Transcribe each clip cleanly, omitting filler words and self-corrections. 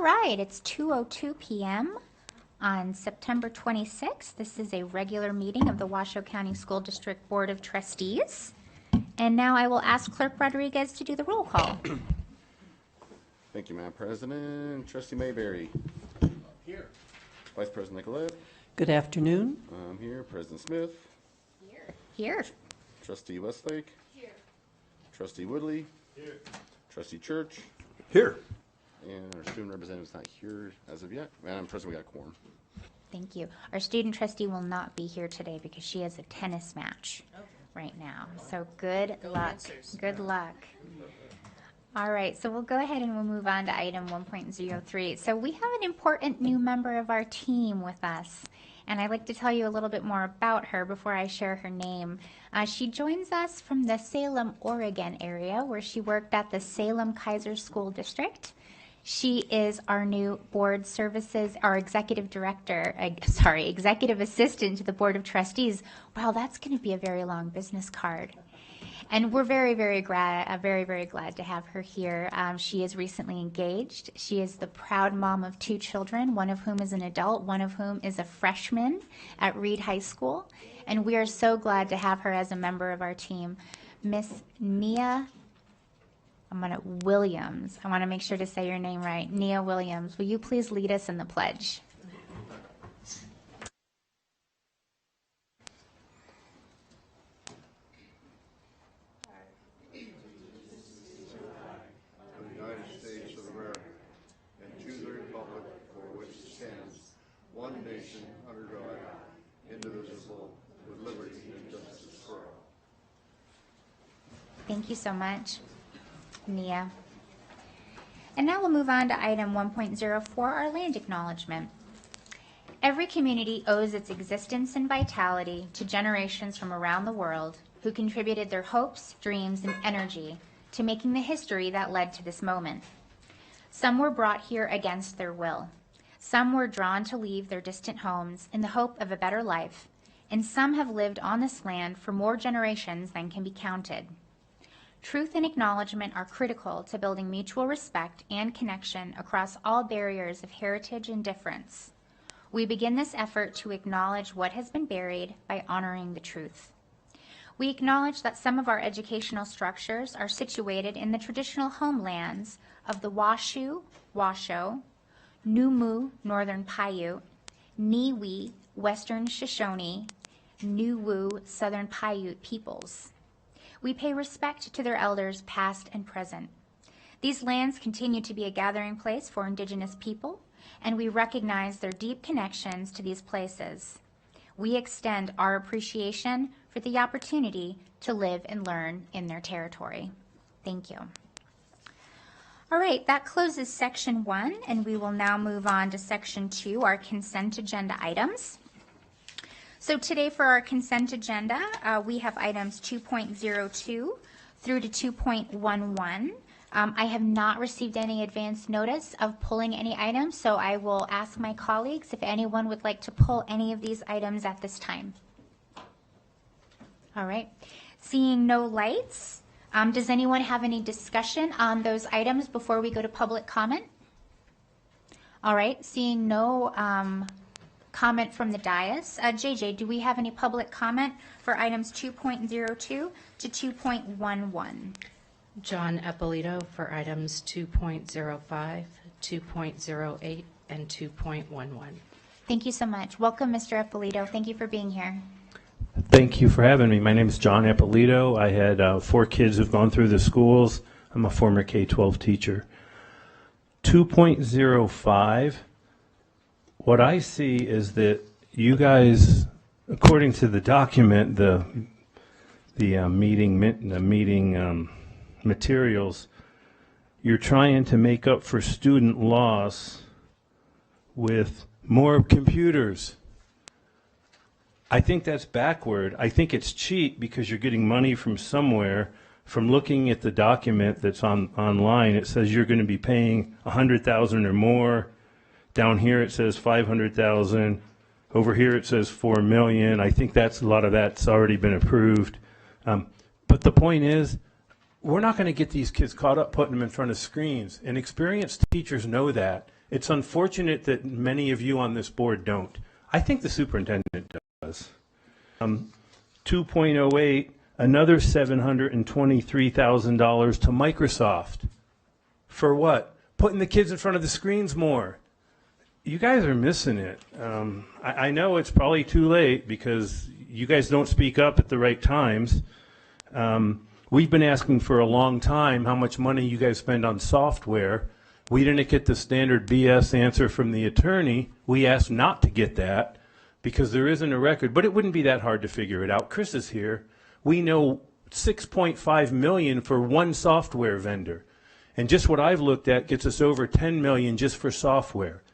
All right, it's 2:02 p.m. on September 26th. This is a regular meeting of the Washoe County School District Board of Trustees. And now I will ask Clerk Rodriguez to do the roll call. Thank you, Madam President. Trustee Mayberry. Here. Vice President Nicolette. Good afternoon. I'm here. President Smith. Here. Trustee Westlake. Here. Trustee Woodley. Here. Trustee Church. Here. And our student representative's not here as of yet. Madam President, we got a quorum. Thank you. Our student trustee will not be here today because she has a tennis match right now. So good luck. Good luck. All right, so we'll go ahead and we'll move on to item 1.03. So we have an important new member of our team with us, and I'd like to tell you a little bit more about her before I share her name. She joins us from the Salem, Oregon area, where she worked at the Salem Kaiser School District. She is our new board services, our executive assistant to the Board of Trustees. Wow, that's going to be a very long business card. And we're very, very glad to have her here. She is recently engaged. She is the proud mom of 2 children, one of whom is an adult, one of whom is a freshman at Reed High School. And we are so glad to have her as a member of our team. Miss Nia Williams. I want to make sure to say your name right. Nia Williams, will you please lead us in the pledge? One nation under God, indivisible, with liberty and justice for all. Thank you so much, Nia. And now we'll move on to item 1.04, our land acknowledgement. Every community owes its existence and vitality to generations from around the world who contributed their hopes, dreams, and energy to making the history that led to this moment. Some were brought here against their will. Some were drawn to leave their distant homes in the hope of a better life, and some have lived on this land for more generations than can be counted. Truth and acknowledgement are critical to building mutual respect and connection across all barriers of heritage and difference. We begin this effort to acknowledge what has been buried by honoring the truth. We acknowledge that some of our educational structures are situated in the traditional homelands of the Washoe, Numu, Northern Paiute, Niwi, Western Shoshone, Nuwu, Southern Paiute peoples. We pay respect to their elders past and present. These lands continue to be a gathering place for Indigenous people, and we recognize their deep connections to these places. We extend our appreciation for the opportunity to live and learn in their territory. Thank you. All right, that closes section 1, and we will now move on to section 2, our consent agenda items. So today for our consent agenda, we have items 2.02 through to 2.11. I have not received any advance notice of pulling any items, so I will ask my colleagues if anyone would like to pull any of these items at this time. All right, seeing no lights. Does anyone have any discussion on those items before we go to public comment? All right, seeing no comment from the dais. JJ, do we have any public comment for items 2.02 to 2.11? John Eppolito for items 2.05, 2.08, and 2.11. Thank you so much. Welcome, Mr. Eppolito. Thank you for being here. Thank you for having me. My name is John Eppolito. I had 4 kids who've gone through the schools. I'm a former K-12 teacher. 2.05, what I see is that you guys, according to the document, the meeting materials, you're trying to make up for student loss with more computers. I think that's backward. I think it's cheap because you're getting money from somewhere. From looking at the document that's online, it says you're going to be paying $100,000 or more. Down here it says $500,000. Over here it says $4 million. I think that's a lot of that's already been approved. But the point is, we're not going to get these kids caught up putting them in front of screens. And experienced teachers know that. It's unfortunate that many of you on this board don't. I think the superintendent does. 2.08, another $723,000 to Microsoft. For what? Putting the kids in front of the screens more. You guys are missing it. I know it's probably too late because you guys don't speak up at the right times. We've been asking for a long time how much money you guys spend on software. We didn't get the standard BS answer from the attorney. We asked not to get that because there isn't a record, but it wouldn't be that hard to figure it out. Chris is here. We know $6.5 million for one software vendor. And just what I've looked at gets us over $10 million just for software,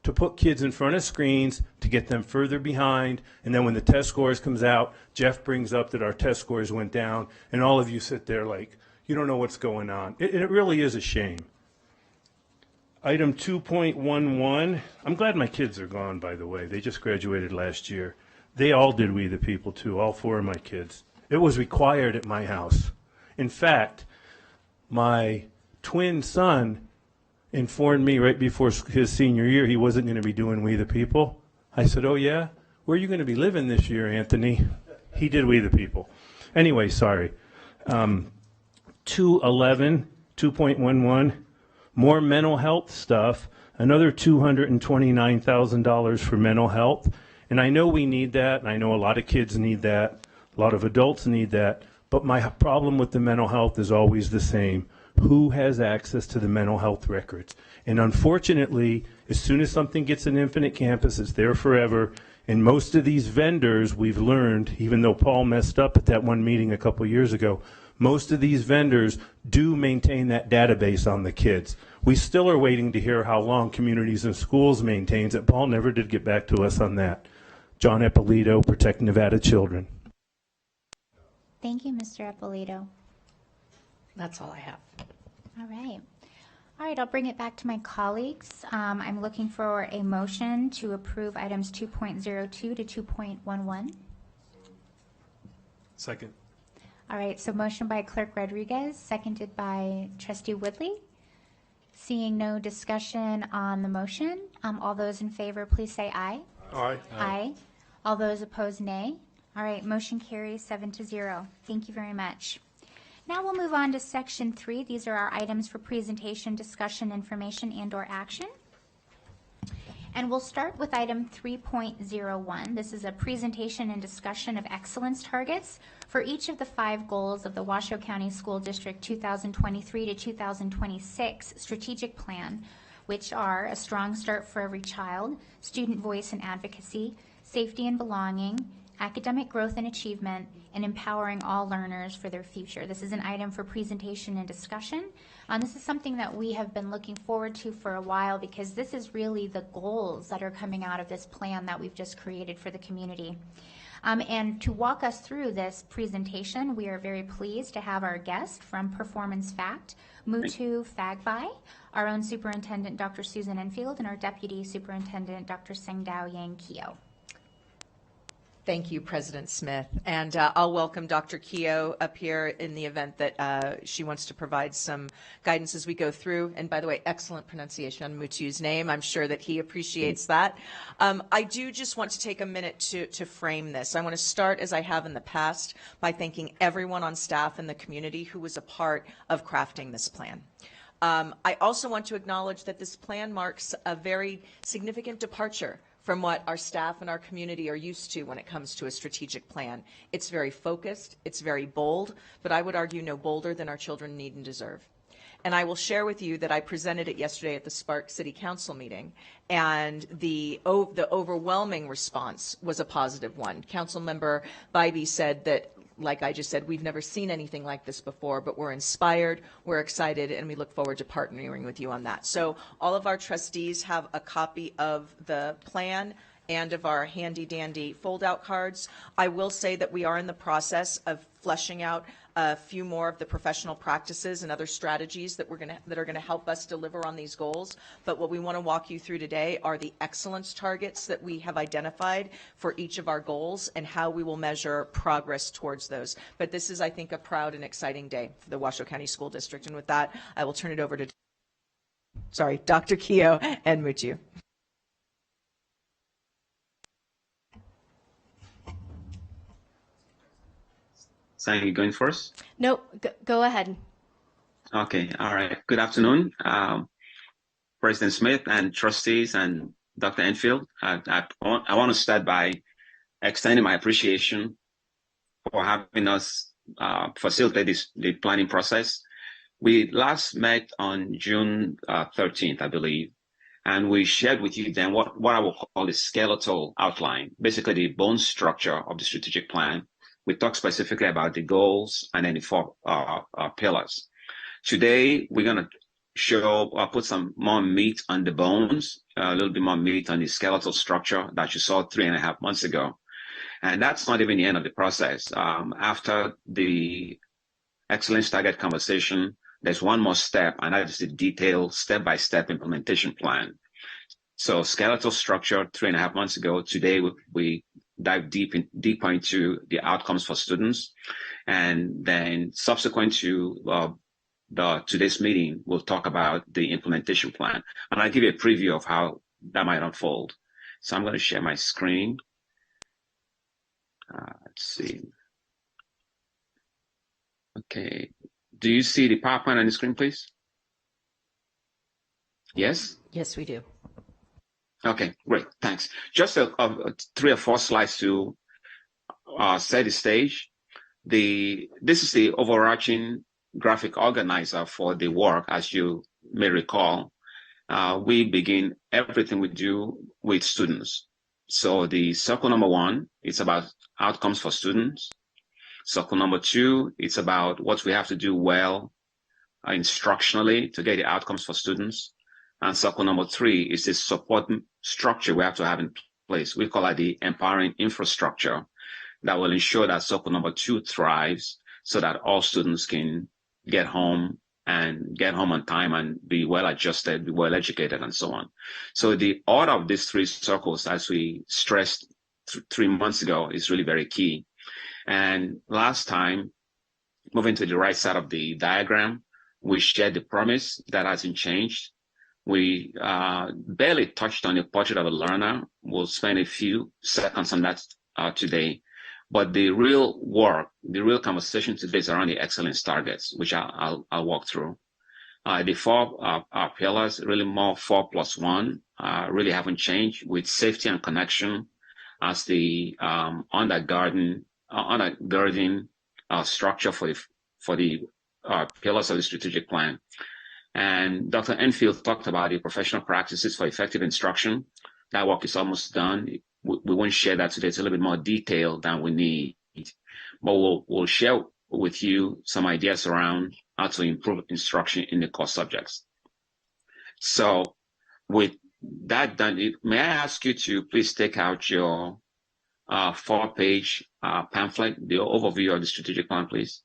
to put kids in front of screens, to get them further behind, and then when the test scores comes out, Jeff brings up that our test scores went down, and all of you sit there like, you don't know what's going on. It really is a shame. Item 2.11, I'm glad my kids are gone, by the way. They just graduated last year. They all did We the People, too, all four of my kids. It was required at my house. In fact, my twin son informed me right before his senior year he wasn't going to be doing We the People. I said, oh yeah? Where are you going to be living this year, Anthony? He did We the People. Anyway, sorry. 2.11, more mental health stuff, another $229,000 for mental health. And I know we need that, and I know a lot of kids need that, a lot of adults need that, but my problem with the mental health is always the same. Who has access to the mental health records? And unfortunately, as soon as something gets an Infinite Campus, it's there forever. And most of these vendors, we've learned, even though Paul messed up at that one meeting a couple years ago, most of these vendors do maintain that database on the kids. We still are waiting to hear how long Communities and Schools maintains it. Paul never did get back to us on that. John Eppolito, Protect Nevada Children. Thank you, Mr. Eppolito. That's all I have. All right. All right, I'll bring it back to my colleagues. I'm looking for a motion to approve items 2.02 to 2.11. Second. All right, so motion by Clerk Rodriguez, seconded by Trustee Woodley. Seeing no discussion on the motion, all those in favor, please say aye. Aye. Aye. All those opposed, nay. All right, motion carries 7-0. Thank you very much. Now we'll move on to Section 3. These are our items for presentation, discussion, information, and/or action. And we'll start with item 3.01. This is a presentation and discussion of excellence targets for each of the 5 goals of the Washoe County School District 2023 to 2026 strategic plan, which are a strong start for every child, student voice and advocacy, safety and belonging, academic growth and achievement, and empowering all learners for their future. This is an item for presentation and discussion. This is something that we have been looking forward to for a while because this is really the goals that are coming out of this plan that we've just created for the community. And to walk us through this presentation, we are very pleased to have our guest from Performance Fact, Mutu Fagbai, our own Superintendent, Dr. Susan Enfield, and our Deputy Superintendent, Dr. Sengdao Yang Keo. Thank you, President Smith. And I'll welcome Dr. Keogh up here in the event that she wants to provide some guidance as we go through. And by the way, excellent pronunciation on Mutu's name. I'm sure that he appreciates that. I do just want to take a minute to frame this. I want to start, as I have in the past, by thanking everyone on staff and the community who was a part of crafting this plan. I also want to acknowledge that this plan marks a very significant departure from what our staff and our community are used to when it comes to a strategic plan. It's very focused, it's very bold, but I would argue no bolder than our children need and deserve. And I will share with you that I presented it yesterday at the Spark City Council meeting, and the overwhelming response was a positive one. Councilmember Bybee said that, like I just said, we've never seen anything like this before, but we're inspired, we're excited, and we look forward to partnering with you on that. So all of our trustees have a copy of the plan and of our handy-dandy fold-out cards. I will say that we are in the process of fleshing out a few more of the professional practices and other strategies that are going to help us deliver on these goals. But what we want to walk you through today are the excellence targets that we have identified for each of our goals and how we will measure progress towards those. But this is, I think, a proud and exciting day for the Washoe County School District. And with that, I will turn it over to sorry, Dr. Keogh and Mutu. Sang, you going first? No, go ahead. Okay, all right. Good afternoon, President Smith and trustees and Dr. Enfield. I want to start by extending my appreciation for having us facilitate the planning process. We last met on June 13th, I believe, and we shared with you then what I will call the skeletal outline, basically the bone structure of the strategic plan. We talked specifically about the goals and then the four pillars. Today, we're going to put some more meat on the bones, a little bit more meat on the skeletal structure that you saw 3.5 months ago. And that's not even the end of the process. After the excellence target conversation, there's one more step, and that is the detailed step-by-step implementation plan. So skeletal structure 3.5 months ago. Today, we dive deeper into the outcomes for students. And then subsequent to today's meeting, we'll talk about the implementation plan. And I'll give you a preview of how that might unfold. So I'm going to share my screen. Let's see. Okay. Do you see the PowerPoint on the screen, please? Yes? Yes, we do. Okay, great. Thanks. Just 3 or 4 slides to set the stage. This is the overarching graphic organizer for the work, as you may recall. We begin everything we do with students. So the circle number 1, it's about outcomes for students. Circle number 2, it's about what we have to do well instructionally to get the outcomes for students. And circle number 3 is the support structure we have to have in place. We call it the empowering infrastructure that will ensure that circle number 2 thrives so that all students can get home on time and be well adjusted, be well educated, and so on. So the order of these 3 circles, as we stressed 3 months ago, is really very key. And last time, moving to the right side of the diagram, we shared the promise that hasn't changed. We barely touched on the portrait of a learner. We'll spend a few seconds on that today. But the real work, the real conversation today is around the excellence targets, which I'll walk through. The 4 pillars, really more 4+1, really haven't changed, with safety and connection as the undergirding structure for the pillars of the strategic plan. And Dr. Enfield talked about the professional practices for effective instruction. That work is almost done. We won't share that today. It's a little bit more detailed than we need. But we'll share with you some ideas around how to improve instruction in the core subjects. So with that done, may I ask you to please take out your 4-page pamphlet, the overview of the strategic plan, please.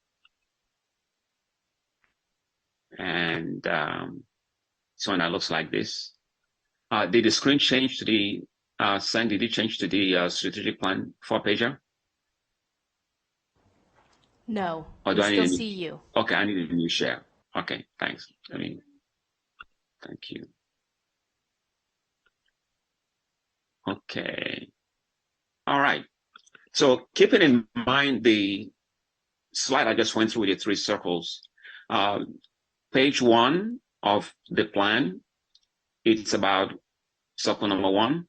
And so that looks like this. Did the screen change to the Sandy, did it change to the strategic plan 4-pager? No, Or we do I still need see you. Okay, I need a new share. Okay, thanks. Thank you. Okay. All right. So keeping in mind the slide I just went through with the 3 circles, page 1 of the plan, it's about circle number 1.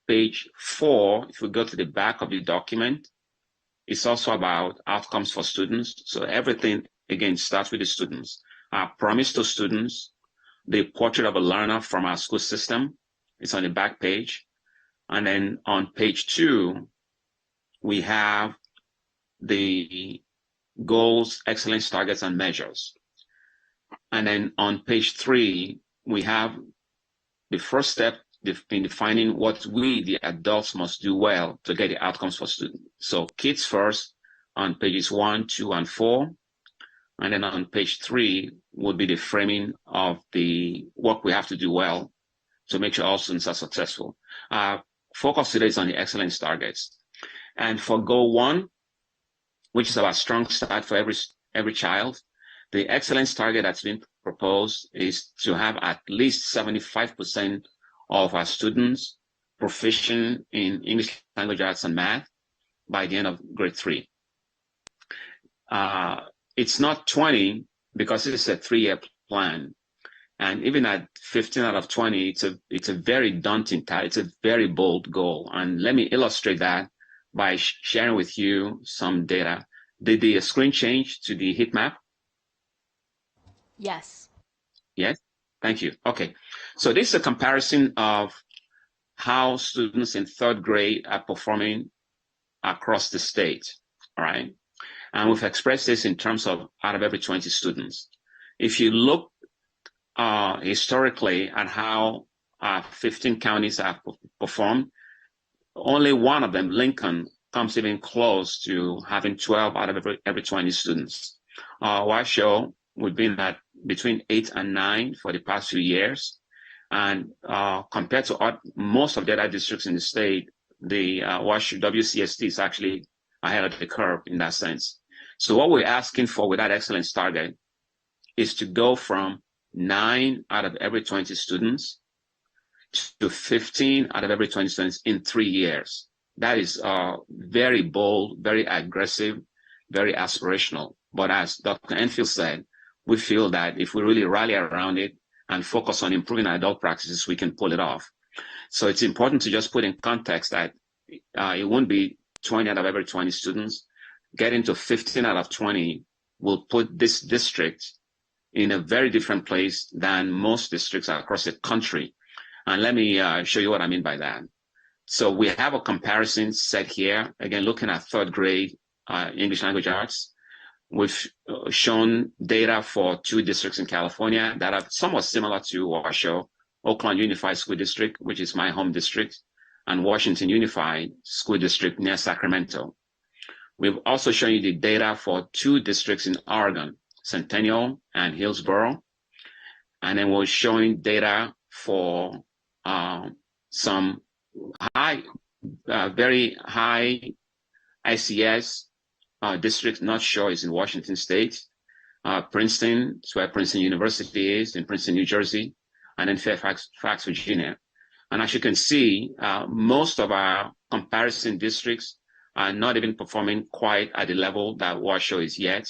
Page 4, if we go to the back of the document, it's also about outcomes for students. So everything, again, starts with the students. Our promise to students, the portrait of a learner from our school system, it's on the back page. And then on page 2, we have the goals, excellence targets, and measures. And then on page 3, we have the first step in defining what we, the adults, must do well to get the outcomes for students. So kids first on pages 1, 2, and 4. And then on page 3 would be the framing of the work we have to do well to make sure all students are successful. Focus today is on the excellence targets. And for goal 1, which is our strong start for every child, the excellence target that's been proposed is to have at least 75% of our students proficient in English language arts and math by the end of grade 3. It's not 20 because it's a 3-year plan. And even at 15 out of 20, it's a very daunting task. It's a very bold goal. And let me illustrate that by sharing with you some data. Did the screen change to the heat map? Yes. Yes? Thank you. Okay. So this is a comparison of how students in 3rd grade are performing across the state. All right. And we've expressed this in terms of out of every 20 students. If you look historically at how 15 counties have performed, only one of them, Lincoln, comes even close to having 12 out of every 20 students. Washoe, we've been at between 8 and 9 for the past few years. And compared to most of the other districts in the state, the Washoe WCSD is actually ahead of the curve in that sense. So what we're asking for with that excellence target is to go from 9 out of every 20 students to 15 out of every 20 students in 3 years. That is very bold, very aggressive, very aspirational. But as Dr. Enfield said, we feel that if we really rally around it and focus on improving our adult practices, we can pull it off. So it's important to just put in context that it won't be 20 out of every 20 students. Getting to 15 out of 20 will put this district in a very different place than most districts across the country. And let me show you what I mean by that. So we have a comparison set here, again, looking at 3rd grade English language arts. We've shown data for 2 districts in California that are somewhat similar to Washoe, Oakland Unified School District, which is my home district, and Washington Unified School District near Sacramento. We've also shown you the data for 2 districts in Oregon, Centennial and Hillsborough. And then we're showing data for some very high ICS districts, not sure is in Washington State. Princeton, it's where Princeton University is, in Princeton, New Jersey, and then Fairfax, Virginia. And as you can see, most of our comparison districts are not even performing quite at the level that Washoe is yet.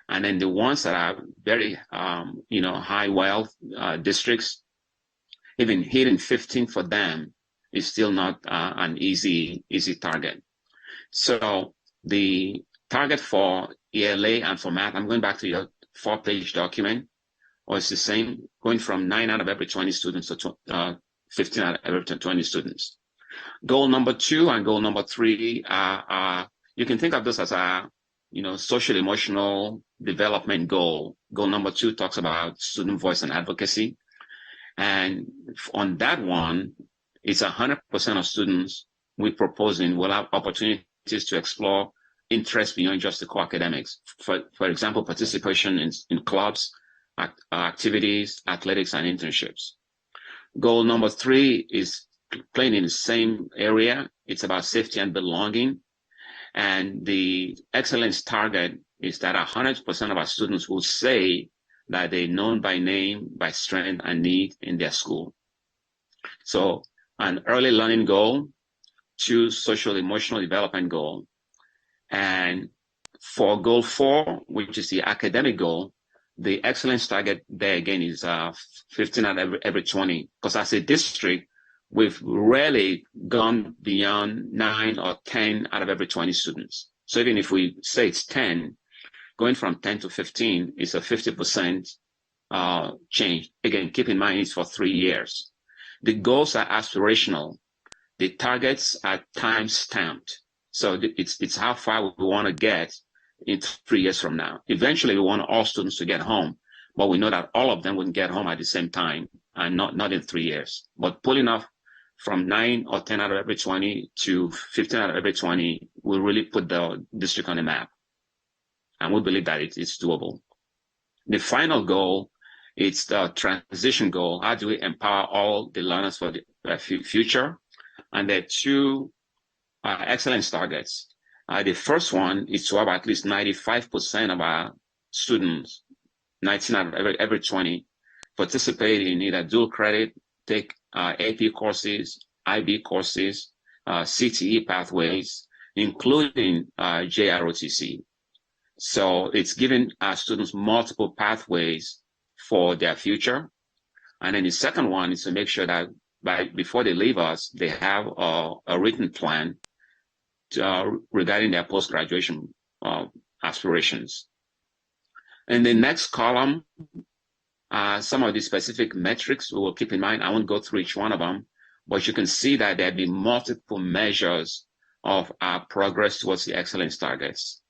And then the ones that are very, high wealth districts, even hitting 15 for them is still not an easy target. So the target for ELA and for math, I'm going back to your 4-page document, was the same, going from 9 out of every 20 students to 15 out of every 20 students. Goal number 2 and goal number 3 are you can think of this as a social emotional development goal. Goal number 2 talks about student voice and advocacy. And on that one, it's 100% of students we're proposing will have opportunities to explore interests beyond just the core academics. For example, participation in clubs, activities, athletics, and internships. Goal number 3 is playing in the same area. It's about safety and belonging. And the excellence target is that 100% of our students will say that they're known by name, by strength and need in their school. So an early learning goal, 2 social emotional development goal. And for goal 4, which is the academic goal, the excellence target there again is 15 out of every 20. Because as a district, we've rarely gone beyond 9 or 10 out of every 20 students. So even if we say it's 10, going from 10 to 15 is a 50% change. Again, keep in mind it's for 3 years. The goals are aspirational. The targets are time stamped. So it's how far we want to get in 3 years from now. Eventually, we want all students to get home, but we know that all of them wouldn't get home at the same time, and not in 3 years. But pulling off from 9 or 10 out of every 20 to 15 out of every 20 will really put the district on the map. And we believe that it's doable. The final goal, it's the transition goal. How do we empower all the learners for the future? And there are 2 excellence targets. The first one is to have at least 95% of our students 19 out of every 20 participate in either dual credit, take AP courses, IB courses, CTE pathways, including JROTC. So it's giving our students multiple pathways for their future. And then the second one is to make sure that before they leave us, they have a written plan regarding their post-graduation aspirations. In the next column, some of the specific metrics we will keep in mind. I won't go through each one of them, but you can see that there'll be multiple measures of our progress towards the excellence targets.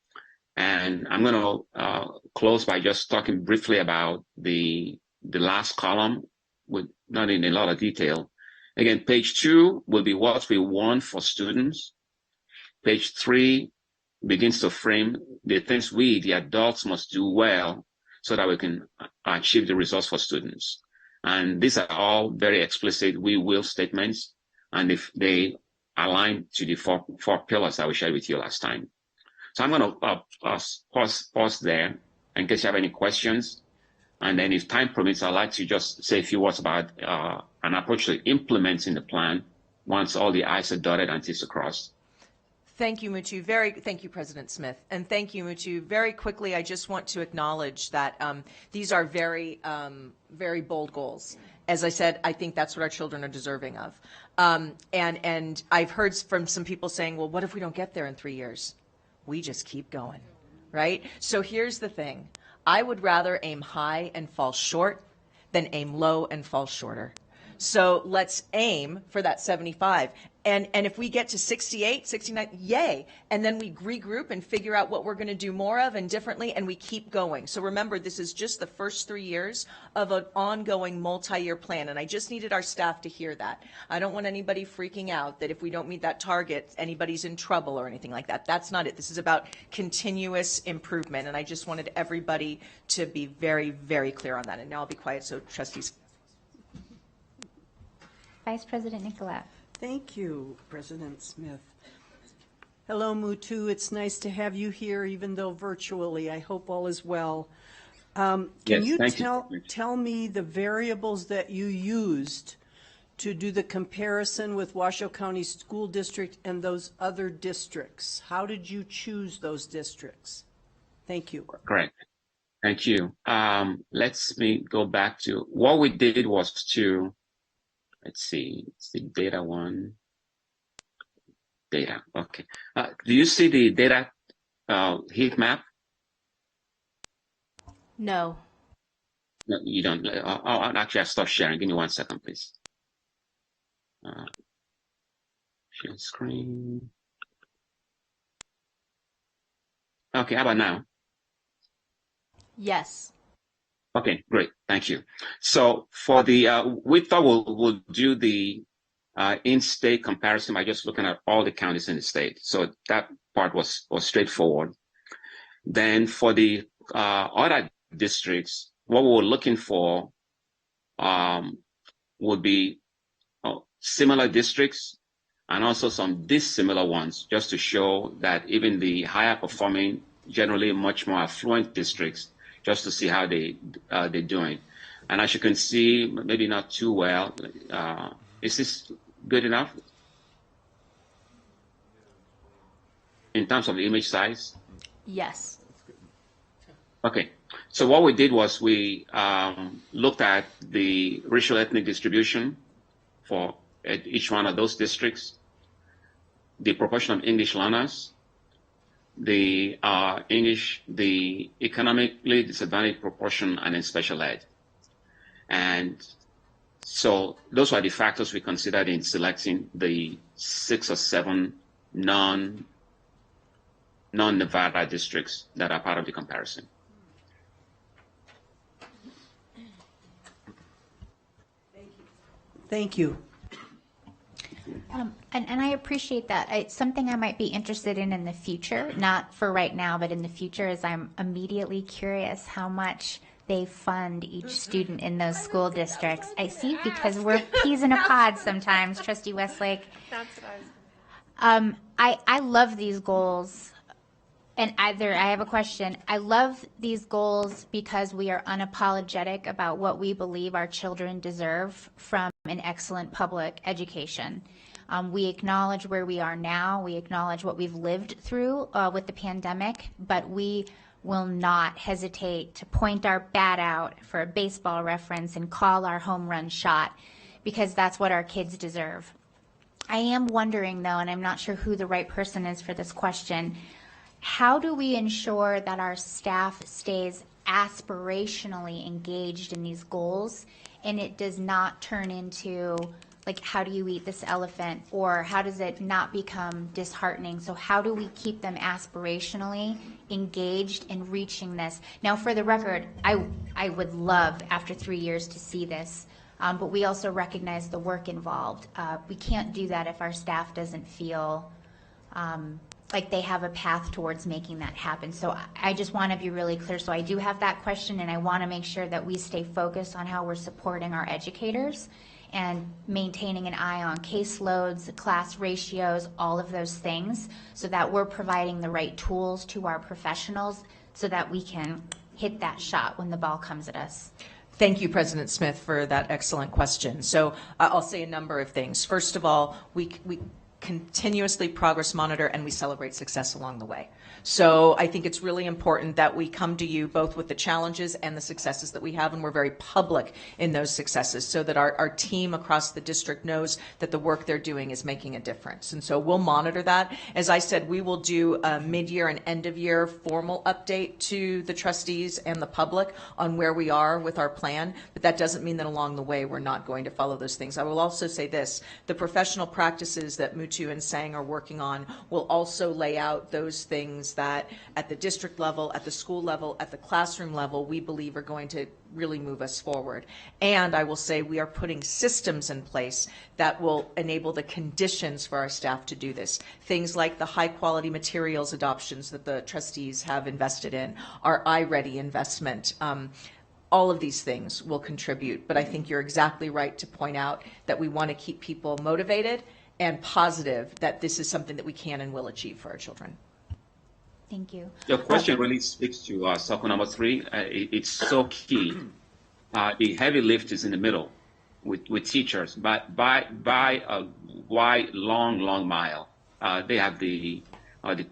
And I'm going to close by just talking briefly about the last column, with not in a lot of detail. Again, page 2 will be what we want for students. Page 3 begins to frame the things we, the adults, must do well so that we can achieve the results for students. And these are all very explicit we will statements, and if they align to the four pillars that we shared with you last time. So I'm going to pause there in case you have any questions. And then if time permits, I'd like to just say a few words about an approach to implementing the plan once all the I's are dotted and T's are crossed. Thank you, Mutu. Thank you, President Smith. And thank you, Mutu. Very quickly, I just want to acknowledge that these are very, very bold goals. As I said, I think that's what our children are deserving of. And I've heard from some people saying, well, what if we don't get there in 3 years? We just keep going, right? So here's the thing. I would rather aim high and fall short than aim low and fall shorter. So let's aim for that 75. And if we get to 68, 69, yay. And then we regroup and figure out what we're going to do more of and differently, and we keep going. So remember, this is just the first 3 years of an ongoing multi-year plan. And I just needed our staff to hear that. I don't want anybody freaking out that if we don't meet that target, anybody's in trouble or anything like that. That's not it. This is about continuous improvement. And I just wanted everybody to be very, very clear on that. And now I'll be quiet so trustees. Vice President Nicolette. Thank you, President Smith. Hello, Mutu. It's nice to have you here, even though virtually. I hope all is well. Can you tell me the variables that you used to do the comparison with Washoe County School District and those other districts? How did you choose those districts? Thank you. Correct. Thank you. Let me go back to what we did was to, let's see, it's the data one. Data, okay. Do you see the data heat map? No. No, you don't. Actually, I'll stop sharing. Give me 1 second, please. Share screen. Okay, how about now? Yes. Okay, great. Thank you. So for the, we thought we'll do the in-state comparison by just looking at all the counties in the state. So that part was straightforward. Then for the other districts, what we were looking for would be similar districts and also some dissimilar ones, just to show that even the higher performing, generally much more affluent districts, just to see how they're doing. And as you can see, maybe not too well. Is this good enough in terms of the image size? Yes. Okay. So what we did was we looked at the racial ethnic distribution for each one of those districts, the proportion of English learners, the economically disadvantaged proportion, and in special ed. And so those were the factors we considered in selecting the 6 or 7 non-Nevada districts that are part of the comparison. Thank you. And I appreciate that. It's something I might be interested in the future, not for right now, but in the future, as I'm immediately curious how much they fund each student in those school districts. I see, because we're peas in a pod sometimes, Trustee Westlake. That's what I was. I love these goals. And I have a question. I love these goals because we are unapologetic about what we believe our children deserve from an excellent public education. We acknowledge where we are now. We acknowledge what we've lived through with the pandemic, but we will not hesitate to point our bat out for a baseball reference and call our home run shot, because that's what our kids deserve. I am wondering, though, and I'm not sure who the right person is for this question, how do we ensure that our staff stays aspirationally engaged in these goals and it does not turn into, like, how do you eat this elephant, or how does it not become disheartening? So how do we keep them aspirationally engaged in reaching this? Now, for the record, I would love after 3 years to see this, but we also recognize the work involved. We can't do that if our staff doesn't feel like they have a path towards making that happen. So I just want to be really clear. So I do have that question, and I want to make sure that we stay focused on how we're supporting our educators and maintaining an eye on caseloads, class ratios, all of those things, so that we're providing the right tools to our professionals so that we can hit that shot when the ball comes at us. Thank you, President Smith, for that excellent question. So I'll say a number of things. First of all, we continuously progress monitor and we celebrate success along the way. So I think it's really important that we come to you both with the challenges and the successes that we have, and we're very public in those successes so that our team across the district knows that the work they're doing is making a difference. And so we'll monitor that. As I said, we will do a mid-year and end-of-year formal update to the trustees and the public on where we are with our plan, but that doesn't mean that along the way we're not going to follow those things. I will also say this, the professional practices that Mutu and Sang are working on will also lay out those things that at the district level, at the school level, at the classroom level, we believe are going to really move us forward. And I will say we are putting systems in place that will enable the conditions for our staff to do this. Things like the high quality materials adoptions that the trustees have invested in, our iReady investment, all of these things will contribute. But I think you're exactly right to point out that we want to keep people motivated and positive that this is something that we can and will achieve for our children. Thank you. Your question really speaks to circle number 3. It's so key. The heavy lift is in the middle with teachers. But by a wide, long mile, they have the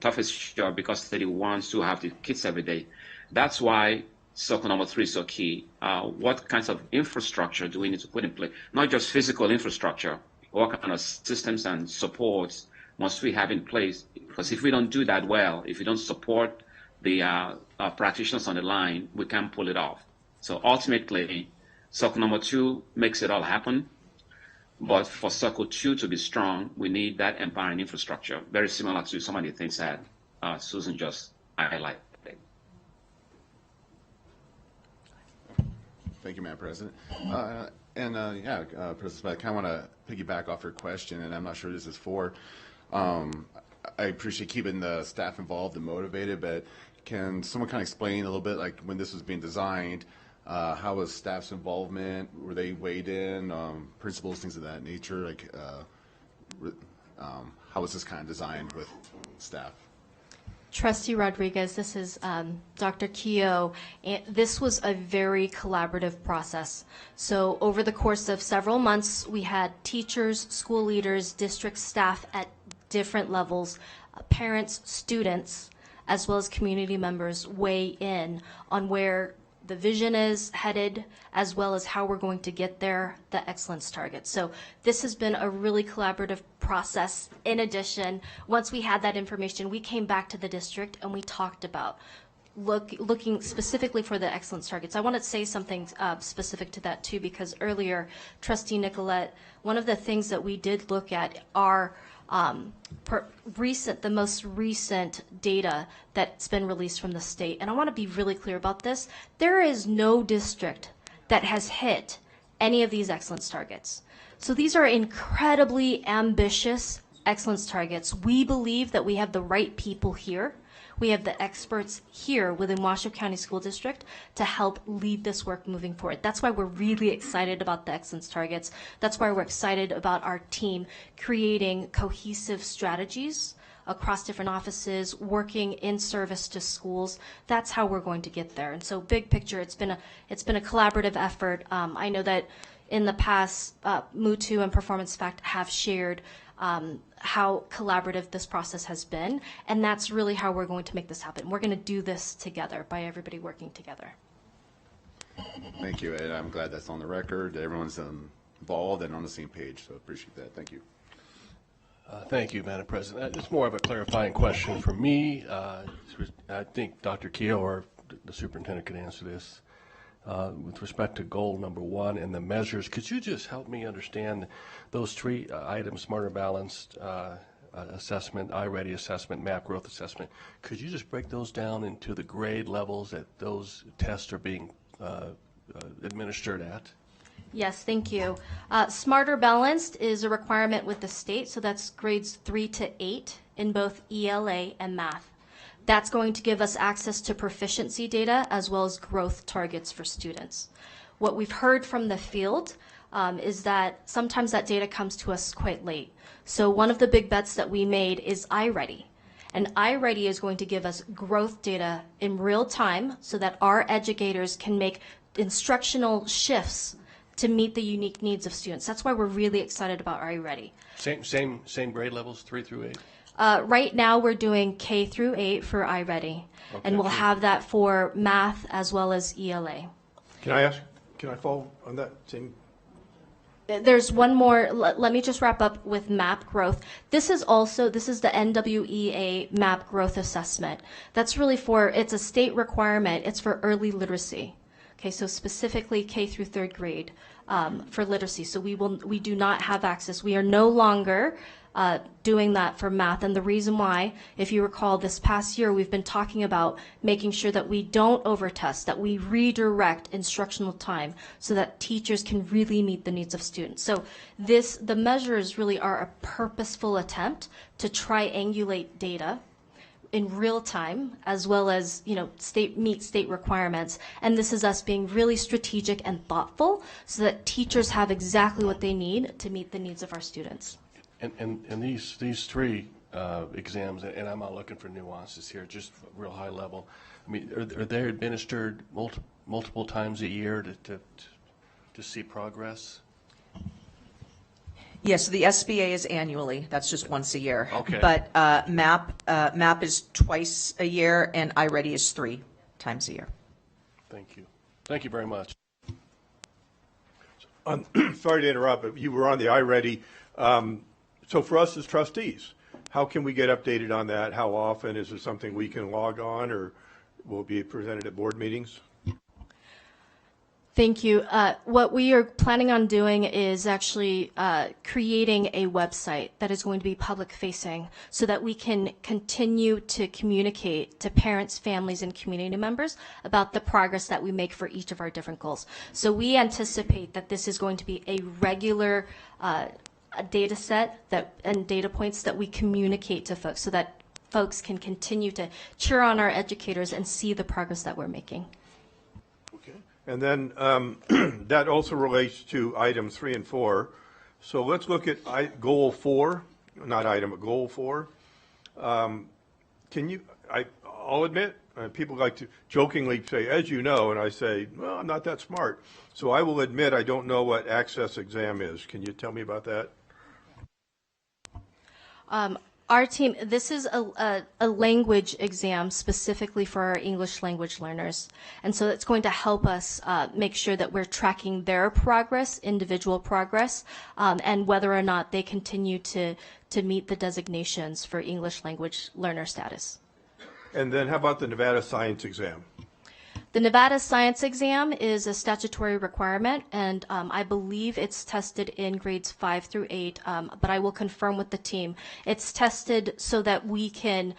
toughest job because they're the ones who have the kids every day. That's why circle number 3 is so key. What kinds of infrastructure do we need to put in place? Not just physical infrastructure. What kind of systems and supports must we have in place? Because if we don't do that well, if we don't support the practitioners on the line, we can't pull it off. So ultimately, circle number 2 makes it all happen. But for circle 2 to be strong, we need that empowering infrastructure, very similar to some of the things that Susan just highlighted. Thank you, Madam President. President Smith, I kind of want to piggyback off your question, and I'm not sure this is for. I appreciate keeping the staff involved and motivated, but can someone kind of explain a little bit, like when this was being designed, how was staff's involvement? Were they weighed in? Principals, things of that nature? Like, how was this kind of designed with staff? Trustee Rodriguez, this is Dr. Keogh. This was a very collaborative process. So over the course of several months, we had teachers, school leaders, district staff at different levels, parents, students, as well as community members weigh in on where the vision is headed, as well as how we're going to get there, the excellence target. So this has been a really collaborative process. In addition, once we had that information, we came back to the district and we talked about looking specifically for the excellence targets. I want to say something specific to that too, because earlier, Trustee Nicolette, one of the things that we did look at are the most recent data that's been released from the state. And I want to be really clear about this. There is no district that has hit any of these excellence targets. So these are incredibly ambitious excellence targets. We believe that we have the right people here. We have the experts here within Washoe County School District to help lead this work moving forward. That's why we're really excited about the excellence targets. That's why we're excited about our team creating cohesive strategies across different offices, working in service to schools. That's how we're going to get there. And so big picture, it's been a collaborative effort. I know that in the past, MUTU and Performance Fact have shared how collaborative this process has been, and that's really how we're going to make this happen. We're going to do this together by everybody working together. Thank you, and I'm glad that's on the record. Everyone's involved and on the same page, so appreciate that. Thank you. Thank you, Madam President. It's more of a clarifying question for me. I think Dr. Keogh or the superintendent could answer this. With respect to goal number 1 and the measures, could you just help me understand those 3 items: smarter, balanced assessment, iReady assessment, map growth assessment? Could you just break those down into the grade levels that those tests are being administered at? Yes, thank you. Smarter Balanced is a requirement with the state, so that's grades 3 to 8 in both ELA and math. That's going to give us access to proficiency data as well as growth targets for students. What we've heard from the field is that sometimes that data comes to us quite late. So one of the big bets that we made is iReady. And iReady is going to give us growth data in real time so that our educators can make instructional shifts to meet the unique needs of students. That's why we're really excited about iReady. Same grade levels, 3 through 8? Right now we're doing K through 8 for iReady, Okay. and we'll have that for math as well as ELA. Can I follow on that same? There's one more, let me just wrap up with map growth. This is the NWEA map growth assessment. That's really it's a state requirement. It's for early literacy. Okay, so specifically K through 3rd grade for literacy. So we do not have access. We are no longer doing that for math. And the reason why, if you recall, this past year we've been talking about making sure that we don't overtest, that we redirect instructional time so that teachers can really meet the needs of students. So the measures really are a purposeful attempt to triangulate data in real time, as well as meet state requirements. And this is us being really strategic and thoughtful so that teachers have exactly what they need to meet the needs of our students. And these 3 exams, and I'm not looking for nuances here, just real high level. I mean, are they administered multiple times a year to see progress? Yes, so the SBA is annually. That's just once a year. Okay. But MAP is twice a year, and iReady is 3 times a year. Thank you. Thank you very much. Sorry to interrupt, but you were on the iReady. So for us as trustees, how can we get updated on that? How often? Is it something we can log on, or will it be presented at board meetings? Thank you. What we are planning on doing is actually creating a website that is going to be public facing so that we can continue to communicate to parents, families, and community members about the progress that we make for each of our different goals. So we anticipate that this is going to be a regular data set and data points that we communicate to folks so that folks can continue to cheer on our educators and see the progress that we're making. And then that also relates to items 3 and 4. So let's look at goal 4, not item, but goal 4. I'll admit, people like to jokingly say, as you know, and I say, well, I'm not that smart. So I will admit I don't know what access exam is. Can you tell me about that? Our team, this is a language exam specifically for our English language learners. And so it's going to help us make sure that we're tracking their progress, individual progress, and whether or not they continue to meet the designations for English language learner status. And then how about the Nevada Science exam? The Nevada Science exam is a statutory requirement, and I believe it's tested in grades 5 through 8, but I will confirm with the team. It's tested so that we can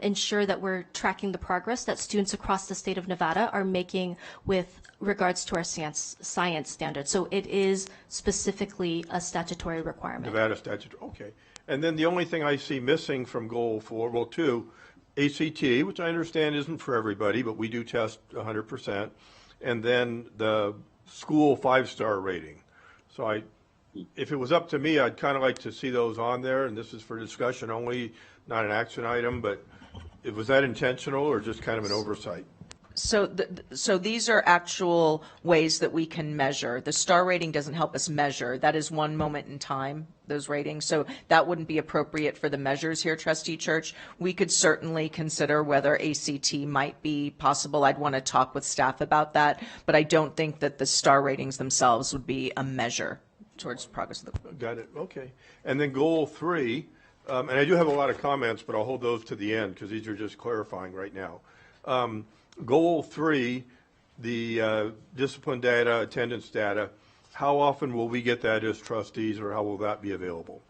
ensure that we're tracking the progress that students across the state of Nevada are making with regards to our science standards. So it is specifically a statutory requirement. Nevada statute, okay. And then the only thing I see missing from goal 4, well, 2, ACT, which I understand isn't for everybody, but we do test 100%, and then the school 5-star rating. So if it was up to me, I'd kind of like to see those on there, and this is for discussion only, not an action item, but was that intentional or just kind of an oversight? So, so these are actual ways that we can measure. The star rating doesn't help us measure. That is one moment in time, those ratings. So that wouldn't be appropriate for the measures here, Trustee Church. We could certainly consider whether ACT might be possible. I'd want to talk with staff about that, but I don't think that the star ratings themselves would be a measure towards progress of the. Got it. Okay. And then goal 3, and I do have a lot of comments, but I'll hold those to the end because these are just clarifying right now. Goal 3, the discipline data, attendance data, how often will we get that as trustees, or how will that be available?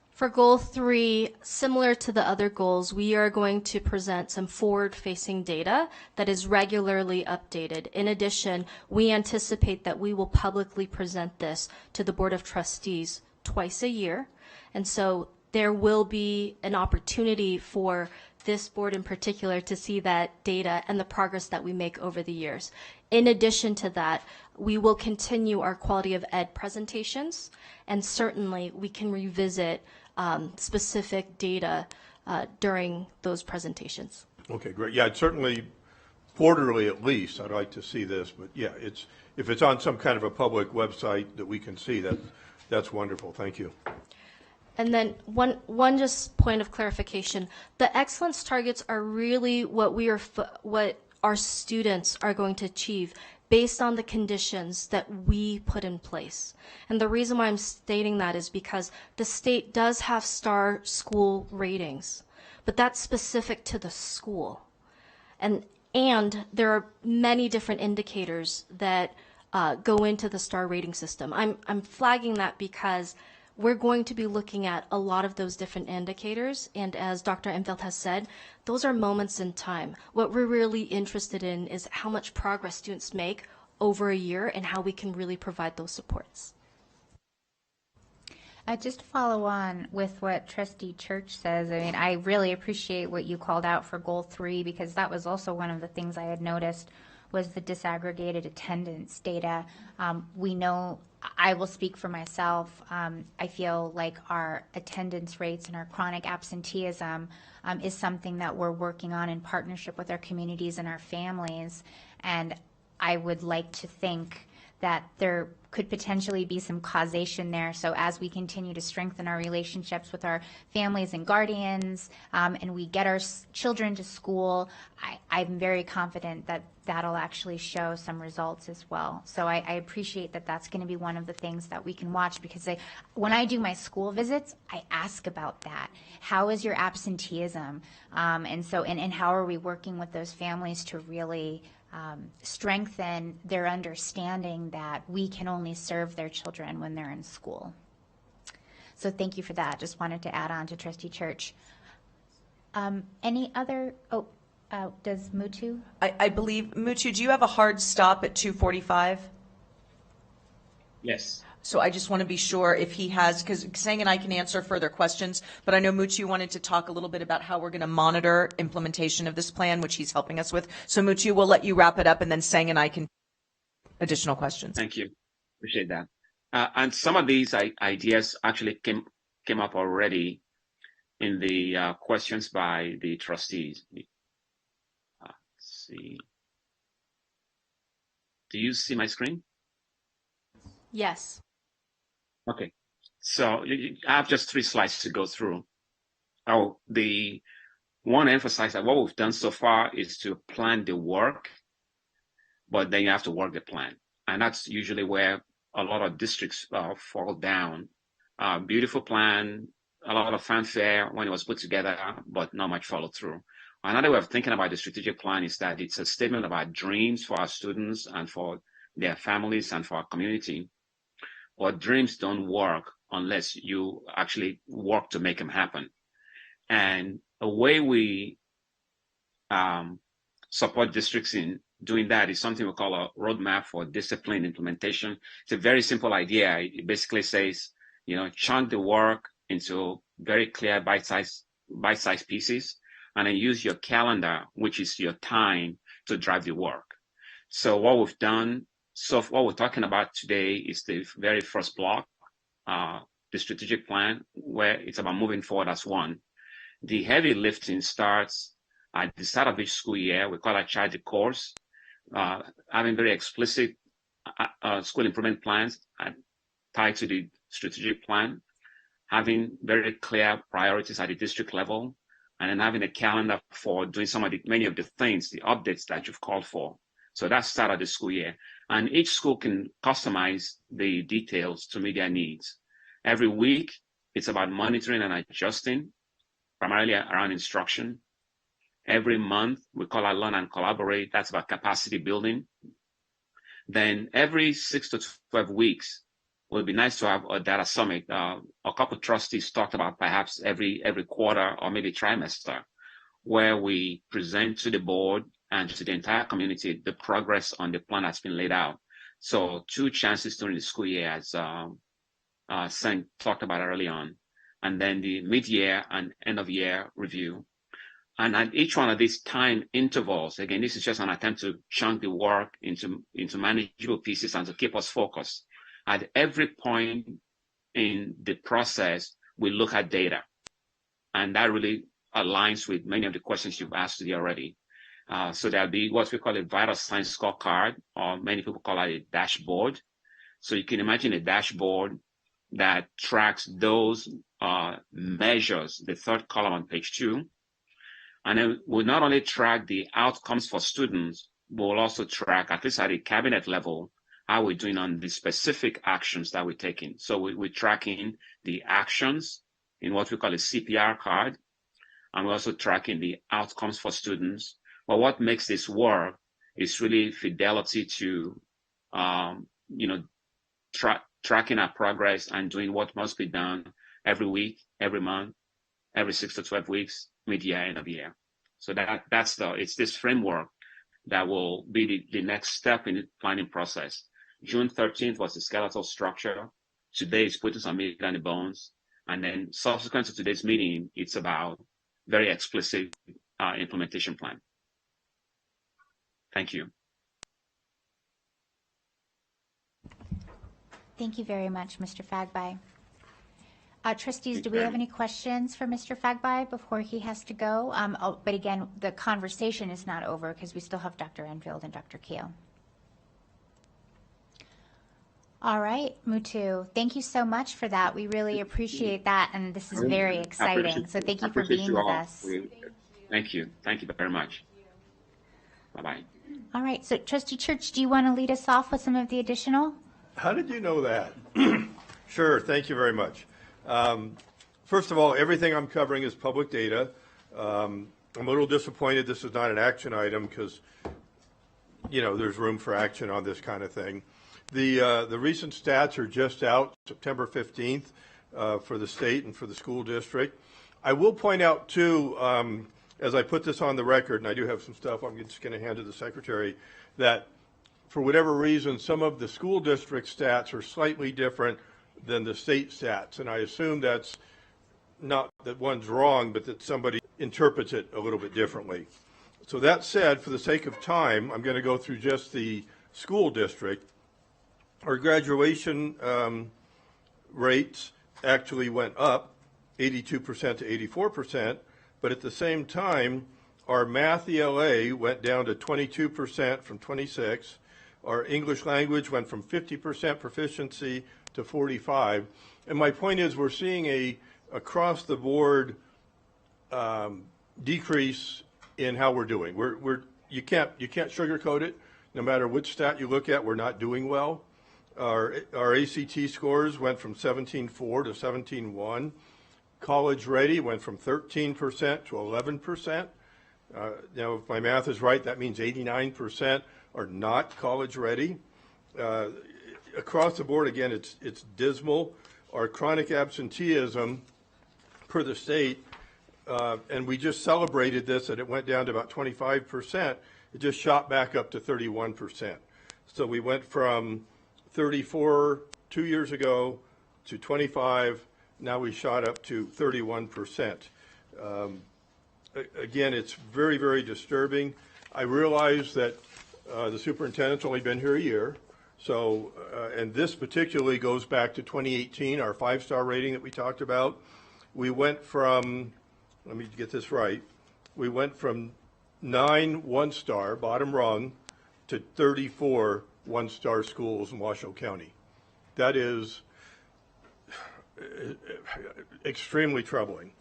For goal 3, similar to the other goals, we are going to present some forward-facing data that is regularly updated. In addition, we anticipate that we will publicly present this to the Board of Trustees twice a year. And so there will be an opportunity for this board in particular to see that data and the progress that we make over the years. In addition to that, we will continue our quality of ed presentations, and certainly we can revisit specific data during those presentations. Okay, great. Yeah, it's certainly quarterly at least. I'd like to see this, but yeah, if it's on some kind of a public website that we can see, that's wonderful. Thank you. And then one just point of clarification: the excellence targets are really what our students are going to achieve based on the conditions that we put in place. And the reason why I'm stating that is because the state does have star school ratings, but that's specific to the school. And there are many different indicators that go into the star rating system. I'm flagging that because we're going to be looking at a lot of those different indicators, and as Dr. Enfeld has said, those are moments in time. What we're really interested in is how much progress students make over a year and how we can really provide those supports. Just to follow on with what Trustee Church says, I mean, I really appreciate what you called out for goal 3, because that was also one of the things I had noticed was the disaggregated attendance data. We know, I will speak for myself, I feel like our attendance rates and our chronic absenteeism is something that we're working on in partnership with our communities and our families. And I would like to think that there could potentially be some causation there. So as we continue to strengthen our relationships with our families and guardians, and we get our children to school, I'm very confident that that'll actually show some results as well. So I appreciate that that's going to be one of the things that we can watch, because when I do my school visits, I ask about that. How is your absenteeism? And how are we working with those families to really strengthen their understanding that we can only serve their children when they're in school. So thank you for that. Just wanted to add on to Trustee Church. Any other, does Mutu? I believe, Mutu, do you have a hard stop at 2:45? Yes. So I just want to be sure if he has, because Sang and I can answer further questions, but I know Mutu wanted to talk a little bit about how we're going to monitor implementation of this plan, which he's helping us with. So Mutu, we'll let you wrap it up, and then Sang and I can additional questions. Thank you. Appreciate that. And some of these ideas actually came up already in the questions by the trustees. Let's see. Do you see my screen? Yes. Okay, so I have just 3 slides to go through. The one emphasize that what we've done so far is to plan the work, but then you have to work the plan. And that's usually where a lot of districts fall down. Beautiful plan, a lot of fanfare when it was put together, but not much follow through. Another way of thinking about the strategic plan is that it's a statement about dreams for our students and for their families and for our community. But dreams don't work unless you actually work to make them happen. And a way we support districts in doing that is something we call a roadmap for discipline implementation. It's a very simple idea. It basically says, chunk the work into very clear bite-sized pieces, and then use your calendar, which is your time, to drive the work. So what we've done So what we're talking about today is the very first block, the strategic plan, where it's about moving forward as one. The heavy lifting starts at the start of each school year. We call that charge the course, having very explicit school improvement plans tied to the strategic plan, having very clear priorities at the district level, and then having a calendar for doing many of the things, the updates that you've called for. So that's start of the school year. And each school can customize the details to meet their needs. Every week, it's about monitoring and adjusting, primarily around instruction. Every month, we call our Learn and Collaborate. That's about capacity building. Then every 6 to 12 weeks, it would be nice to have a data summit. A couple of trustees talked about perhaps every quarter or maybe trimester, where we present to the board and to the entire community the progress on the plan that's been laid out. So 2 chances during the school year, as Sen talked about early on, and then the mid-year and end-of-year review. And at each one of these time intervals, again, this is just an attempt to chunk the work into manageable pieces and to keep us focused. At every point in the process, we look at data. And that really aligns with many of the questions you've asked today already. So there'll be what we call a vital signs scorecard, or many people call it a dashboard. So you can imagine a dashboard that tracks those measures, the third column on page 2. And then we'll not only track the outcomes for students, but we'll also track, at least at a cabinet level, how we're doing on the specific actions that we're taking. So we're tracking the actions in what we call a CPR card, and we're also tracking the outcomes for students. But what makes this work is really fidelity to, tracking our progress and doing what must be done every week, every month, every 6 to 12 weeks, mid-year, end of year. So it's this framework that will be the next step in the planning process. June 13th was the skeletal structure. Today is putting some meat on the bones. And then subsequent to today's meeting, it's about very explicit implementation plan. Thank you. Thank you very much, Mr. Fagbai. Trustees, do we have any questions for Mr. Fagbai before he has to go? But again, the conversation is not over because we still have Dr. Enfield and Dr. Keogh. All right, Mutu, thank you so much for that. We really appreciate that, and this is very exciting. So thank you for being with us. Thank you. Thank you very much. Bye-bye. All right, so Trustee Church, do you want to lead us off with some of the additional? How did you know that? Sure, thank you very much. First of all, everything I'm covering is public data. I'm a little disappointed this is not an action item because, there's room for action on this kind of thing. The recent stats are just out, September 15th, for the state and for the school district. I will point out, too, as I put this on the record, and I do have some stuff I'm just going to hand to the secretary, that for whatever reason, some of the school district stats are slightly different than the state stats. And I assume that's not that one's wrong, but that somebody interprets it a little bit differently. So that said, for the sake of time, I'm going to go through just the school district. Our graduation rates actually went up 82% to 84%, but at the same time, our math ELA went down to 22% from 26%. Our English language went from 50% proficiency to 45%. And my point is we're seeing a across-the-board decrease in how we're doing. You can't sugarcoat it. No matter which stat you look at, we're not doing well. Our ACT scores went from 17.4 to 17.1. College ready went from 13% to 11%. Now, if my math is right, that means 89% are not college ready. Across the board, again, it's dismal. Our chronic absenteeism per the state, and we just celebrated this, and it went down to about 25%. It just shot back up to 31%. So we went from 34 2 years ago to 25. Now we shot up to 31%. Again, it's very, very disturbing. I realize that the superintendent's only been here a year, So, and this particularly goes back to 2018, our 5-star rating that we talked about. We went from, let me get this right, we went from 9 1-star, bottom rung, to 34 1-star schools in Washoe County. That is extremely troubling.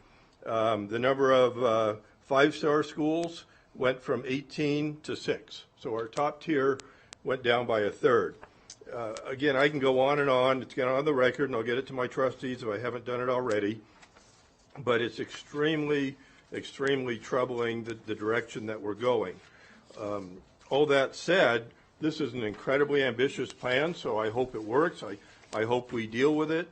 The number of 5-star schools went from 18 to 6. So our top tier went down by a third. Again, I can go on and on. It's on the record, and I'll get it to my trustees if I haven't done it already. But it's extremely, extremely troubling, the direction that we're going. All that said, this is an incredibly ambitious plan, so I hope it works. I hope we deal with it.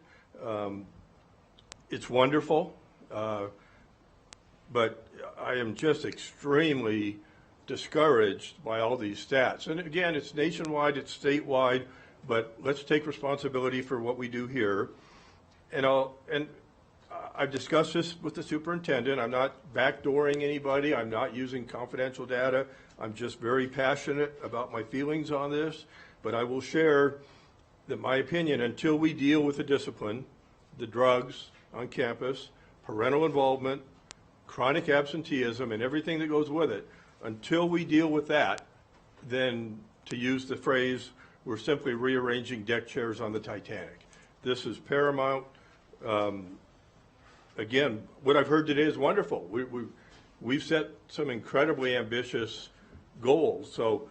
It's wonderful, but I am just extremely discouraged by all these stats. And again, it's nationwide, it's statewide, but let's take responsibility for what we do here. And I've discussed this with the superintendent. I'm not backdooring anybody. I'm not using confidential data. I'm just very passionate about my feelings on this. But I will share that my opinion, until we deal with the discipline, the drugs on campus, parental involvement, chronic absenteeism, and everything that goes with it, until we deal with that, then, to use the phrase, we're simply rearranging deck chairs on the Titanic. This is paramount. Again, what I've heard today is wonderful. We've set some incredibly ambitious goals, so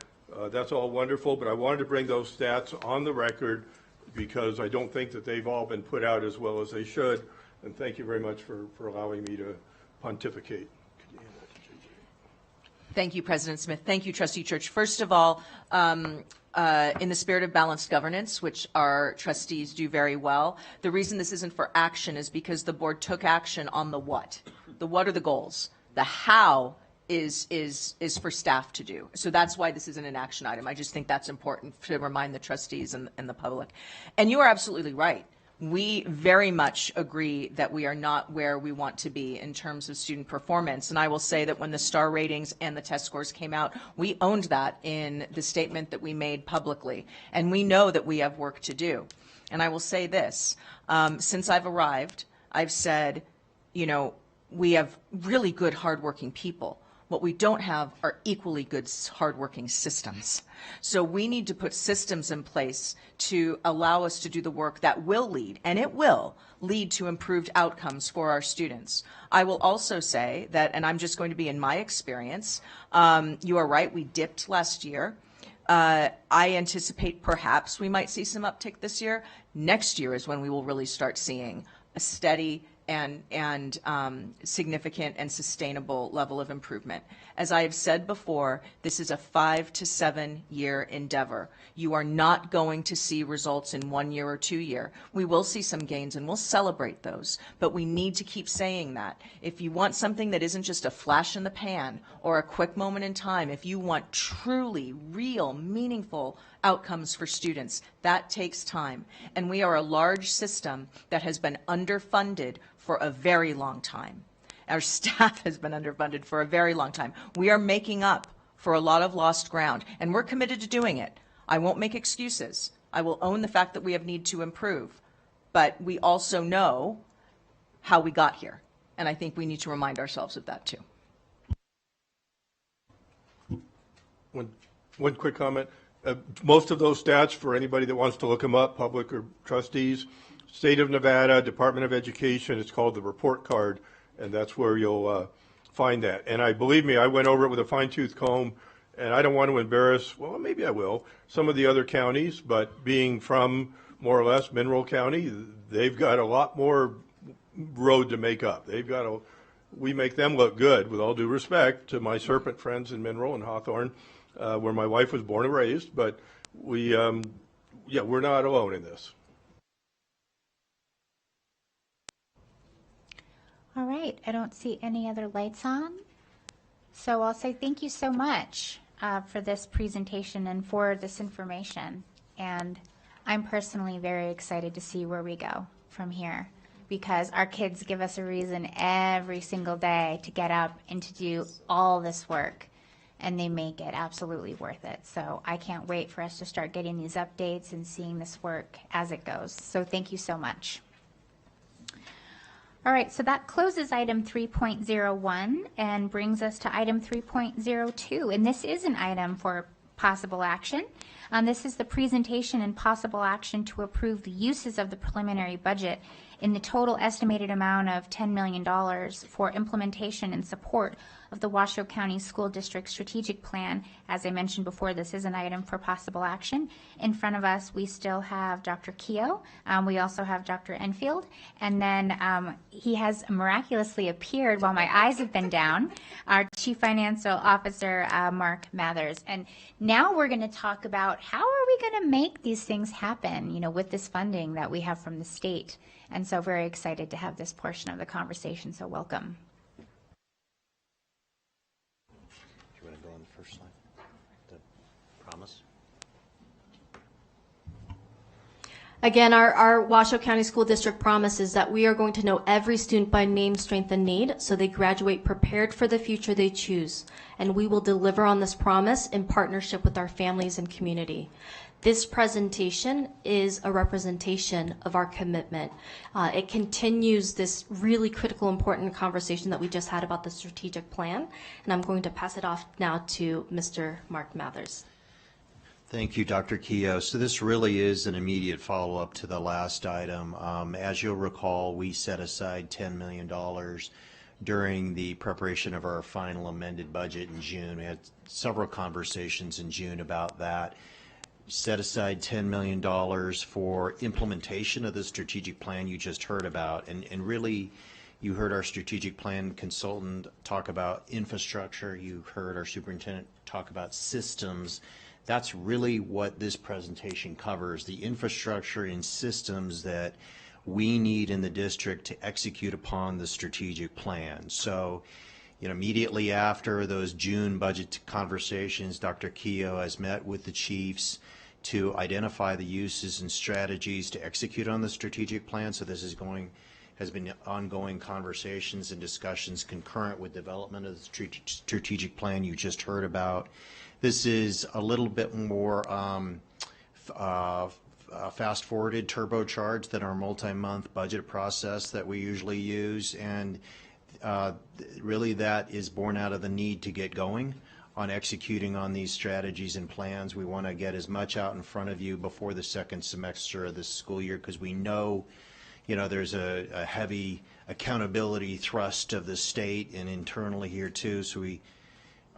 that's all wonderful, but I wanted to bring those stats on the record because I don't think that they've all been put out as well as they should, and thank you very much for allowing me to pontificate. Thank you, President Smith. Thank you, Trustee Church. First of all, in the spirit of balanced governance, which our trustees do very well, the reason this isn't for action is because the board took action on the what. The what are the goals? The how is for staff to do. So that's why this isn't an action item. I just think that's important to remind the trustees and the public. And you are absolutely right. We very much agree that we are not where we want to be in terms of student performance. And I will say that when the star ratings and the test scores came out, we owned that in the statement that we made publicly. And we know that we have work to do. And I will say this, since I've arrived, I've said, you know, we have really good, hardworking people. What we don't have are equally good, hardworking systems. So we need to put systems in place to allow us to do the work that will lead, and it will lead to improved outcomes for our students. I will also say that, and I'm just going to be in my experience, you are right, we dipped last year. I anticipate perhaps we might see some uptick this year. Next year is when we will really start seeing a steady and significant and sustainable level of improvement. As I have said before, this is a 5 to 7 year endeavor. You are not going to see results in 1 year or 2 year. We will see some gains and we'll celebrate those, but we need to keep saying that. If you want something that isn't just a flash in the pan or a quick moment in time, if you want truly real, meaningful outcomes for students, that takes time. And we are a large system that has been underfunded for a very long time. Our staff has been underfunded for a very long time. We are making up for a lot of lost ground, and we're committed to doing it. I won't make excuses. I will own the fact that we have need to improve, but we also know how we got here, and I think we need to remind ourselves of that too. One quick comment. Most of those stats, for anybody that wants to look them up, public or trustees, State of Nevada, Department of Education, it's called the report card, and that's where you'll find that. And believe me, I went over it with a fine-tooth comb, and I don't want to embarrass, well, maybe I will, some of the other counties, but being from more or less Mineral County, they've got a lot more road to make up. We make them look good, with all due respect to my Serpent friends in Mineral and Hawthorne, where my wife was born and raised, but we're not alone in this. All right, I don't see any other lights on. So I'll say thank you so much for this presentation and for this information. And I'm personally very excited to see where we go from here, because our kids give us a reason every single day to get up and to do all this work. and they make it absolutely worth it. So I can't wait for us to start getting these updates and seeing this work as it goes. So thank you so much. All right, so that closes item 3.01 and brings us to item 3.02. And this is an item for possible action. This is the presentation and possible action to approve the uses of the preliminary budget in the total estimated amount of $10 million for implementation and support of the Washoe County School District Strategic Plan. As I mentioned before, this is an item for possible action. In front of us, we still have Dr. Keogh. We also have Dr. Enfield. And then he has miraculously appeared while my eyes have been down, our Chief Financial Officer, Mark Mathers. And now we're going to talk about how are we going to make these things happen, you know, with this funding that we have from the state. And so very excited to have this portion of the conversation, so welcome. Do you want to go on the first slide? The promise? Again, our Washoe County School District promise is that we are going to know every student by name, strength, and need so they graduate prepared for the future they choose. And we will deliver on this promise in partnership with our families and community. This presentation is a representation of our commitment. It continues this really critical, important conversation that we just had about the strategic plan. And I'm going to pass it off now to Mr. Mark Mathers. Thank you, Dr. Keogh. So this really is an immediate follow-up to the last item. As you'll recall, we set aside $10 million during the preparation of our final amended budget in June. We had several conversations in June about that. Set aside $10 million for implementation of the strategic plan you just heard about. And really, you heard our strategic plan consultant talk about infrastructure. You heard our superintendent talk about systems. That's really what this presentation covers, the infrastructure and systems that we need in the district to execute upon the strategic plan. So, you know, immediately after those June budget conversations, Dr. Keogh has met with the chiefs to identify the uses and strategies to execute on the strategic plan. So this has been ongoing conversations and discussions concurrent with development of the strategic plan you just heard about. This is a little bit more fast-forwarded, turbocharged than our multi-month budget process that we usually use, and really that is born out of the need to get going on executing on these strategies and plans. We want to get as much out in front of you before the second semester of this school year, because we know, you know, there's a heavy accountability thrust of the state and internally here too. So we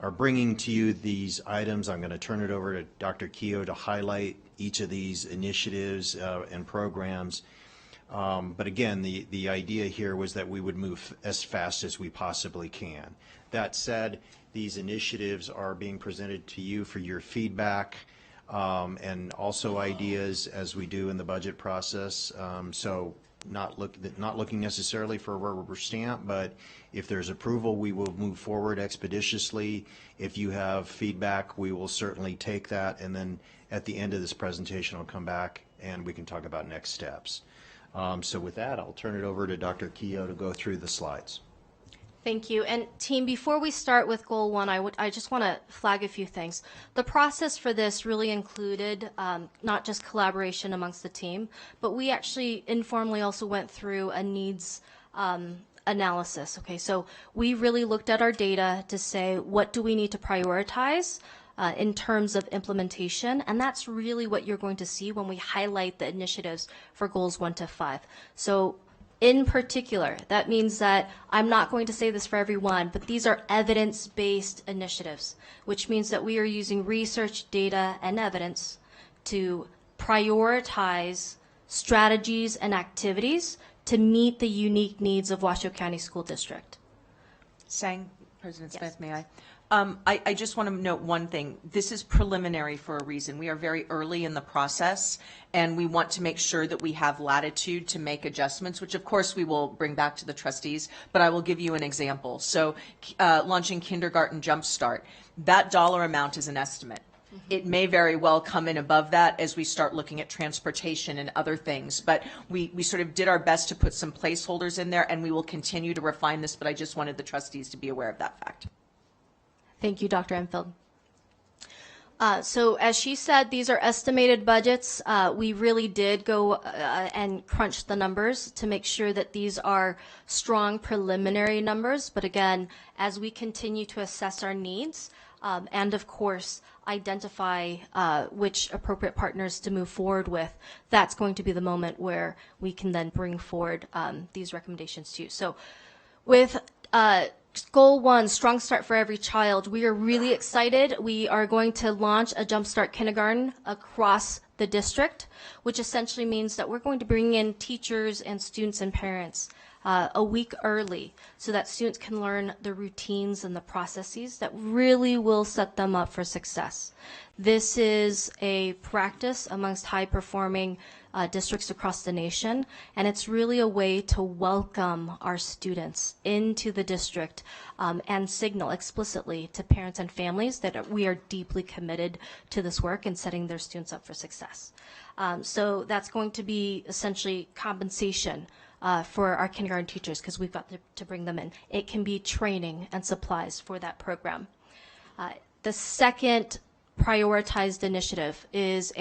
are bringing to you these items. I'm going to turn it over to Dr. Keogh to highlight each of these initiatives and programs. But again, the idea here was that we would move as fast as we possibly can. That said, these initiatives are being presented to you for your feedback and also ideas as we do in the budget process. So not looking necessarily for a rubber stamp, but if there's approval, we will move forward expeditiously. If you have feedback, we will certainly take that, and then at the end of this presentation, I'll come back and we can talk about next steps. So with that, I'll turn it over to Dr. Keogh to go through the slides. Thank you. And team, before we start with goal one, I just want to flag a few things. The process for this really included not just collaboration amongst the team, but we actually informally also went through a needs analysis. Okay, so we really looked at our data to say, what do we need to prioritize in terms of implementation? And that's really what you're going to see when we highlight the initiatives for goals 1 to 5. So in particular, that means that I'm not going to say this for everyone, but these are evidence-based initiatives, which means that we are using research, data, and evidence to prioritize strategies and activities to meet the unique needs of Washoe County School District. Sang, President Smith, Yes. may I? I just want to note one thing. This is preliminary for a reason. We are very early in the process, and we want to make sure that we have latitude to make adjustments, which of course we will bring back to the trustees, but I will give you an example. So launching Kindergarten Jumpstart, that dollar amount is an estimate. It may very well come in above that as we start looking at transportation and other things, but we sort of did our best to put some placeholders in there, and we will continue to refine this, but I just wanted the trustees to be aware of that fact. Thank you, Dr. Enfield. So as she said, these are estimated budgets. We really did go and crunch the numbers to make sure that these are strong preliminary numbers. But again, as we continue to assess our needs and of course identify which appropriate partners to move forward with, that's going to be the moment where we can then bring forward these recommendations to you. So with Goal 1, Strong Start for Every Child, we are really excited. We are going to launch a Jumpstart Kindergarten across the district, which essentially means that we're going to bring in teachers and students and parents a week early so that students can learn the routines and the processes that really will set them up for success. This is a practice amongst high-performing districts across the nation, and it's really a way to welcome our students into the district and signal explicitly to parents and families that we are deeply committed to this work and setting their students up for success. So that's going to be essentially compensation for our kindergarten teachers because we've got to bring them in. It can be training and supplies for that program. The second prioritized initiative is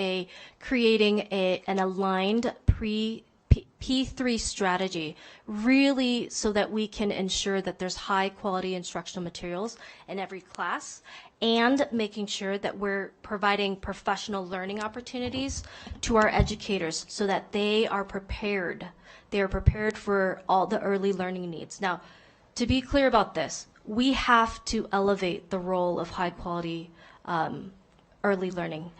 creating an aligned P3 strategy, really so that we can ensure that there's high quality instructional materials in every class and making sure that we're providing professional learning opportunities to our educators so that they are prepared. They are prepared for all the early learning needs. Now, to be clear about this, we have to elevate the role of high quality early learning.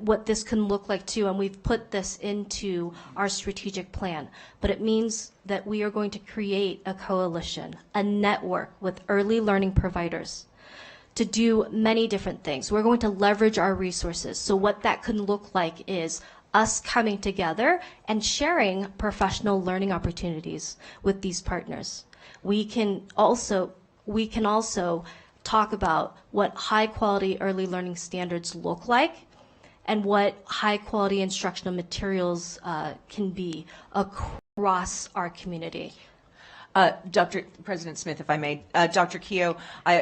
What this can look like too, and we've put this into our strategic plan, but it means that we are going to create a coalition, a network with early learning providers to do many different things. We're going to leverage our resources. So what that can look like is us coming together and sharing professional learning opportunities with these partners. We can also talk about what high quality early learning standards look like and what high quality instructional materials can be across our community. Dr. President Smith, if I may, Dr. Keough,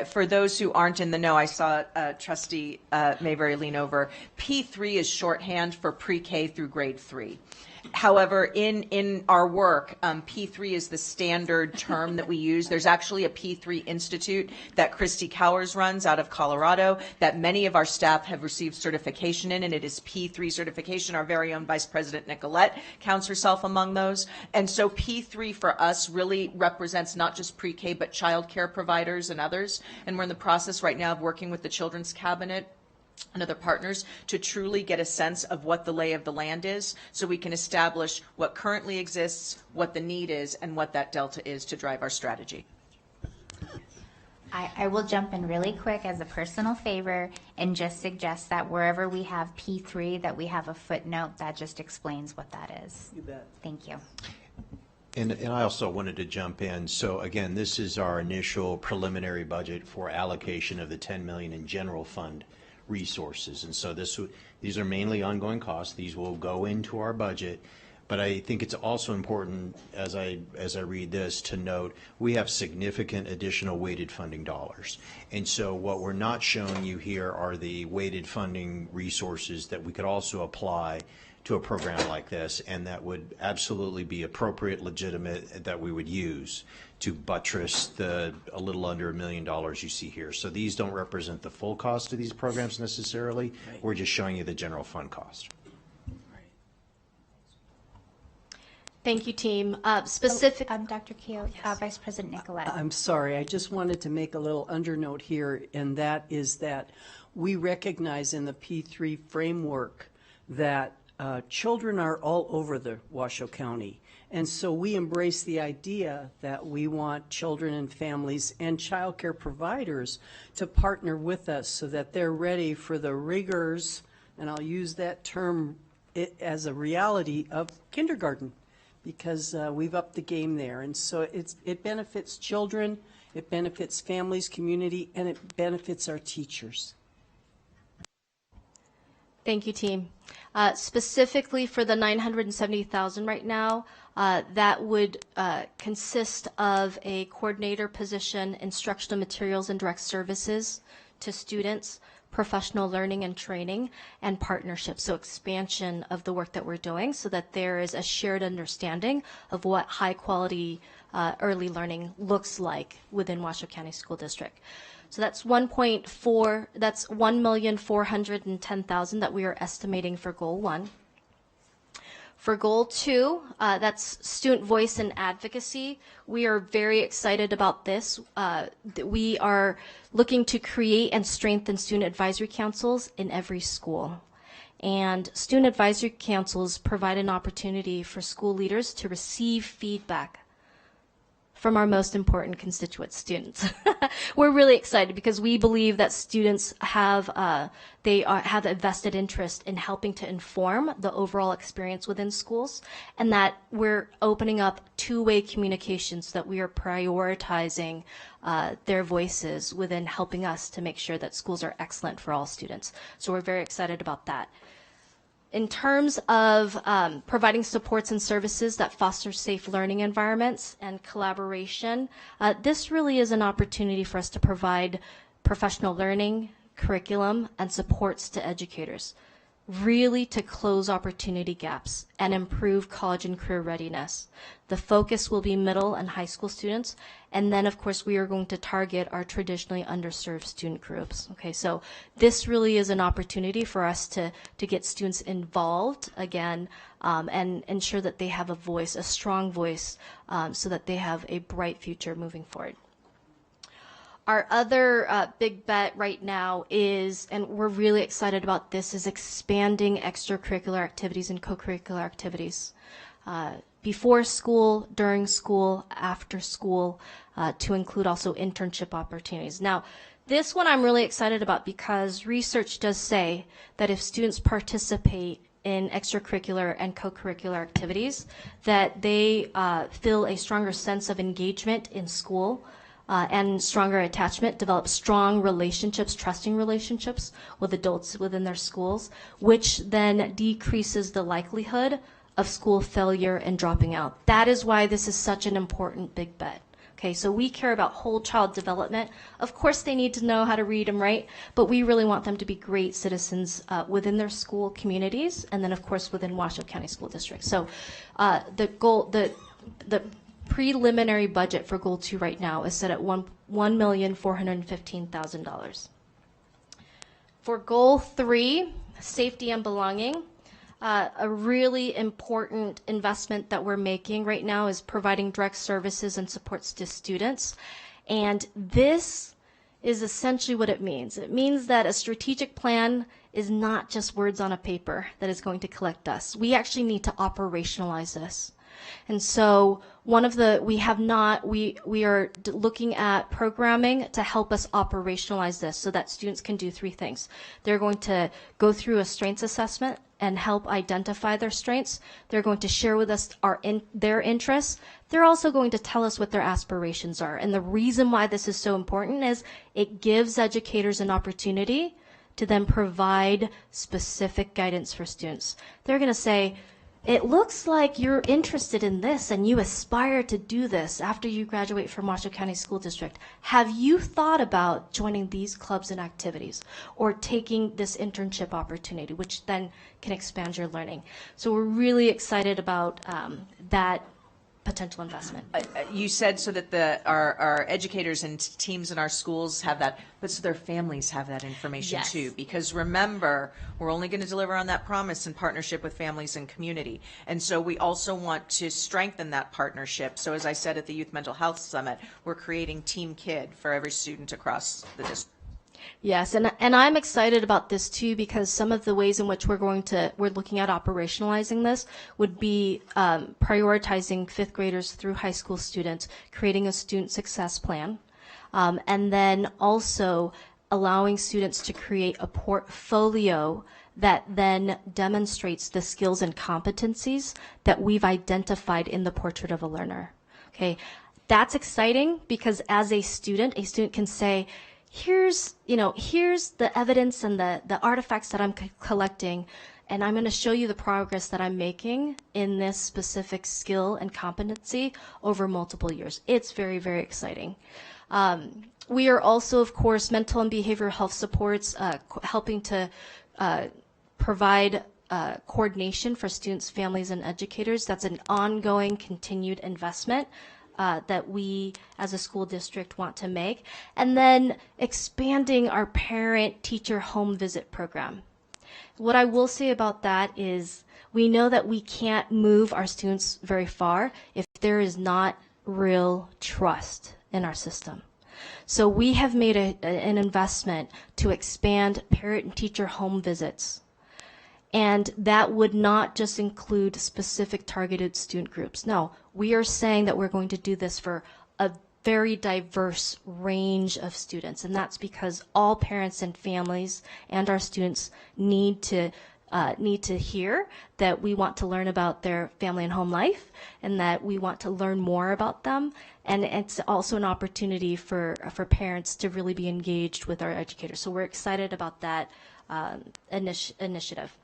for those who aren't in the know, I saw Trustee Mayberry lean over. P3 is shorthand for pre-K through grade 3. However, in our work, P3 is the standard term that we use. There's actually a P3 Institute that Christy Cowers runs out of Colorado that many of our staff have received certification in, and it is P3 certification. Our very own Vice President Nicolette counts herself among those. And so P3 for us really represents not just pre-K, but child care providers and others. And we're in the process right now of working with the Children's Cabinet and other partners to truly get a sense of what the lay of the land is so we can establish what currently exists, what the need is, and what that delta is to drive our strategy. I will jump in really quick as a personal favor and just suggest that wherever we have P3, that we have a footnote that just explains what that is. You bet. Thank you. And I also wanted to jump in. So again, this is our initial preliminary budget for allocation of the $10 million in general fund resources, and so these are mainly ongoing costs. These will go into our budget, but I think it's also important as I read this to note we have significant additional weighted funding dollars, and so what we're not showing you here are the weighted funding resources that we could also apply to a program like this, and that would absolutely be appropriate, legitimate, that we would use to buttress the a little under $1 million you see here. So these don't represent the full cost of these programs necessarily. Right. We're just showing you the general fund cost. Thank you, team. Dr. Keough, yes. Vice President Nicolette. I'm sorry. I just wanted to make a little undernote here, and that is that we recognize in the P3 framework that children are all over the Washoe County. And so we embrace the idea that we want children and families and child care providers to partner with us so that they're ready for the rigors, and I'll use that term as a reality, of kindergarten, because we've upped the game there. And so it benefits children, it benefits families, community, and it benefits our teachers. Thank you, team. Specifically for the $970,000 right now, that would consist of a coordinator position, instructional materials and direct services to students, professional learning and training, and partnership. So expansion of the work that we're doing so that there is a shared understanding of what high quality early learning looks like within Washoe County School District. So that's 1,410,000 that we are estimating for goal 1. For goal 2, that's student voice and advocacy. We are very excited about this. We are looking to create and strengthen student advisory councils in every school. And student advisory councils provide an opportunity for school leaders to receive feedback from our most important constituent, students. We're really excited because we believe that students have have a vested interest in helping to inform the overall experience within schools, and that we're opening up two-way communication so that we are prioritizing their voices within helping us to make sure that schools are excellent for all students. So we're very excited about that. In terms of providing supports and services that foster safe learning environments and collaboration, this really is an opportunity for us to provide professional learning, curriculum, and supports to educators, really to close opportunity gaps and improve college and career readiness. The focus will be middle and high school students, and then of course we are going to target our traditionally underserved student groups. Okay, so this really is an opportunity for us to get students involved again, and ensure that they have a voice, a strong voice, so that they have a bright future moving forward. Our other big bet right now is, and we're really excited about this, is expanding extracurricular activities and co-curricular activities. Before school, during school, after school, to include also internship opportunities. Now, this one I'm really excited about because research does say that if students participate in extracurricular and co-curricular activities, that they feel a stronger sense of engagement in school, and stronger attachment, develop strong relationships, trusting relationships with adults within their schools, which then decreases the likelihood of school failure and dropping out. That is why this is such an important big bet. Okay, so we care about whole child development. Of course, they need to know how to read and write, but we really want them to be great citizens within their school communities, and then of course within Washoe County School District. So the goal, the preliminary budget for Goal 2 right now is set at $1,415,000. For Goal 3, safety and belonging, a really important investment that we're making right now is providing direct services and supports to students. And this is essentially what it means. It means that a strategic plan is not just words on a paper that is going to collect us. We actually need to operationalize this. And so we are looking at programming to help us operationalize this so that students can do 3 things. They're going to go through a strengths assessment and help identify their strengths. They're going to share with us their interests. They're also going to tell us what their aspirations are. And the reason why this is so important is it gives educators an opportunity to then provide specific guidance for students. They're going to say, it looks like you're interested in this and you aspire to do this after you graduate from Washoe County School District. Have you thought about joining these clubs and activities or taking this internship opportunity, which then can expand your learning? So we're really excited about that potential investment. You said so that our educators and teams in our schools have that, but so their families have that information Yes. too. Because remember, we're only going to deliver on that promise in partnership with families and community. And so we also want to strengthen that partnership. So as I said at the Youth Mental Health Summit, we're creating Team Kid for every student across the district. Yes, and I'm excited about this too because some of the ways in which we're looking at operationalizing this would be prioritizing 5th graders through high school students, creating a student success plan, and then also allowing students to create a portfolio that then demonstrates the skills and competencies that we've identified in the portrait of a learner. Okay, that's exciting because as a student can say, here's the evidence and the artifacts that I'm collecting And I'm going to show you the progress that I'm making in this specific skill and competency over multiple years. It's very, very exciting. We are also, of course, mental and behavioral health supports, helping to provide coordination for students, families, and educators. That's an ongoing, continued investment that we as a school district want to make. And then expanding our parent-teacher home visit program. What I will say about that is we know that we can't move our students very far if there is not real trust in our system. So we have made an investment to expand parent and teacher home visits. And that would not just include specific targeted student groups. No, we are saying that we're going to do this for a very diverse range of students. And that's because all parents and families and our students need to hear that we want to learn about their family and home life and that we want to learn more about them. And it's also an opportunity for parents to really be engaged with our educators. So we're excited about that initiative.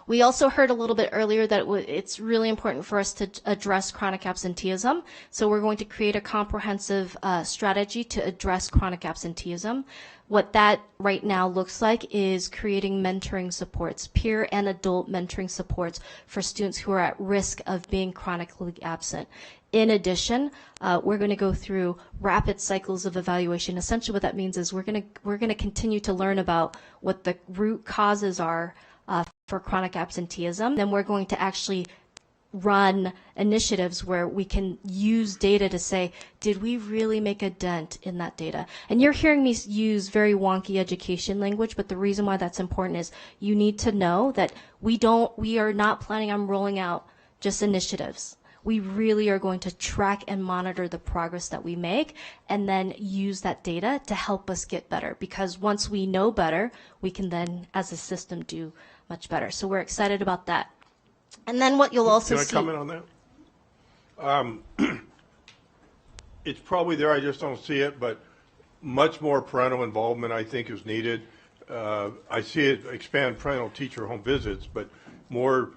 We also heard a little bit earlier that it's really important for us to address chronic absenteeism. So we're going to create a comprehensive strategy to address chronic absenteeism. What that right now looks like is creating mentoring supports, peer and adult mentoring supports for students who are at risk of being chronically absent. In addition, we're going to go through rapid cycles of evaluation. Essentially what that means is we're going to continue to learn about what the root causes are for chronic absenteeism. Then we're going to actually run initiatives where we can use data to say, did we really make a dent in that data? And you're hearing me use very wonky education language, but the reason why that's important is you need to know that we are not planning on rolling out just initiatives. We really are going to track and monitor the progress that we make and then use that data to help us get better. Because once we know better, we can then, as a system, do much better. So we're excited about that. And then what you'll also see... Can I comment on that? It's probably there, I just don't see it, but much more parental involvement, I think, is needed. I see it expand parental teacher home visits, but more,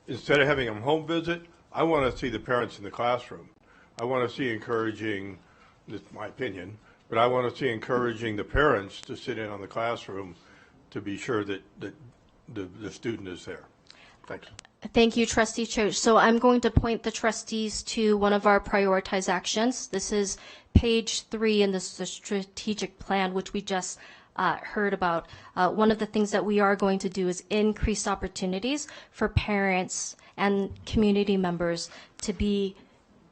instead of having them home visit, I want to see the parents in the classroom. I want to see encouraging, this is my opinion, but I want to see encouraging the parents to sit in on the classroom to be sure that the student is there. Thanks. Thank you, Trustee Cho. So I'm going to point the trustees to one of our prioritized actions. This is page 3 in the strategic plan, which we just heard about. One of the things that we are going to do is increase opportunities for parents and community members to be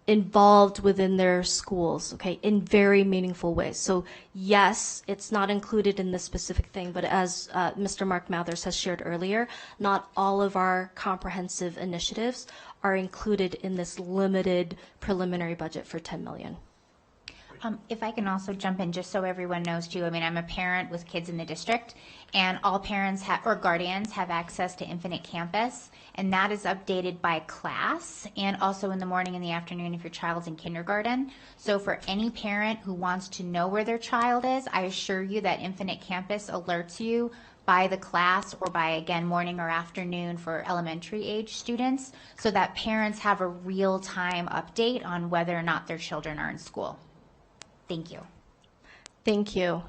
involved within their schools, okay, in very meaningful ways. So yes, it's not included in this specific thing, but as Mr. Mark Mathers has shared earlier, not all of our comprehensive initiatives are included in this limited preliminary budget for $10 million. If I can also jump in, just so everyone knows too, I mean, I'm a parent with kids in the district, and all parents or guardians have access to Infinite Campus, and that is updated by class and also in the morning and the afternoon if your child's in kindergarten. So for any parent who wants to know where their child is, I assure you that Infinite Campus alerts you by the class or by, again, morning or afternoon for elementary age students, so that parents have a real-time update on whether or not their children are in school. Thank you. Thank you.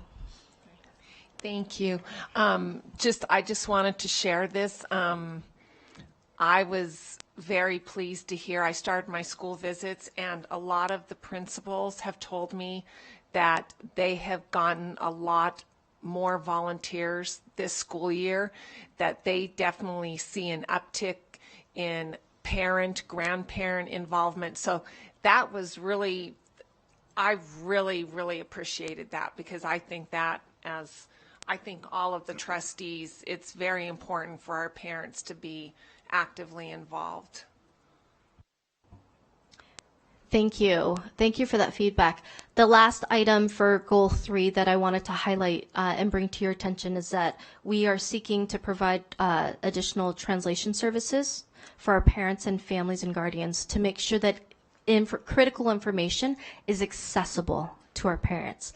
Thank you. I just wanted to share this. I was very pleased to hear. I started my school visits, and a lot of the principals have told me that they have gotten a lot more volunteers this school year, that they definitely see an uptick in parent, grandparent involvement. So that was really, I really, really appreciated that, because I think that, as I think all of the trustees, it's very important for our parents to be actively involved. Thank you. Thank you for that feedback. The last item for goal 3 that I wanted to highlight and bring to your attention is that we are seeking to provide additional translation services for our parents and families and guardians to make sure that critical information is accessible to our parents.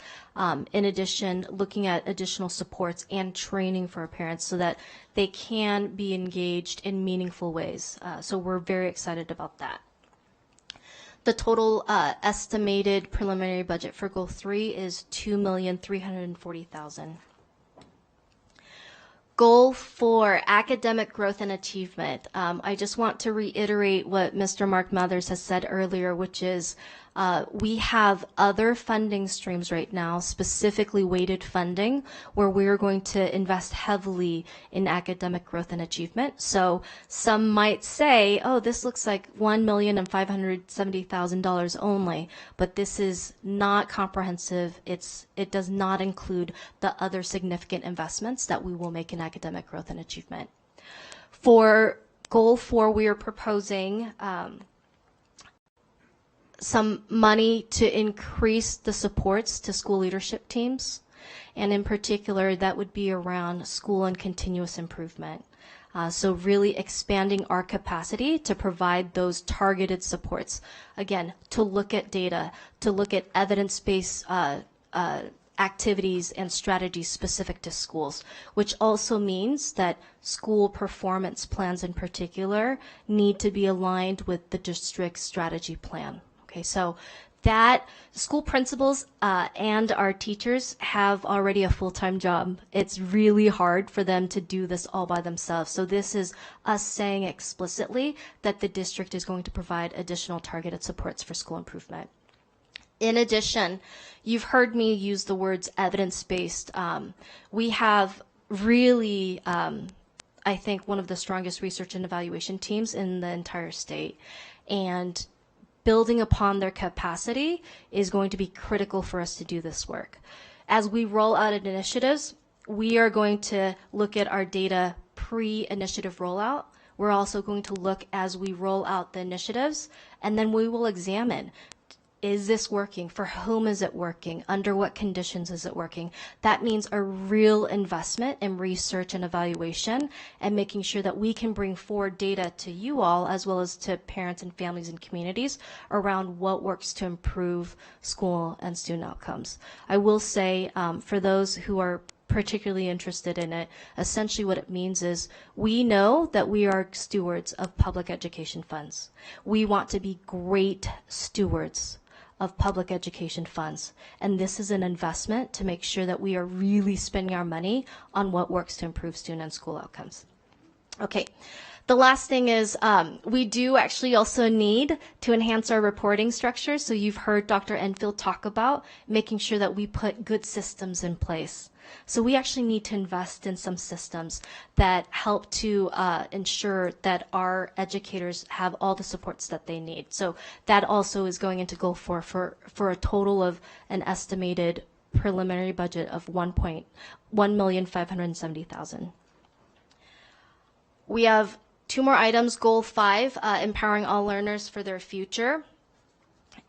In addition, looking at additional supports and training for our parents so that they can be engaged in meaningful ways. So we're very excited about that. The total estimated preliminary budget for Goal 3 is $2,340,000. Goal 4, academic growth and achievement. I just want to reiterate what Mr. Mark Mathers has said earlier, which is we have other funding streams right now, specifically weighted funding, where we're going to invest heavily in academic growth and achievement. So some might say, oh, this looks like $1,570,000 only, but this is not comprehensive. It does not include the other significant investments that we will make in academic growth and achievement. For Goal 4, we are proposing some money to increase the supports to school leadership teams, and in particular that would be around school and continuous improvement. So really expanding our capacity to provide those targeted supports, again, to look at data, to look at evidence-based activities and strategies specific to schools, which also means that school performance plans in particular need to be aligned with the district strategy plan. Okay, so that school principals and our teachers have already a full-time job. It's really hard for them to do this all by themselves. So this is us saying explicitly that the district is going to provide additional targeted supports for school improvement. In addition, you've heard me use the words evidence-based. We have really, I think, one of the strongest research and evaluation teams in the entire state. And building upon their capacity is going to be critical for us to do this work. As we roll out initiatives, we are going to look at our data pre-initiative rollout. We're also going to look as we roll out the initiatives, and then we will examine, is this working? For whom is it working? Under what conditions is it working? That means a real investment in research and evaluation and making sure that we can bring forward data to you all as well as to parents and families and communities around what works to improve school and student outcomes. I will say for those who are particularly interested in it, essentially what it means is we know that we are stewards of public education funds. We want to be great stewards of public education funds. And this is an investment to make sure that we are really spending our money on what works to improve student and school outcomes. Okay. The last thing is we do actually also need to enhance our reporting structure. So you've heard Dr. Enfield talk about making sure that we put good systems in place. So we actually need to invest in some systems that help to ensure that our educators have all the supports that they need. So that also is going into Goal 4 for a total of an estimated preliminary budget of $1,570,000. We have two more items. Goal 5, empowering all learners for their future.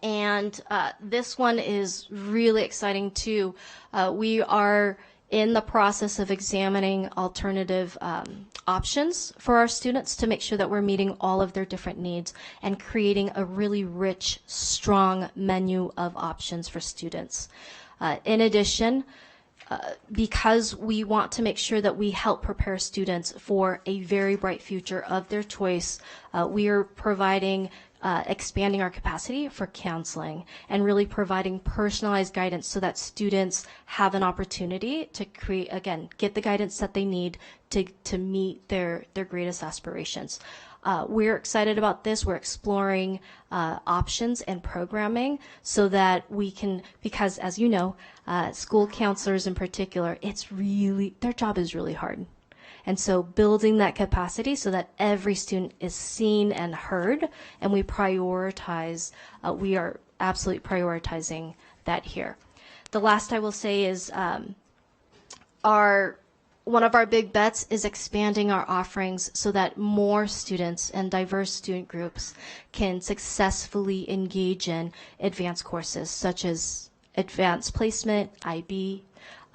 And this one is really exciting too. We are in the process of examining alternative options for our students to make sure that we're meeting all of their different needs and creating a really rich, strong menu of options for students. In addition, because we want to make sure that we help prepare students for a very bright future of their choice, we are providing expanding our capacity for counseling and really providing personalized guidance so that students have an opportunity to create, again, get the guidance that they need to meet their greatest aspirations. We're excited about this. We're exploring options and programming so that we can, because as you know, school counselors in particular, their job is really hard. And so building that capacity so that every student is seen and heard, and we are absolutely prioritizing that here. The last I will say is one of our big bets is expanding our offerings so that more students and diverse student groups can successfully engage in advanced courses such as advanced placement, IB,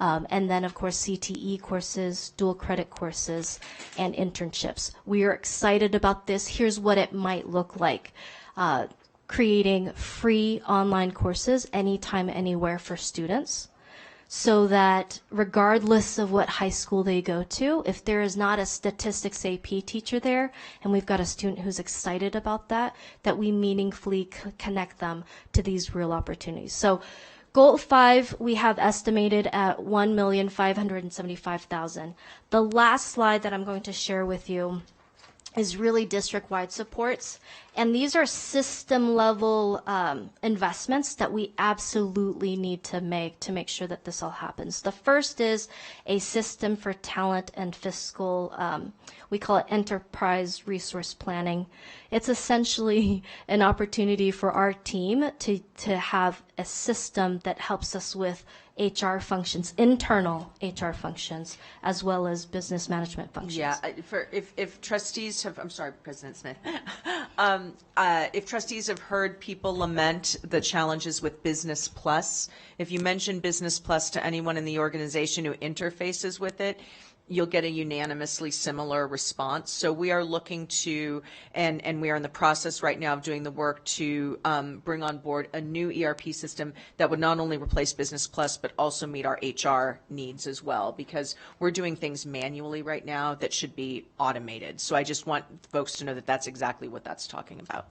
and then, of course, CTE courses, dual credit courses, and internships. We are excited about this. Here's what it might look like. creating free online courses anytime, anywhere for students, so that regardless of what high school they go to, if there is not a statistics AP teacher there, and we've got a student who's excited about that, that we meaningfully connect them to these real opportunities. So goal 5, we have estimated at $1,575,000. The last slide that I'm going to share with you is really district-wide supports. And these are system-level investments that we absolutely need to make sure that this all happens. The first is a system for talent and fiscal, we call it enterprise resource planning. It's essentially an opportunity for our team to have a system that helps us with HR functions, internal HR functions, as well as business management functions. Yeah, if trustees have, I'm sorry, President Smith, if trustees have heard people lament the challenges with Business Plus, if you mention Business Plus to anyone in the organization who interfaces with it, you'll get a unanimously similar response. So we are looking to, and we are in the process right now of doing the work to bring on board a new ERP system that would not only replace Business Plus, but also meet our HR needs as well, because we're doing things manually right now that should be automated. So I just want folks to know that that's exactly what that's talking about.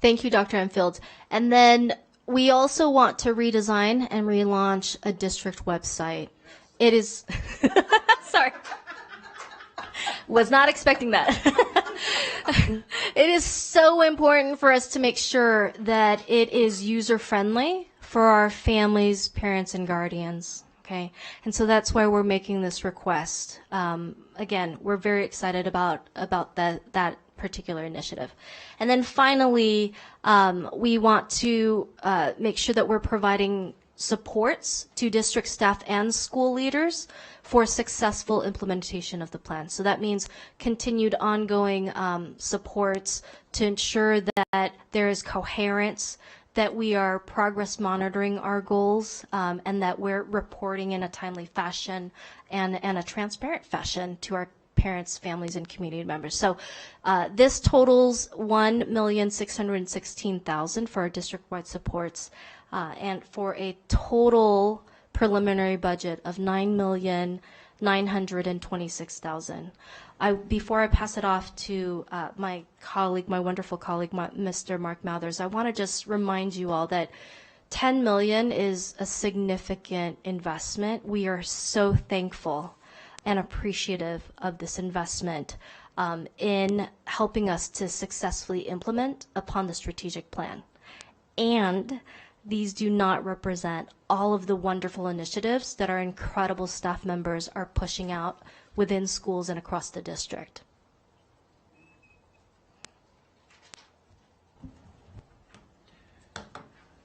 Thank you, Dr. Enfield. And then we also want to redesign and relaunch a district website. It is, sorry, was not expecting that. It is so important for us to make sure that it is user-friendly for our families, parents, and guardians. Okay, and so that's why we're making this request. Again, we're very excited about that particular initiative. And then finally, we want to make sure that we're providing supports to district staff and school leaders for successful implementation of the plan. So that means continued ongoing supports to ensure that there is coherence, that we are progress monitoring our goals, and that we're reporting in a timely fashion and a transparent fashion to our parents, families, and community members. So this totals $1,616,000 for our district-wide supports, and for a total preliminary budget of $9,926,000. Before I pass it off to my colleague, my wonderful colleague, Mr. Mark Mathers, I want to just remind you all that $10 million is a significant investment. We are so thankful and appreciative of this investment in helping us to successfully implement upon the strategic plan. And these do not represent all of the wonderful initiatives that our incredible staff members are pushing out within schools and across the district.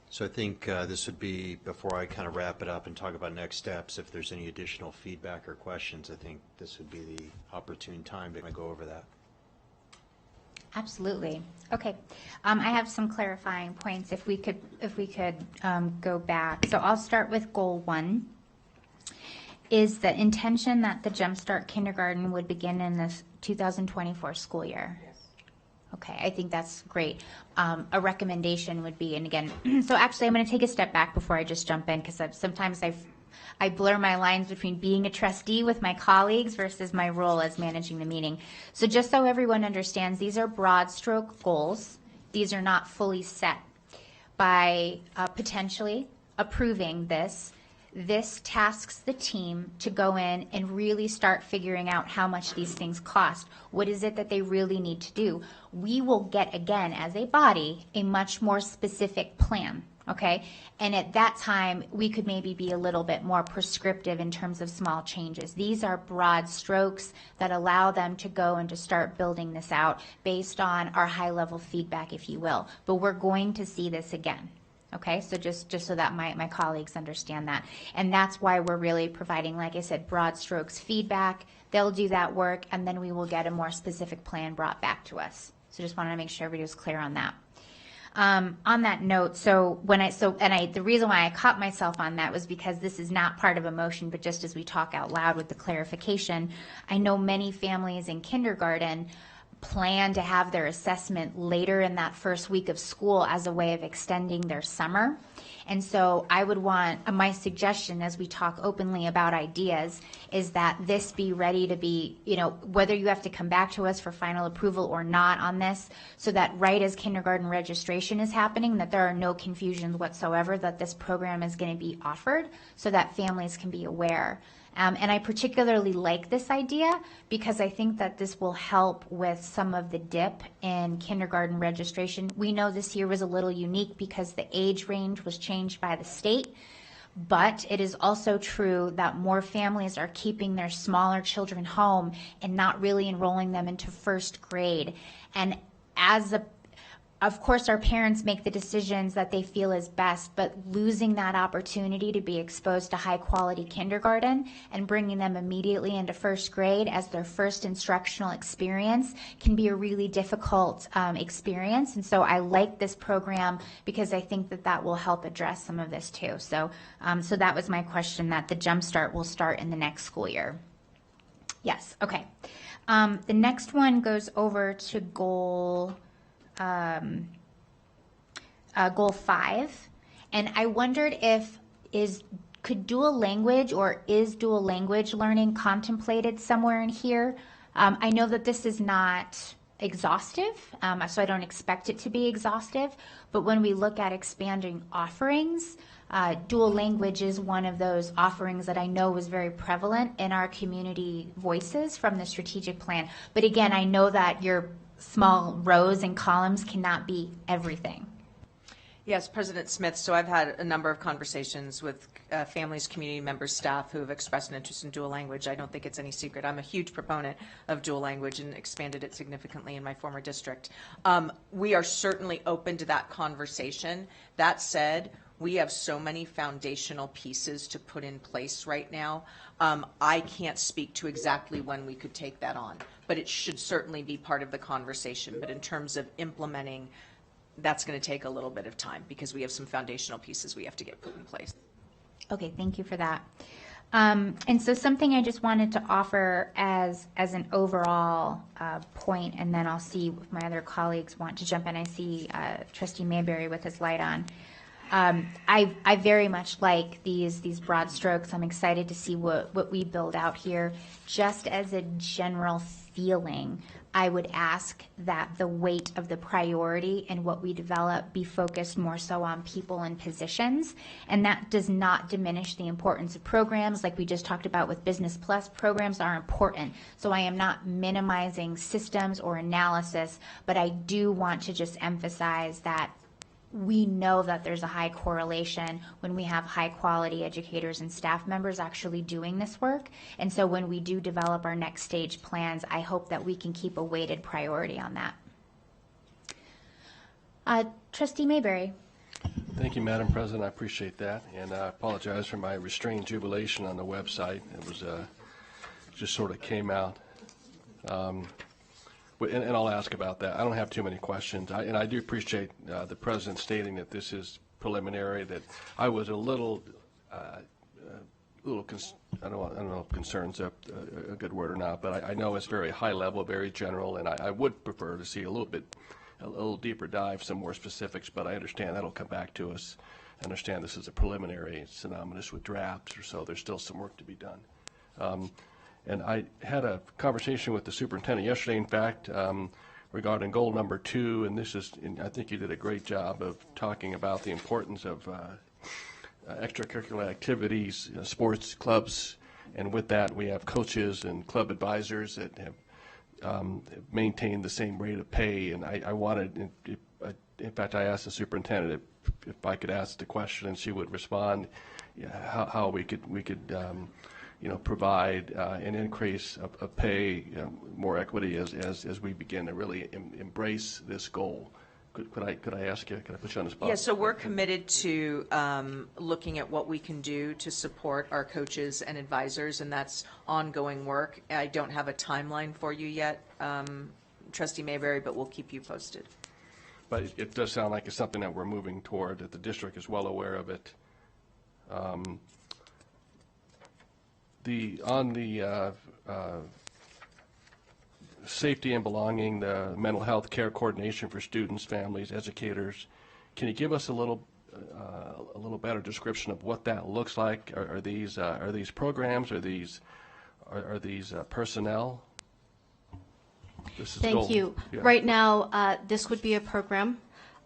So I think this would be, before I kind of wrap it up and talk about next steps, if there's any additional feedback or questions, I think this would be the opportune time to go over that. Absolutely. Okay. I have some clarifying points if we could go back. So I'll start with goal 1. Is the intention that the Jumpstart Kindergarten would begin in this 2024 school year? Yes. Okay, I think that's great. A recommendation would be, and again, so actually I'm going to take a step back before I just jump in, because sometimes I blur my lines between being a trustee with my colleagues versus my role as managing the meeting. So just so everyone understands, these are broad stroke goals. These are not fully set. By potentially approving this tasks the team to go in and really start figuring out how much these things cost. What is it that they really need to do? We will get, again, as a body, a much more specific plan. Okay, and at that time, we could maybe be a little bit more prescriptive in terms of small changes. These are broad strokes that allow them to go and to start building this out based on our high-level feedback, if you will. But we're going to see this again. Okay, so just so that my colleagues understand that. And that's why we're really providing, like I said, broad strokes feedback. They'll do that work, and then we will get a more specific plan brought back to us. So just wanted to make sure everybody was clear on that. On that note, the reason why I caught myself on that was because this is not part of a motion, but just as we talk out loud with the clarification, I know many families in kindergarten plan to have their assessment later in that first week of school as a way of extending their summer. And so I would want, my suggestion as we talk openly about ideas is that this be ready to be, whether you have to come back to us for final approval or not on this, so that right as kindergarten registration is happening, that there are no confusions whatsoever that this program is going to be offered, so that families can be aware. And I particularly like this idea because I think that this will help with some of the dip in kindergarten registration. We know this year was a little unique because the age range was changed by the state, but it is also true that more families are keeping their smaller children home and not really enrolling them into first grade. And of course, our parents make the decisions that they feel is best, but losing that opportunity to be exposed to high quality kindergarten and bringing them immediately into first grade as their first instructional experience can be a really difficult experience. And so I like this program because I think that will help address some of this too. So that was my question, that the Jumpstart will start in the next school year. Yes, okay. The next one goes over to goal 5, and I wondered could dual language or is dual language learning contemplated somewhere in here? I know that this is not exhaustive, so I don't expect it to be exhaustive, but when we look at expanding offerings, dual language is one of those offerings that I know was very prevalent in our community voices from the strategic plan. But again, I know that your small rows and columns cannot be everything. Yes, President Smith, so I've had a number of conversations with families, community members, staff who have expressed an interest in dual language. I don't think it's any secret. I'm a huge proponent of dual language and expanded it significantly in my former district. We are certainly open to that conversation. That said, we have so many foundational pieces to put in place right now. I can't speak to exactly when we could take that on, but it should certainly be part of the conversation. But in terms of implementing, that's going to take a little bit of time because we have some foundational pieces we have to get put in place. Okay, thank you for that. And so something I just wanted to offer as an overall point, and then I'll see if my other colleagues want to jump in. I see Trustee Mayberry with his light on. I very much like these broad strokes. I'm excited to see what we build out here. Just as a general feeling, I would ask that the weight of the priority and what we develop be focused more so on people and positions. And that does not diminish the importance of programs like we just talked about with Business Plus. Programs are important. So I am not minimizing systems or analysis, but I do want to just emphasize that we know that there's a high correlation when we have high quality educators and staff members actually doing this work. And so when we do develop our next stage plans, I hope that we can keep a weighted priority on that. Trustee Mayberry. Thank you, Madam President. I appreciate that. And I apologize for my restrained jubilation on the website. It was just sort of came out. And I'll ask about that. I don't have too many questions. And I do appreciate the President stating that this is preliminary, that I was a little, I don't know if concern's a good word or not, but I know it's very high level, very general, and I would prefer to see a little deeper dive, some more specifics, but I understand that'll come back to us. I understand this is a preliminary, it's synonymous with drafts, or so there's still some work to be done. And I had a conversation with the superintendent yesterday, in fact, regarding goal number 2, and I think you did a great job of talking about the importance of extracurricular activities, sports clubs, and with that we have coaches and club advisors that have maintained the same rate of pay. And I wanted, in fact, I asked the superintendent if I could ask the question and she would respond, how we could provide an increase of pay, more equity as we begin to really embrace this goal. Could I ask you? Could I put you on the spot? Yeah, so we're committed to looking at what we can do to support our coaches and advisors, and that's ongoing work. I don't have a timeline for you yet, Trustee Mayberry, but we'll keep you posted. But it does sound like it's something that we're moving toward, that the district is well aware of it. safety and belonging, the mental health care coordination for students, families, educators. Can you give us a little better description of what that looks like? Are these programs? Are these personnel? Thank you. Yeah. Right now, this would be a program,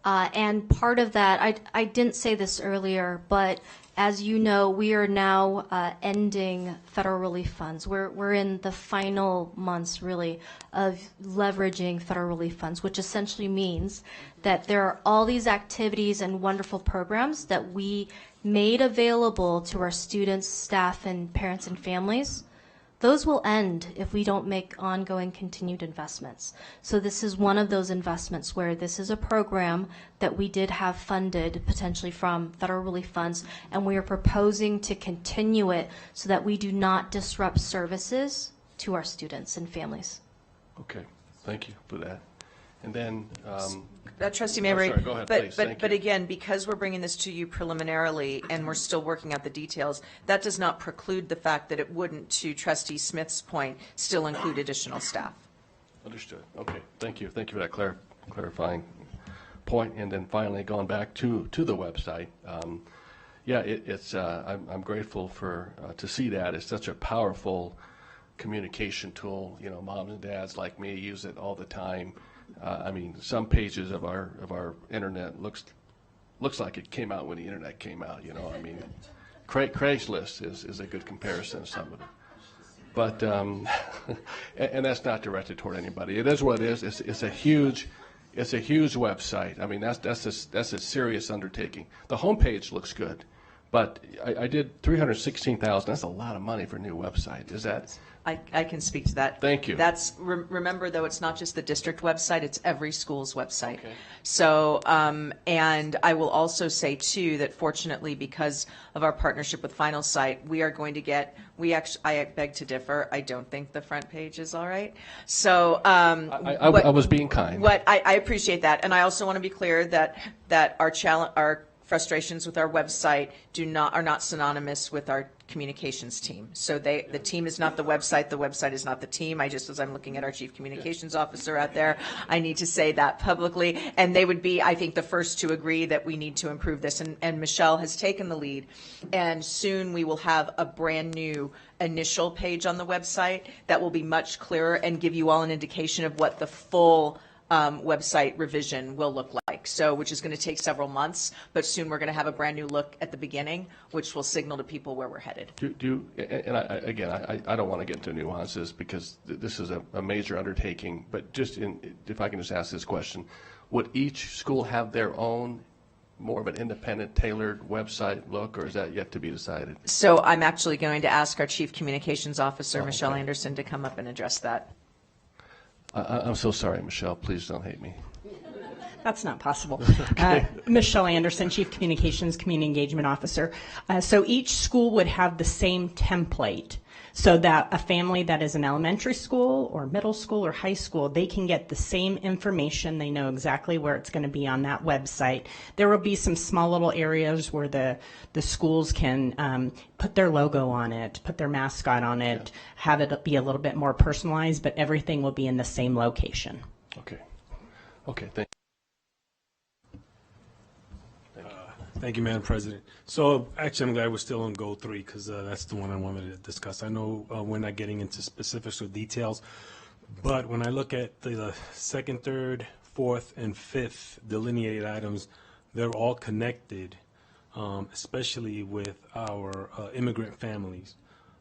and part of that, I didn't say this earlier, but as you know, we are now ending federal relief funds. We're in the final months, really, of leveraging federal relief funds, which essentially means that there are all these activities and wonderful programs that we made available to our students, staff, and parents and families. Those will end if we don't make ongoing continued investments. So this is one of those investments where this is a program that we did have funded potentially from federal relief funds, and we are proposing to continue it so that we do not disrupt services to our students and families. Okay, thank you for that. And then, Trustee Mabry, sorry, go ahead, please. but again, because we're bringing this to you preliminarily and we're still working out the details, that does not preclude the fact that it wouldn't, to Trustee Smith's point, still include additional staff. Understood. Okay, thank you. Thank you for that clarifying point. And then finally, going back to the website, yeah, I'm grateful to see that. It's such a powerful communication tool. You know, moms and dads like me use it all the time. I mean, some pages of our internet looks like it came out when the internet came out. You know, I mean, Craigslist is a good comparison of some of it. But and that's not directed toward anybody. It is what it is. It's a huge website. I mean, that's a serious undertaking. The homepage looks good, but I did $316,000. That's a lot of money for a new website. Is that? I can speak to that. Thank you. That's remember though, it's not just the district website; it's every school's website. Okay. So, and I will also say too that fortunately, because of our partnership with Final Site, we are going to get. I beg to differ. I don't think the front page is all right. So, I was being kind. I appreciate that, and I also want to be clear that our frustrations with our website are not synonymous with our communications team. So the team is not the website is not the team. As I'm looking at our chief communications officer out there, I need to say that publicly. And they would be, I think, the first to agree that we need to improve this. And Michelle has taken the lead. And soon we will have a brand new initial page on the website that will be much clearer and give you all an indication of what the full website revision will look like. So, which is going to take several months, but soon we're going to have a brand new look at the beginning, which will signal to people where we're headed. I don't want to get into nuances because this is a major undertaking, but if I can just ask this question, would each school have their own more of an independent, tailored website look, or is that yet to be decided? So I'm actually going to ask our chief communications officer, Michelle Anderson, to come up and address that. I'm so sorry, Michelle. Please don't hate me. That's not possible. Okay. Michelle Anderson, Chief Communications, Community Engagement Officer. So each school would have the same template so that a family that is in elementary school or middle school or high school, they can get the same information. They know exactly where it's going to be on that website. There will be some small little areas where the schools can put their logo on it, put their mascot on it, have it be a little bit more personalized, but everything will be in the same location. Okay. Okay, thank you. Thank you, Madam President. So actually, I'm glad we're still on goal 3 because that's the one I wanted to discuss. I know we're not getting into specifics or details, but when I look at the second, third, fourth, and fifth delineated items, they're all connected, especially with our immigrant families.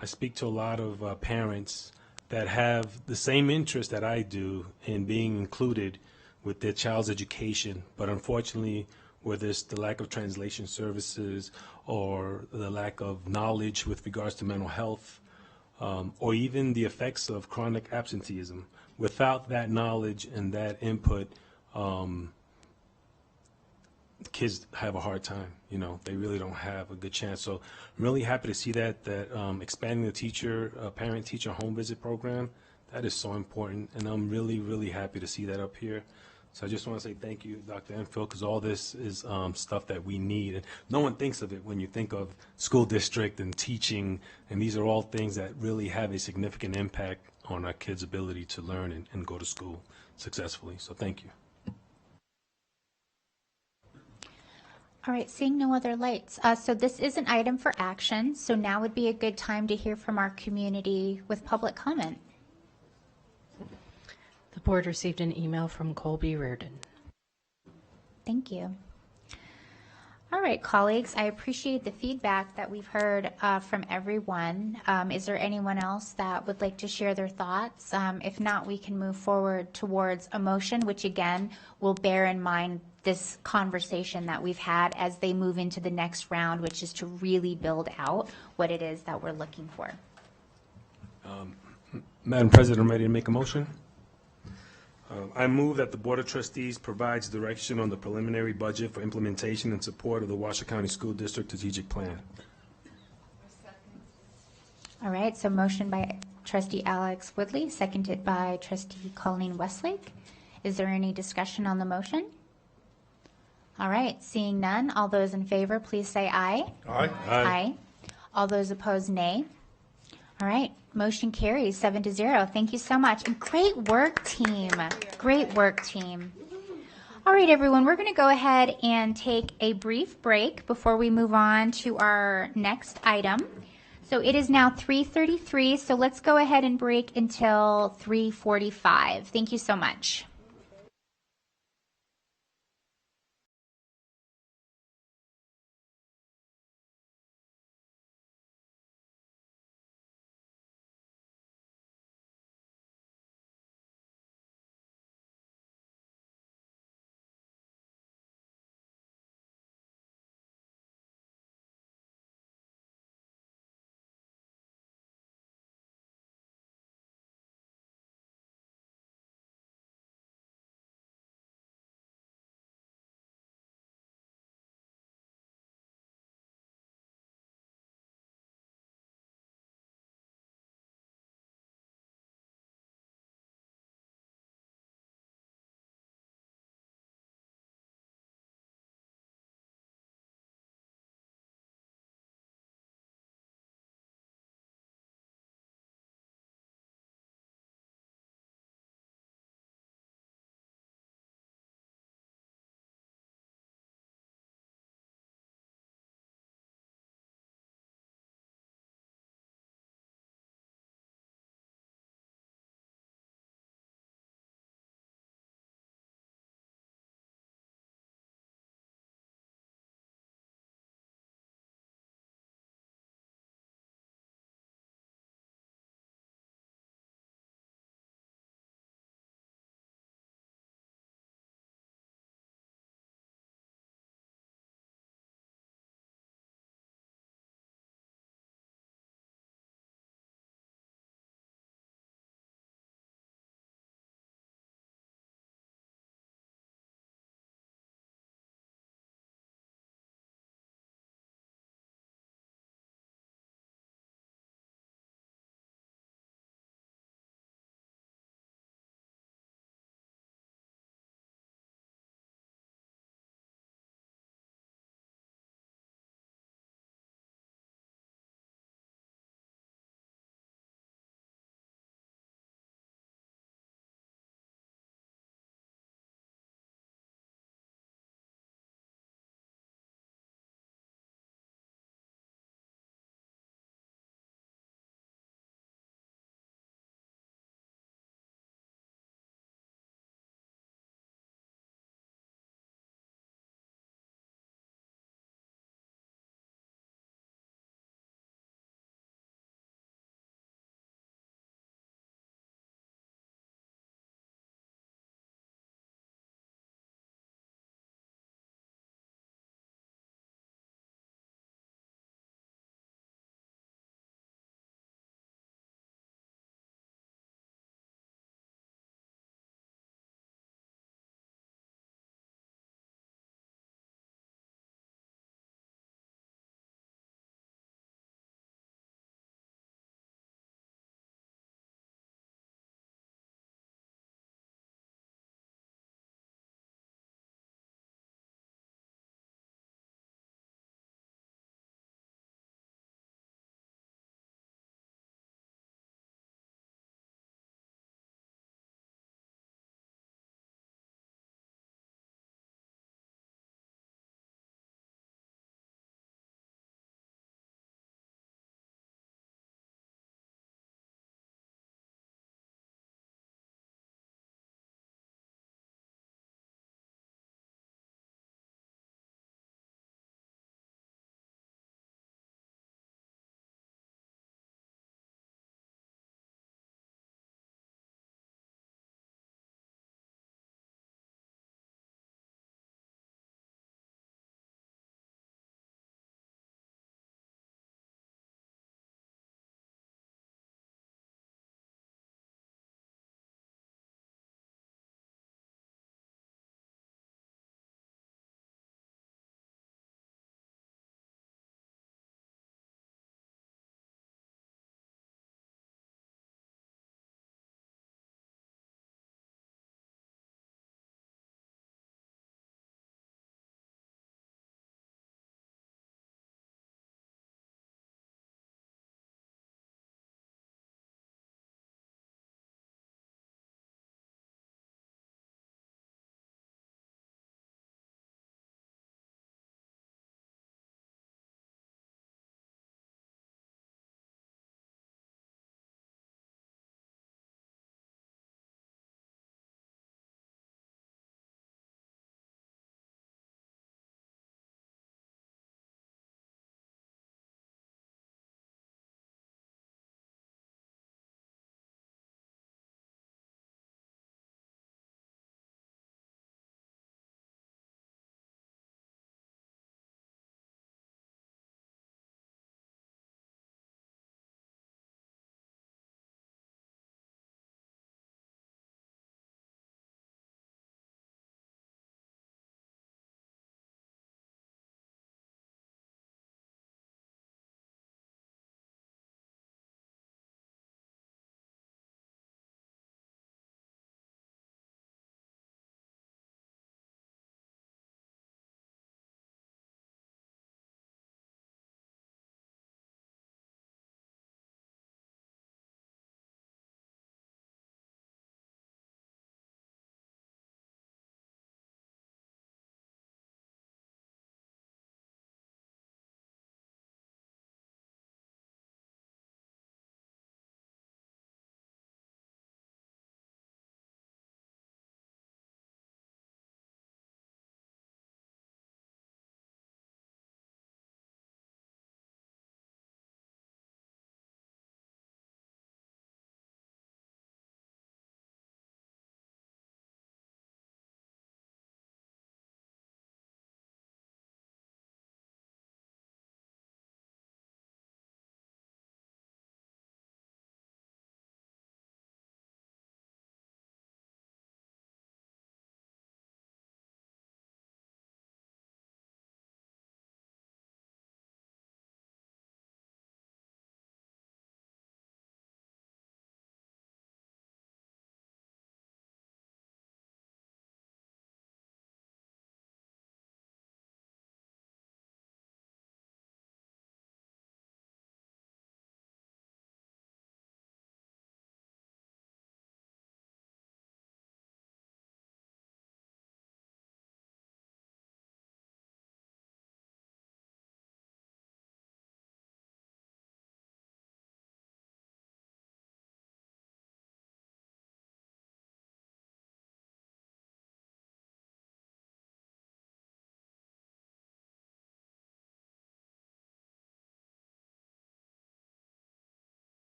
I speak to a lot of parents that have the same interest that I do in being included with their child's education, but unfortunately, whether it's the lack of translation services or the lack of knowledge with regards to mental health, or even the effects of chronic absenteeism. Without that knowledge and that input, kids have a hard time. You know, they really don't have a good chance. So I'm really happy to see that expanding the parent-teacher home visit program, that is so important, and I'm really, really happy to see that up here. So I just want to say thank you, Dr. Enfield, because all this is stuff that we need. And no one thinks of it when you think of school district and teaching, and these are all things that really have a significant impact on our kids' ability to learn and go to school successfully. So thank you. All right, seeing no other lights. So this is an item for action, so now would be a good time to hear from our community with public comment. The board received an email from Colby Reardon. Thank you. All right, colleagues, I appreciate the feedback that we've heard from everyone. Is there anyone else that would like to share their thoughts? If not, we can move forward towards a motion, which again will bear in mind this conversation that we've had as they move into the next round, which is to really build out what it is that we're looking for. Madam President, I'm ready to make a motion. I move that the Board of Trustees provides direction on the preliminary budget for implementation and support of the Washoe County School District Strategic Plan. All right, so motion by Trustee Alex Woodley, seconded by Trustee Colleen Westlake. Is there any discussion on the motion? All right, seeing none, all those in favor, please say aye. Aye. Aye. All those opposed, nay. All right, motion carries 7-0. Thank you so much. And great work, team. Great work, team. All right, everyone, we're going to go ahead and take a brief break before we move on to our next item. So it is now 3:33, so let's go ahead and break until 3:45. Thank you so much.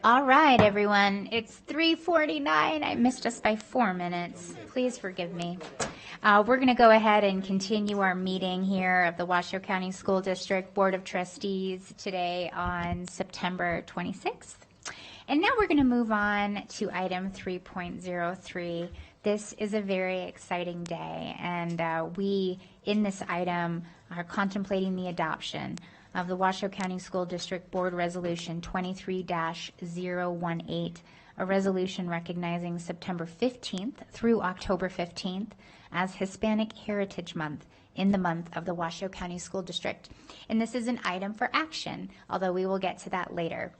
All right, everyone. It's 3:49. I missed us by 4 minutes. Please forgive me. We're going to go ahead and continue our meeting here of the Washoe County School District Board of Trustees today on September 26th. And now we're going to move on to item 3.03. This is a very exciting day, and we, in this item, are contemplating the adoption of the Washoe County School District Board Resolution 23-018, a resolution recognizing September 15th through October 15th as Hispanic Heritage Month in the month of the Washoe County School District. And this is an item for action, although we will get to that later.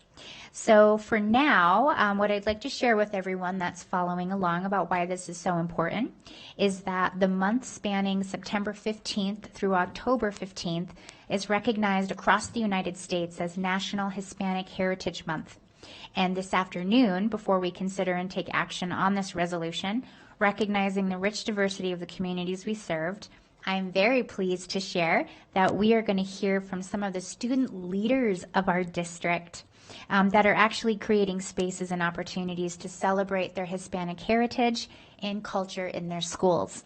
So for now, what I'd like to share with everyone that's following along about why this is so important is that the month spanning September 15th through October 15th is recognized across the United States as National Hispanic Heritage Month. And this afternoon, before we consider and take action on this resolution, recognizing the rich diversity of the communities we served, I'm very pleased to share that we are going to hear from some of the student leaders of our district that are actually creating spaces and opportunities to celebrate their Hispanic heritage and culture in their schools.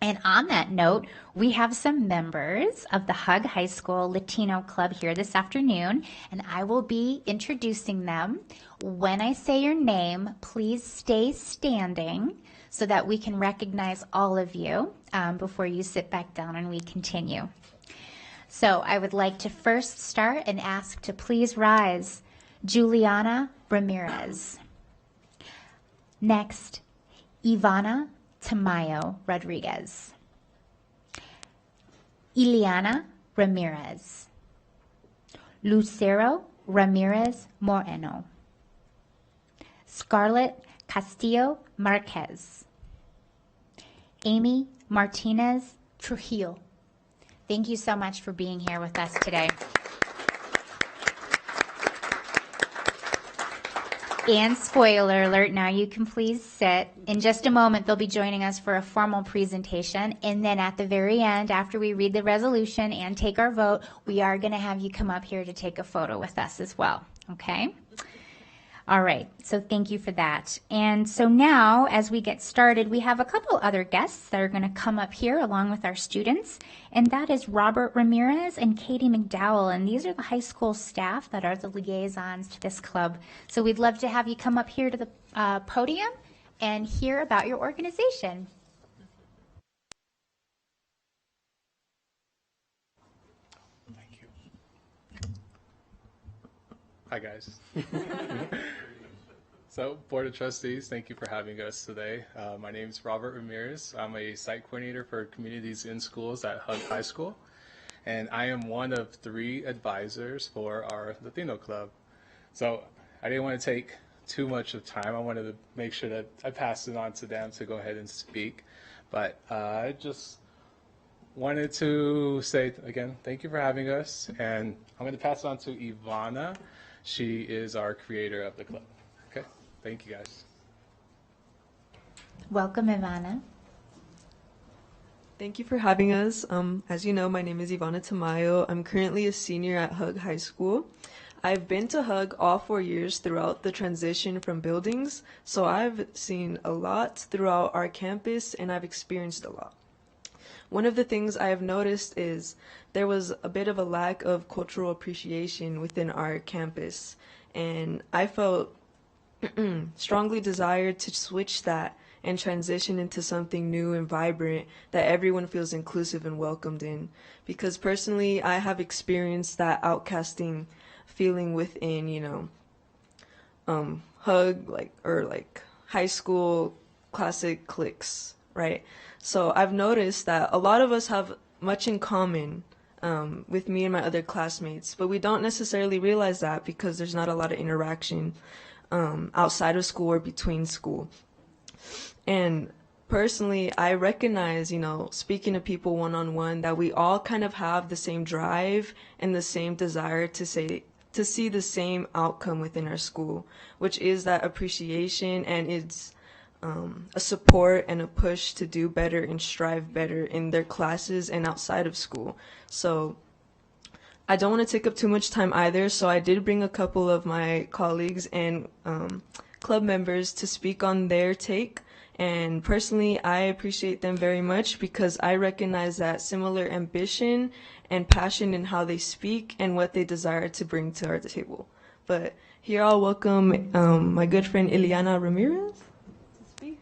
And on that note, we have some members of the Hug High School Latino Club here this afternoon, and I will be introducing them. When I say your name, please stay standing so that we can recognize all of you before you sit back down and we continue. So I would like to first start and ask to please rise Juliana Ramirez. Next, Ivana Tamayo Rodriguez. Ileana Ramirez. Lucero Ramirez Moreno. Scarlett Castillo Marquez. Amy Martinez Trujillo. Thank you so much for being here with us today. And spoiler alert, now you can please sit. In just a moment, they'll be joining us for a formal presentation. And then at the very end, after we read the resolution and take our vote, we are going to have you come up here to take a photo with us as well. Okay? All right, so thank you for that. And so now, as we get started, we have a couple other guests that are going to come up here along with our students, and that is Robert Ramirez and Katie McDowell, and these are the high school staff that are the liaisons to this club. So we'd love to have you come up here to the podium and hear about your organization. Hi, guys. So, Board of Trustees, thank you for having us today. My name is Robert Ramirez. I'm a site coordinator for communities in schools at Hug High School, and I am one of 3 advisors for our Latino club. So, I didn't want to take too much of time. I wanted to make sure that I passed it on to them to go ahead and speak. But I just wanted to say, again, thank you for having us, and I'm going to pass it on to Ivana. She is our creator of the club. Okay, thank you guys. Welcome, Ivana. Thank you for having us. As you know, my name is Ivana Tamayo. I'm currently a senior at Hug High School. I've been to Hug all 4 years throughout the transition from buildings, so I've seen a lot throughout our campus and I've experienced a lot. One of the things I have noticed is there was a bit of a lack of cultural appreciation within our campus, and I felt strongly desired to switch that and transition into something new and vibrant that everyone feels inclusive and welcomed in. Because personally, I have experienced that outcasting feeling within, Hug, like high school classic cliques, right? So I've noticed that a lot of us have much in common with me and my other classmates, but we don't necessarily realize that because there's not a lot of interaction outside of school or between school. And personally, I recognize, speaking to people one-on-one, that we all kind of have the same drive and the same desire to see the same outcome within our school, which is that appreciation, and it's a support and a push to do better and strive better in their classes and outside of school. So I don't want to take up too much time either, so I did bring a couple of my colleagues and club members to speak on their take. And personally, I appreciate them very much because I recognize that similar ambition and passion in how they speak and what they desire to bring to our table. But here I'll welcome my good friend Ileana Ramirez to speak.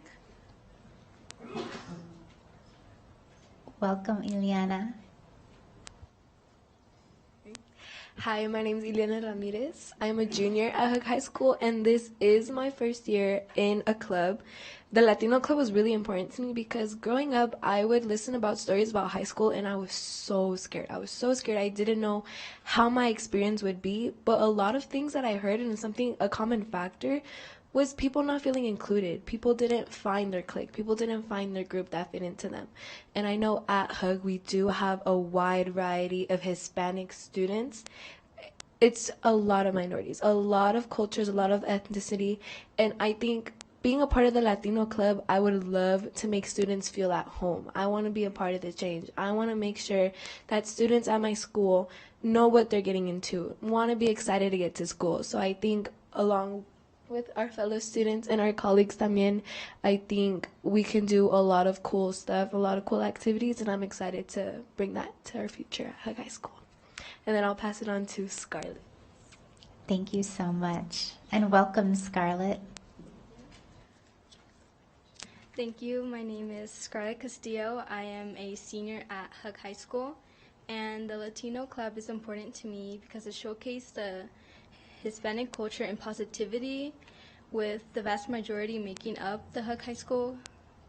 Welcome, Ileana. Hi, my name is Ileana Ramirez. I'm a junior at Hug High School, and this is my first year in a club. The Latino Club was really important to me because growing up, I would listen about stories about high school, and I was so scared. I didn't know how my experience would be, but a lot of things that I heard, and a common factor, was people not feeling included. People didn't find their clique. People didn't find their group that fit into them. And I know at Hug we do have a wide variety of Hispanic students. It's a lot of minorities, a lot of cultures, a lot of ethnicity. And I think being a part of the Latino Club, I would love to make students feel at home. I want to be a part of the change. I want to make sure that students at my school know what they're getting into, want to be excited to get to school. So I think along with our fellow students and our colleagues también, I think we can do a lot of cool stuff, a lot of cool activities, and I'm excited to bring that to our future at Hug High School. And then I'll pass it on to Scarlett. Thank you so much. And welcome, Scarlett. Thank you. My name is Scarlett Castillo. I am a senior at Hug High School, and the Latino Club is important to me because it showcased the Hispanic culture and positivity, with the vast majority making up the Hug High School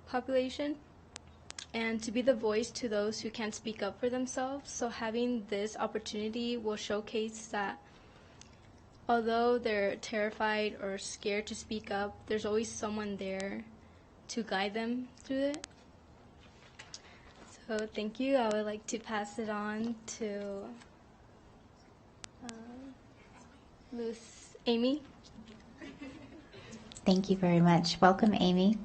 population, and to be the voice to those who can't speak up for themselves. So having this opportunity will showcase that although they're terrified or scared to speak up, there's always someone there to guide them through it. So thank you. I would like to pass it on to Amy. Thank you very much. Welcome, Amy.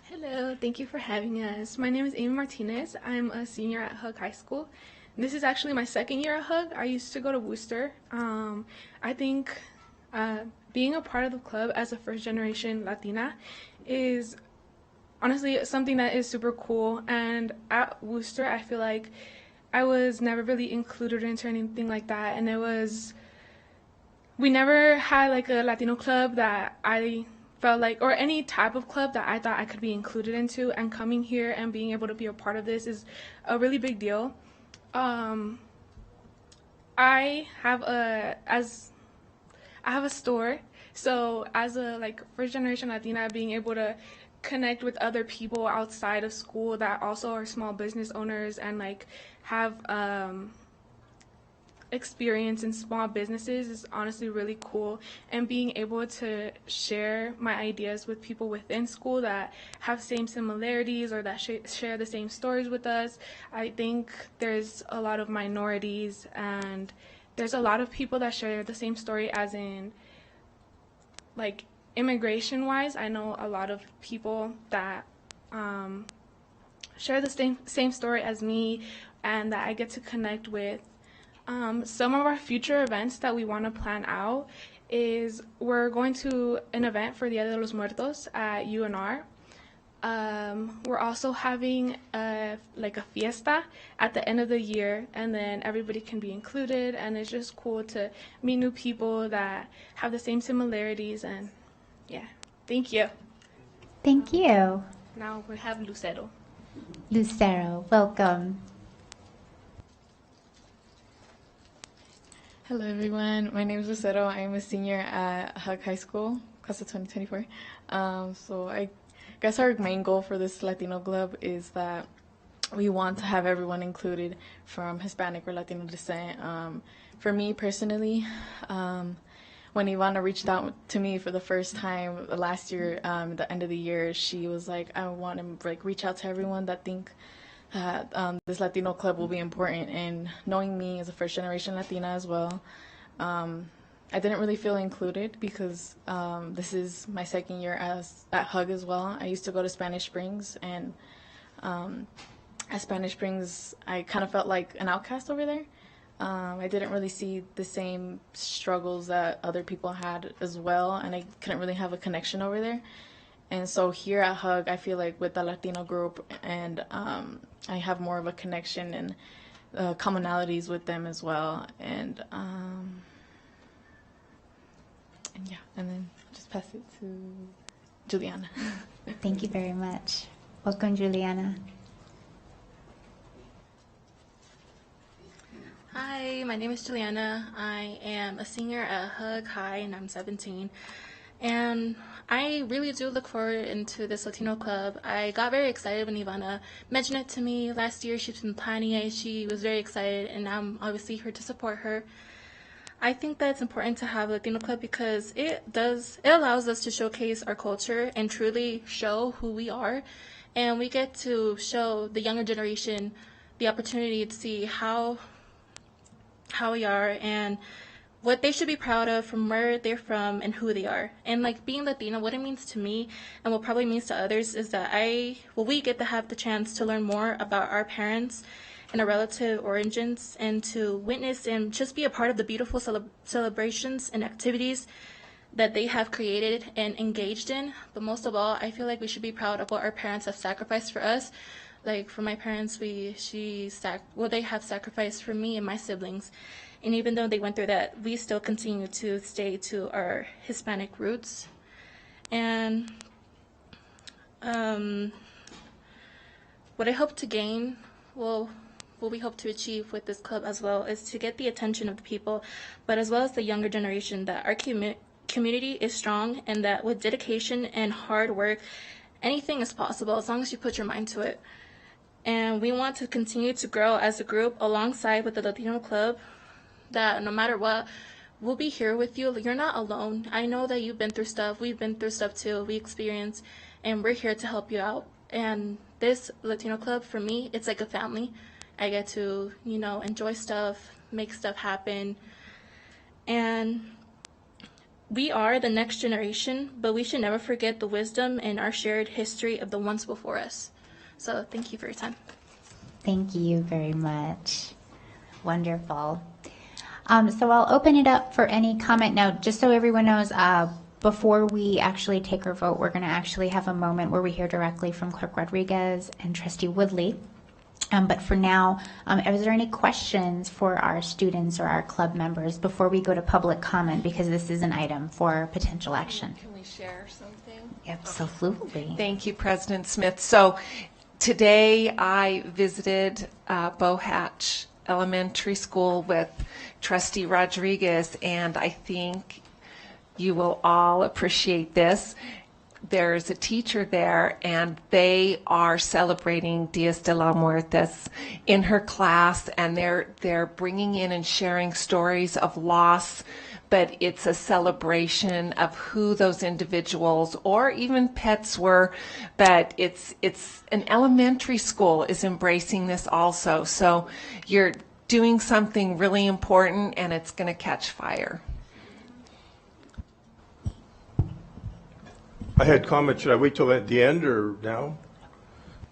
Hello, thank you for having us. My name is Amy Martinez. I'm a senior at Hug High School. This is actually my second year at Hug. I used to go to Worcester. I think being a part of the club as a first-generation Latina is honestly something that is super cool. And at Worcester, I feel like I was never really included into anything like that. And we never had like a Latino club that I felt like, or any type of club that I thought I could be included into, and coming here and being able to be a part of this is a really big deal. I have a store, so as a first generation Latina, being able to connect with other people outside of school that also are small business owners and have experience in small businesses is honestly really cool, and being able to share my ideas with people within school that have same similarities or that share the same stories with us. I think there's a lot of minorities and there's a lot of people that share the same story, as in immigration wise. I know a lot of people that share the same story as me and that I get to connect with. Some of our future events that we want to plan out is we're going to an event for Dia de los Muertos at UNR. We're also having a fiesta at the end of the year, and then everybody can be included, and it's just cool to meet new people that have the same similarities. And yeah, thank you. Thank you. Now we have Lucero. Lucero, welcome. Hello everyone, my name is Lucero. I am a senior at Hug High School, class of 2024. So I guess our main goal for this Latino Club is that we want to have everyone included from Hispanic or Latino descent. For me personally, when Ivana reached out to me for the first time last year, at the end of the year, she was like, I want to reach out to everyone that think this Latino club will be important. And knowing me as a first generation Latina as well, I didn't really feel included because this is my second year at Hug as well. I used to go to Spanish Springs, and at Spanish Springs I kind of felt like an outcast over there. I didn't really see the same struggles that other people had as well, and I couldn't really have a connection over there. And so here at Hug, I feel like with the Latino group, and I have more of a connection and commonalities with them as well. And yeah, and then I'll just pass it to Juliana. Thank you very much. Welcome, Juliana. Hi, my name is Juliana. I am a senior at Hug High, and I'm 17. And I really do look forward into this Latino club. I got very excited when Ivana mentioned it to me last year. She's been planning it. She was very excited, and I'm obviously here to support her. I think that it's important to have a Latino club because it allows us to showcase our culture and truly show who we are. And we get to show the younger generation the opportunity to see how we are and what they should be proud of from where they're from and who they are. And like being Latino, what it means to me and what probably means to others is that we get to have the chance to learn more about our parents and our relative origins and to witness and just be a part of the beautiful celebrations and activities that they have created and engaged in. But most of all, I feel like we should be proud of what our parents have sacrificed for us. Like for my parents, they have sacrificed for me and my siblings. And even though they went through that, we still continue to stay to our Hispanic roots. And what I hope to gain, what we hope to achieve with this club as well, is to get the attention of the people, but as well as the younger generation, that our community is strong and that with dedication and hard work, anything is possible as long as you put your mind to it. And we want to continue to grow as a group alongside with the Latino Club, that no matter what, we'll be here with you. You're not alone. I know that you've been through stuff. We've been through stuff too. We experience, and we're here to help you out. And this Latino Club, for me, it's like a family. I get to, enjoy stuff, make stuff happen. And we are the next generation, but we should never forget the wisdom and our shared history of the ones before us. So thank you for your time. Thank you very much. Wonderful. So I'll open it up for any comment now, just so everyone knows, before we actually take our vote, we're going to actually have a moment where we hear directly from Clerk Rodriguez and Trustee Woodley. But for now, is there any questions for our students or our club members before we go to public comment, because this is an item for potential action? Can we share something? Absolutely. Thank you, President Smith. So today I visited Bohatch Elementary School with Trustee Rodriguez, and I think you will all appreciate this. There's a teacher there, and they are celebrating Dias de la Muertes in her class, and they're bringing in and sharing stories of loss, but it's a celebration of who those individuals or even pets were. But it's an elementary school is embracing this also. So you're doing something really important, and it's going to catch fire. I had comments. Should I wait till at the end or now?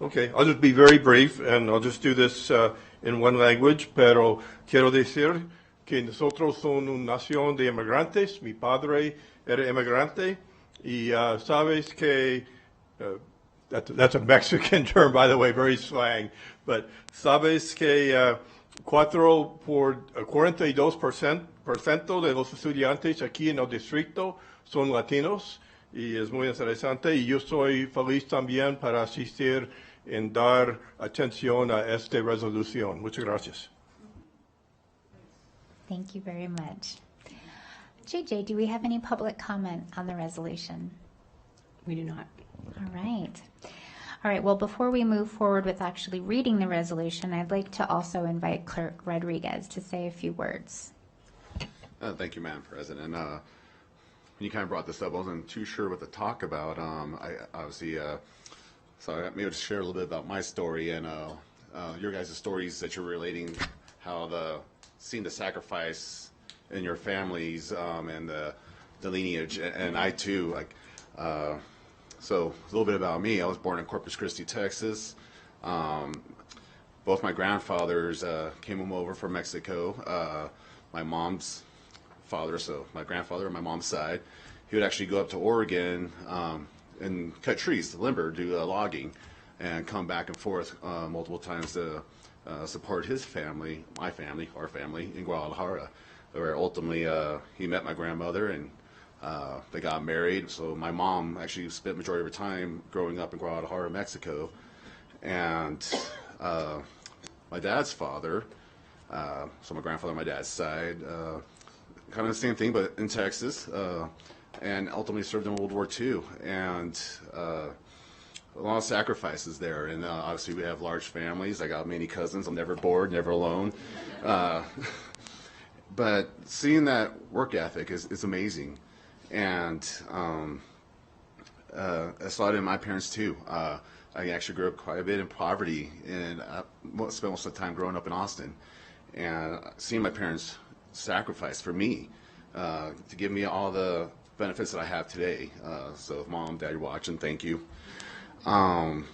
Okay, I'll just be very brief, and I'll just do this in one language. Pero quiero decir que nosotros somos una nación de inmigrantes. Mi padre era inmigrante, y sabes que that's a Mexican term, by the way, very slang. But sabes que 42% de los estudiantes aquí en el distrito son latinos. Y es muy interesante, y yo soy feliz también para asistir en dar atención a esta resolución. Muchas gracias. Thank you very much. JJ, do we have any public comment on the resolution? We do not. All right. All right, well, before we move forward with actually reading the resolution, I'd like to also invite Clerk Rodriguez to say a few words. Thank you, Madam President. You kind of brought this up. I wasn't too sure what to talk about. I obviously, so I maybe just share a little bit about my story and your guys' stories that you're relating, how seeing the sacrifice in your families and the lineage. And I too, so a little bit about me. I was born in Corpus Christi, Texas. both my grandfathers came over from Mexico. My mom's father, so my grandfather on my mom's side, he would actually go up to Oregon and cut trees, lumber, do logging, and come back and forth multiple times to support his family, my family, our family in Guadalajara, where ultimately he met my grandmother and they got married. So my mom actually spent the majority of her time growing up in Guadalajara, Mexico. And my dad's father, so my grandfather on my dad's side, kind of the same thing, but in Texas, and ultimately served in World War II. And a lot of sacrifices there. And obviously we have large families. I got many cousins. I'm never bored, never alone. But seeing that work ethic is amazing. And I saw it in my parents too. I actually grew up quite a bit in poverty, and I spent most of the time growing up in Austin. And seeing my parents sacrifice for me to give me all the benefits that I have today. So if Mom, Dad, you're watching, thank you. And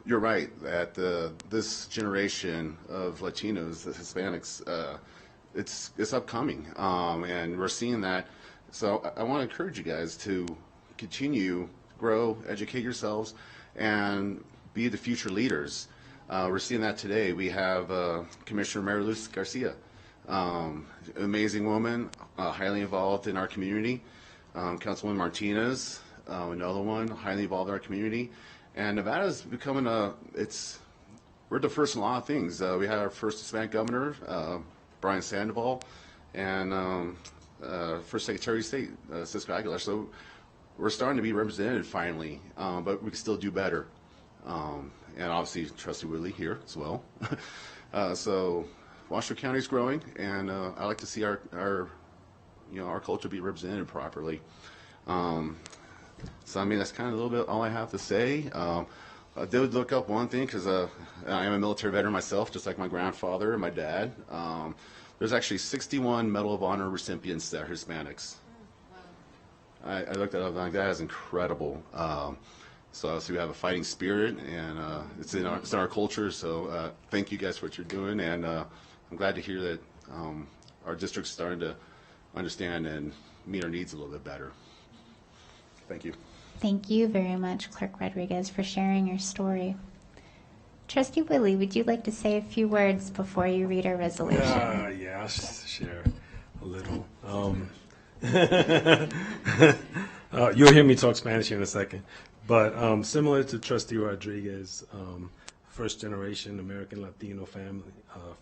you're right that this generation of Latinos, the Hispanics, it's upcoming, and we're seeing that. So I want to encourage you guys to continue, grow, educate yourselves, and be the future leaders. We're seeing that today. We have Commissioner Mary Luz Garcia, amazing woman, highly involved in our community. Councilwoman Martinez, another one, highly involved in our community. And Nevada's becoming we're the first in a lot of things. We had our first Hispanic governor, Brian Sandoval, and first Secretary of State, Cisco Aguilar. So we're starting to be represented finally, but we can still do better. And obviously Trustee Woodley here as well. So Washoe County is growing, and I like to see our culture be represented properly. So I mean, that's kind of a little bit all I have to say. I did look up one thing because I am a military veteran myself, just like my grandfather and my dad. There's actually 61 Medal of Honor recipients that are Hispanics. I looked at it, like, that is incredible. So we have a fighting spirit, and it's in our culture. So thank you guys for what you're doing, and I'm glad to hear that our district's starting to understand and meet our needs a little bit better. Thank you. Thank you very much, Clerk Rodriguez, for sharing your story. Trustee Willie, would you like to say a few words before you read our resolution? Yeah, I'll share a little. You'll hear me talk Spanish here in a second. But similar to Trustee Rodriguez, first generation American Latino family,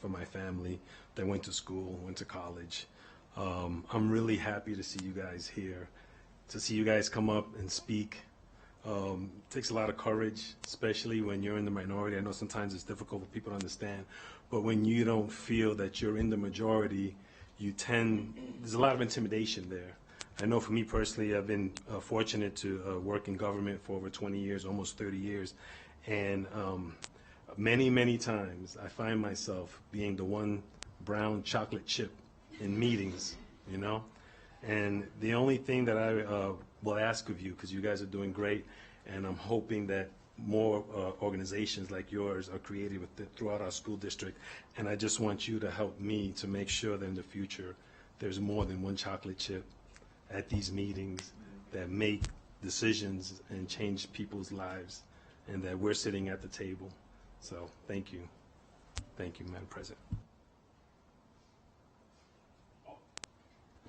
for my family that went to school, went to college. I'm really happy to see you guys here, to see you guys come up and speak. It takes a lot of courage, especially when you're in the minority. I know sometimes it's difficult for people to understand, but when you don't feel that you're in the majority, there's a lot of intimidation there. I know for me personally, I've been fortunate to work in government for over 20 years, almost 30 years, and many, many times I find myself being the one brown chocolate chip in meetings, and the only thing that I will ask of you, because you guys are doing great, and I'm hoping that more organizations like yours are created throughout our school district, and I just want you to help me to make sure that in the future there's more than one chocolate chip at these meetings that make decisions and change people's lives, and that we're sitting at the table. So thank you. Thank you, Madam President.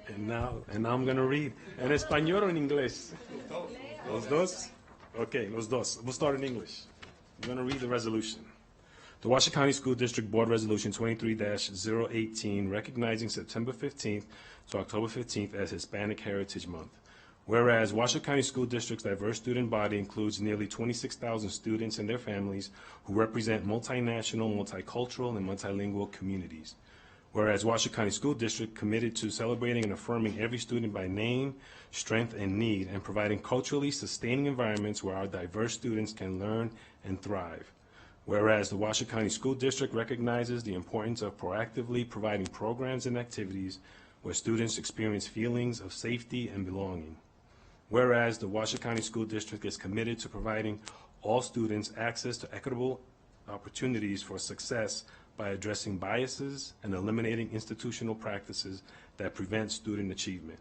And now I'm going to read en español o en inglés? Los dos? Okay, los dos. We'll start in English. I'm going to read the resolution. The Washoe County School District Board Resolution 23-018, recognizing September 15th to October 15th as Hispanic Heritage Month. Whereas Washoe County School District's diverse student body includes nearly 26,000 students and their families who represent multinational, multicultural, and multilingual communities. Whereas Washoe County School District committed to celebrating and affirming every student by name, strength, and need, and providing culturally sustaining environments where our diverse students can learn and thrive. Whereas the Washoe County School District recognizes the importance of proactively providing programs and activities where students experience feelings of safety and belonging. Whereas the Washoe County School District is committed to providing all students access to equitable opportunities for success by addressing biases and eliminating institutional practices that prevent student achievement.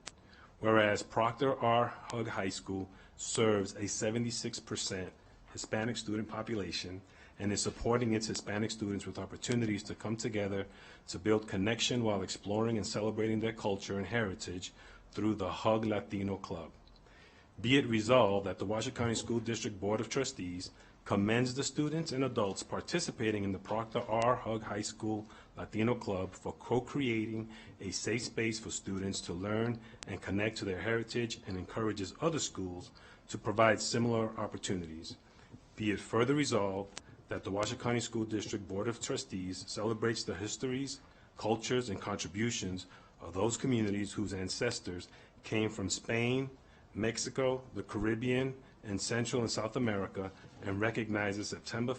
Whereas Proctor R. Hug High School serves a 76% Hispanic student population and is supporting its Hispanic students with opportunities to come together to build connection while exploring and celebrating their culture and heritage through the Hug Latino Club. Be it resolved that the Washoe County School District Board of Trustees commends the students and adults participating in the Proctor R. Hug High School Latino Club for co-creating a safe space for students to learn and connect to their heritage, and encourages other schools to provide similar opportunities. Be it further resolved that the Washoe County School District Board of Trustees celebrates the histories, cultures, and contributions of those communities whose ancestors came from Spain, Mexico, the Caribbean, and Central and South America, and recognizes September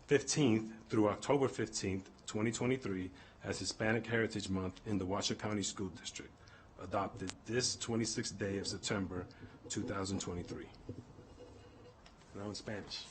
15th through October 15th, 2023 as Hispanic Heritage Month in the Washoe County School District, adopted this 26th day of September 2023. Now in Spanish.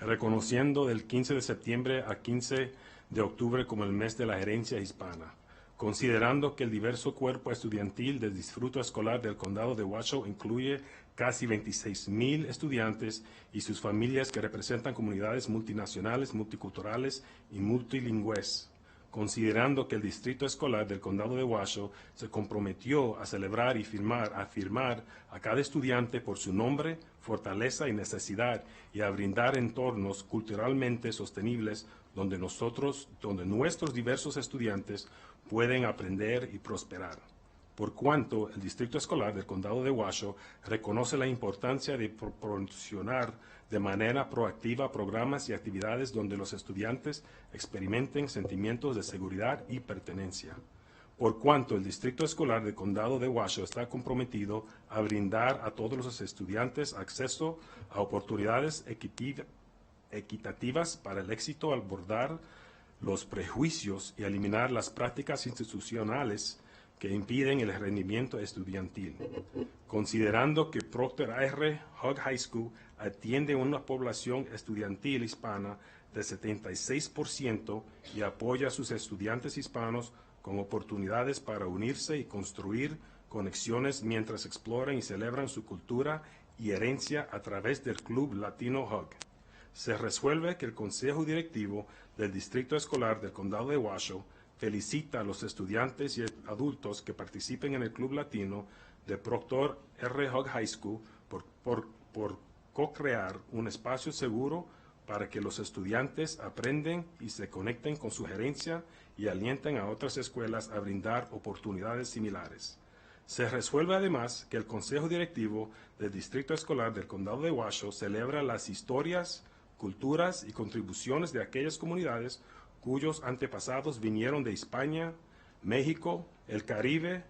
Reconociendo del 15 de septiembre a 15 de octubre como el mes de la gerencia hispana, considerando que el diverso cuerpo estudiantil del Distrito Escolar del Condado de Washoe incluye casi 26,000 estudiantes y sus familias que representan comunidades multinacionales, multiculturales y multilingües, considerando que el Distrito Escolar del Condado de Washoe se comprometió a celebrar y afirmar a cada estudiante por su nombre, fortaleza y necesidad, y a brindar entornos culturalmente sostenibles donde nuestros diversos estudiantes pueden aprender y prosperar. Por cuanto el Distrito Escolar del Condado de Washoe reconoce la importancia de proporcionar de manera proactiva programas y actividades donde los estudiantes experimenten sentimientos de seguridad y pertenencia. Por cuanto el Distrito Escolar del Condado de Washoe está comprometido a brindar a todos los estudiantes acceso a oportunidades equitativas para el éxito al abordar los prejuicios y eliminar las prácticas institucionales que impiden el rendimiento estudiantil. Considerando que Proctor R. Hug High School atiende una población estudiantil hispana de 76% y apoya a sus estudiantes hispanos con oportunidades para unirse y construir conexiones mientras exploran y celebran su cultura y herencia a través del Club Latino Hug. Se resuelve que el Consejo Directivo del Distrito Escolar del Condado de Washoe felicita a los estudiantes y adultos que participen en el Club Latino de Proctor R. Hug High School por co-crear un espacio seguro para que los estudiantes aprenden y se conecten con su gerencia y alienten a otras escuelas a brindar oportunidades similares. Se resuelve además que el Consejo Directivo del Distrito Escolar del Condado de Washoe celebra las historias, culturas y contribuciones de aquellas comunidades cuyos antepasados vinieron de España, México, el Caribe,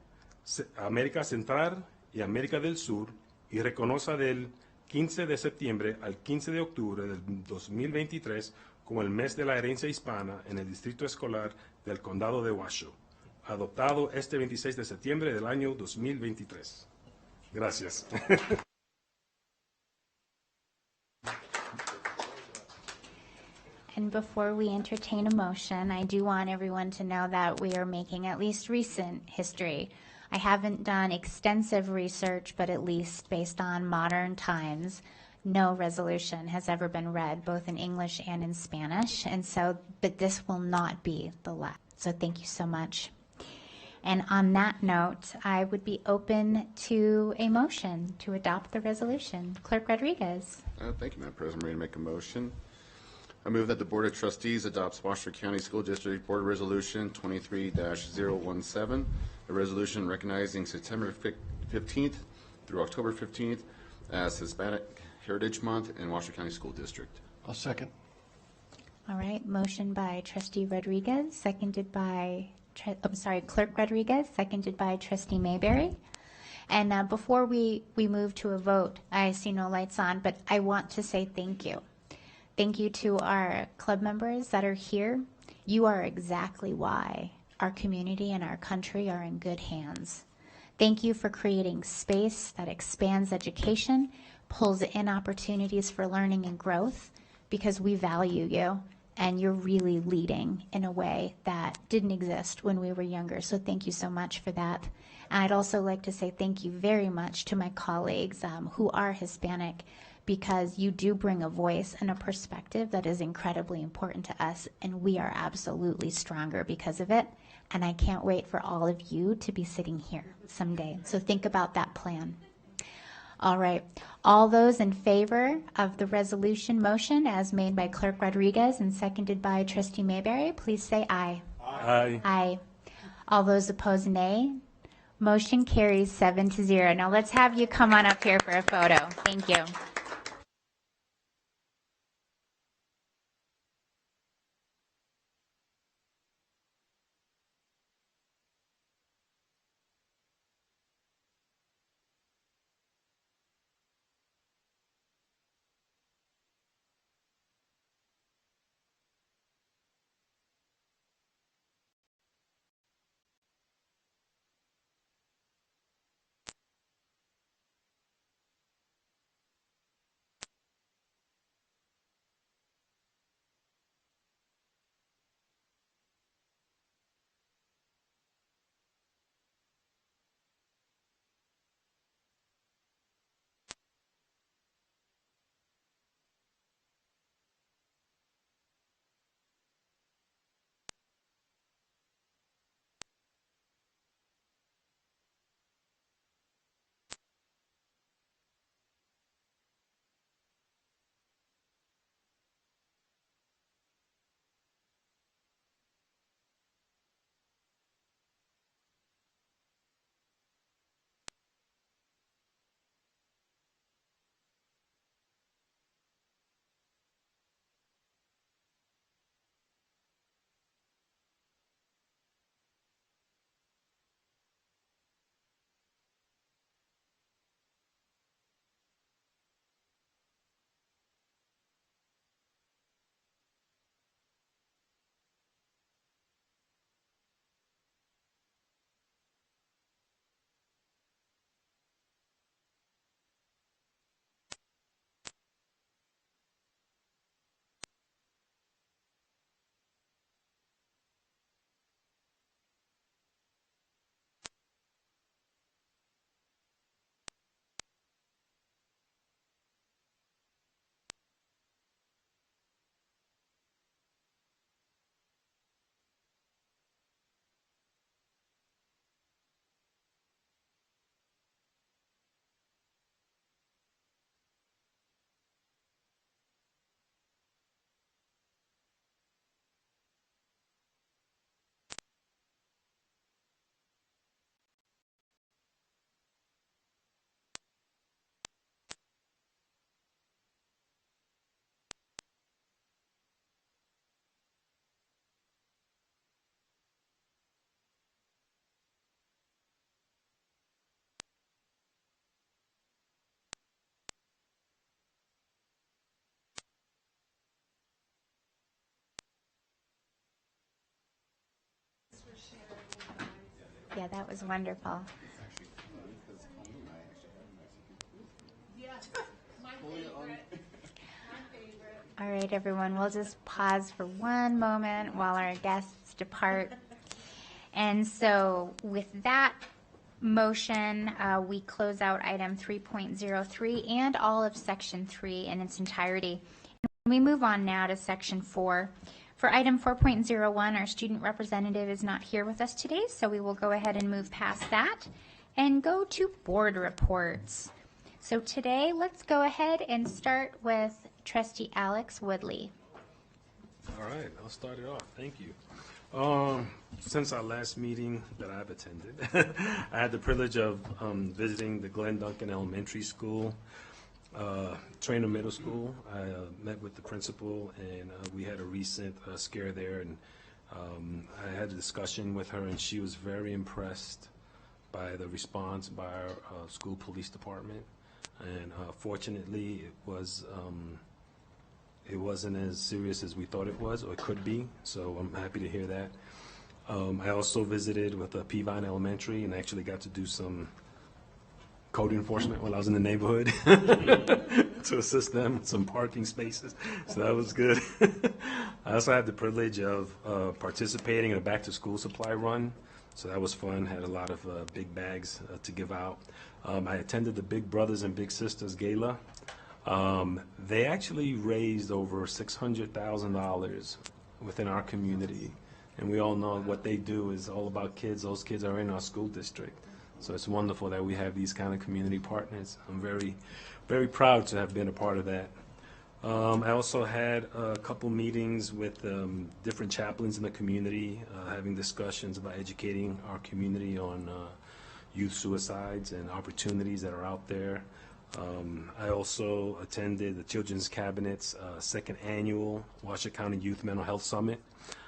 América Central y América del Sur, y reconoce del 15 de septiembre al 15 de octubre del 2023 como el mes de la herencia hispana en el Distrito Escolar del Condado de Washoe, adoptado este 26 de septiembre del año 2023. Gracias. And before we entertain a motion, I do want everyone to know that we are making at least recent history. I haven't done extensive research, but at least based on modern times, no resolution has ever been read, both in English and in Spanish. And so, but this will not be the last. So thank you so much. And on that note, I would be open to a motion to adopt the resolution. Clerk Rodriguez. Thank you, Madam President. I'm ready to make a motion. I move that the Board of Trustees adopts Washoe County School District Board Resolution 23-017, a resolution recognizing September 15th through October 15th as Hispanic Heritage Month in Washoe County School District. I'll second. All right, motion by Trustee Rodriguez, seconded by, Clerk Rodriguez, seconded by Trustee Mayberry. And before we move to a vote, I see no lights on, but I want to say thank you. Thank you to our club members that are here. You are exactly why our community and our country are in good hands. Thank you for creating space that expands education, pulls in opportunities for learning and growth because we value you and you're really leading in a way that didn't exist when we were younger. So thank you so much for that. And I'd also like to say thank you very much to my colleagues who are Hispanic, because you do bring a voice and a perspective that is incredibly important to us, and we are absolutely stronger because of it. And I can't wait for all of you to be sitting here someday. So think about that plan. All right. All those in favor of the resolution motion as made by Clerk Rodriguez and seconded by Trustee Mayberry, please say aye. Aye. Aye. All those opposed, nay. Motion carries 7-0. Now let's have you come on up here for a photo. Thank you. Yeah, that was wonderful. All right, everyone, we'll just pause for one moment while our guests depart. And so with that motion, we close out item 3.03 and all of section 3 in its entirety. And we move on now to section 4. For item 4.01, our student representative is not here with us today, so we will go ahead and move past that and go to board reports. So today, let's go ahead and start with Trustee Alex Woodley. All right, I'll start it off. Thank you. Since our last meeting that I've attended, I had the privilege of visiting the Glenn Duncan Elementary School, Trainer Middle School. I met with the principal, and we had a recent scare there, and I had a discussion with her, and she was very impressed by the response by our school police department. And fortunately, it wasn't as serious as we thought it was, or it could be, so I'm happy to hear that. I also visited with Peavine Elementary and actually got to do some code enforcement while I was in the neighborhood to assist them with some parking spaces. So that was good. I also had the privilege of participating in a back-to-school supply run. So that was fun. Had a lot of big bags to give out. I attended the Big Brothers and Big Sisters Gala. They actually raised over $600,000 within our community. And we all know what they do is all about kids. Those kids are in our school district. So it's wonderful that we have these kind of community partners. I'm very, very proud to have been a part of that. I also had a couple meetings with different chaplains in the community, having discussions about educating our community on youth suicides and opportunities that are out there. I also attended the Children's Cabinet's second annual Washoe County Youth Mental Health Summit.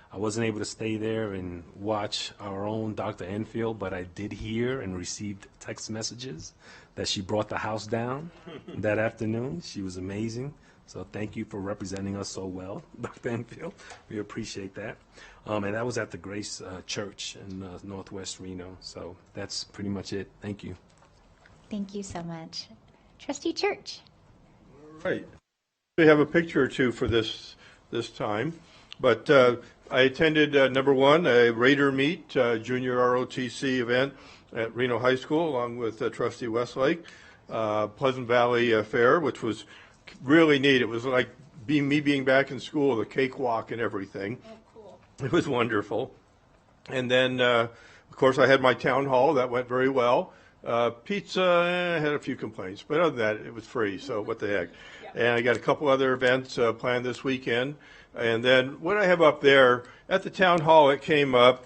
I wasn't able to stay there and watch our own Dr. Enfield, but I did hear and received text messages that she brought the house down that afternoon. She was amazing. So thank you for representing us so well, Dr. Enfield. We appreciate that. And that was at the Grace Church in Northwest Reno. So that's pretty much it. Thank you. Thank you so much. Trustee Church. Right. We have a picture or two for this time, but I attended number one, a Raider Meet Junior ROTC event at Reno High School, along with Trustee Westlake. Pleasant Valley Fair, which was really neat. It was like me being back in school, the cakewalk and everything. Oh, cool. It was wonderful. And then, of course, I had my town hall. That went very well. Pizza, I had a few complaints, but other than that, it was free, so what the heck. Yeah. And I got a couple other events planned this weekend. And then what I have up there, at the town hall, it came up,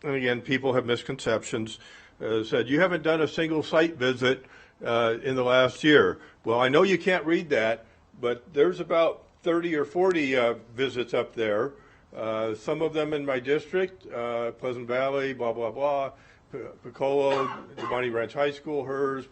and again, people have misconceptions, said, you haven't done a single site visit in the last year. Well, I know you can't read that, but there's about 30 or 40 visits up there. Some of them in my district, Pleasant Valley, blah, blah, blah, Piccolo, Demonte Ranch High School, HERS,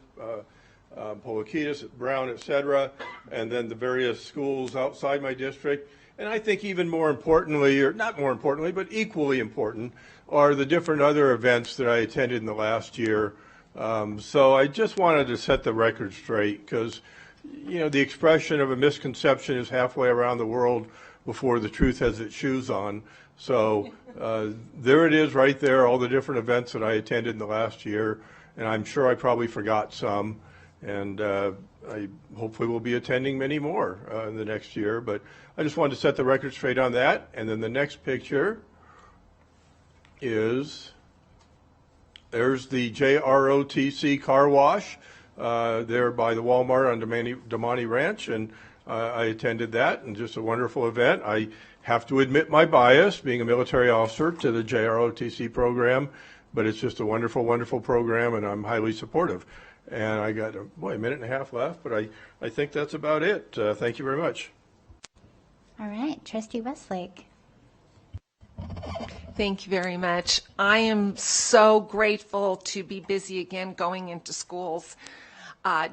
Poloquitas, Brown, etc., and then the various schools outside my district. And I think even more importantly, or not more importantly, but equally important, are the different other events that I attended in the last year. So I just wanted to set the record straight because, you know, the expression of a misconception is halfway around the world before the truth has its shoes on. So there it is right there, all the different events that I attended in the last year. And I'm sure I probably forgot some. And I hopefully will be attending many more in the next year. But I just wanted to set the record straight on that. And then the next picture is, there's the JROTC car wash there by the Walmart on Demonte Ranch. And I attended that, and just a wonderful event. I have to admit my bias, being a military officer, to the JROTC program, but it's just a wonderful, wonderful program, and I'm highly supportive. And I got, a minute and a half left, but I think that's about it. Thank you very much. All right, Trustee Westlake. Thank you very much. I am so grateful to be busy again going into schools.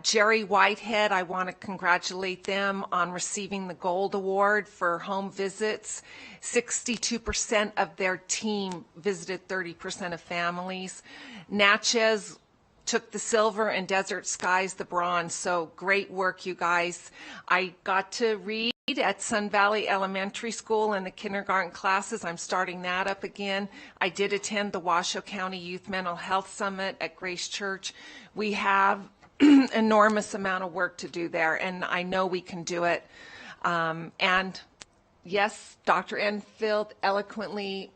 Jerry Whitehead, I want to congratulate them on receiving the Gold Award for home visits. 62% of their team visited 30% of families. Natchez took the silver and Desert Skies the bronze. So great work, you guys. I got to read at Sun Valley Elementary School in the kindergarten classes. I'm starting that up again. I did attend the Washoe County Youth Mental Health Summit at Grace Church. We have enormous amount of work to do there, and I know we can do it. And yes, Dr. Enfield eloquently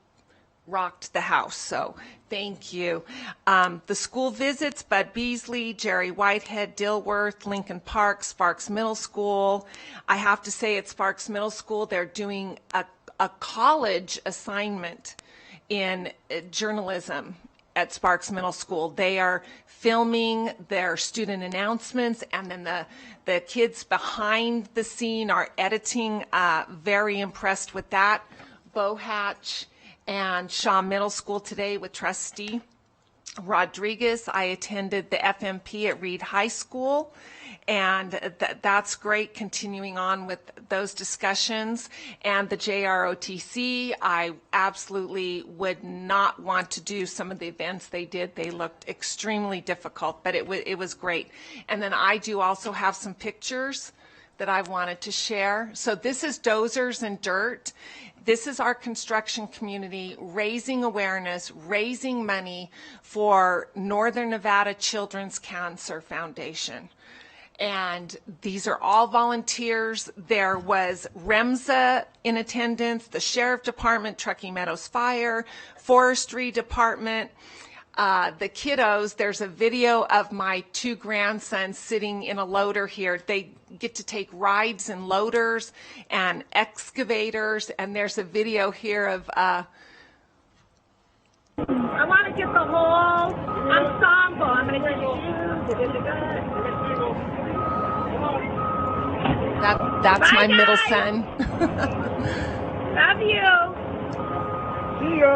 rocked the house, so thank you. The school visits, Bud Beasley, Jerry Whitehead, Dilworth, Lincoln Park, Sparks Middle School. I have to say at Sparks Middle School, they're doing a college assignment in journalism at Sparks Middle School. They are filming their student announcements, and then the kids behind the scene are editing. Very impressed with that. Bohatch and Shaw Middle School today with Trustee Rodriguez. I attended the FMP at Reed High School, and that's great, continuing on with those discussions. And the JROTC, I absolutely would not want to do some of the events they did. They looked extremely difficult, but it was great. And then I do also have some pictures that I wanted to share. So this is Dozers and Dirt. This is our construction community raising awareness, raising money for Northern Nevada Children's Cancer Foundation. And these are all volunteers. There was REMSA in attendance, the Sheriff Department, Truckee Meadows Fire, Forestry Department, the kiddos. There's a video of my 2 grandsons sitting in a loader here. They get to take rides in loaders and excavators, and there's a video here of I want to get the whole ensemble. I'm going to get that's Bye, my middle guys. son. Love you. See you.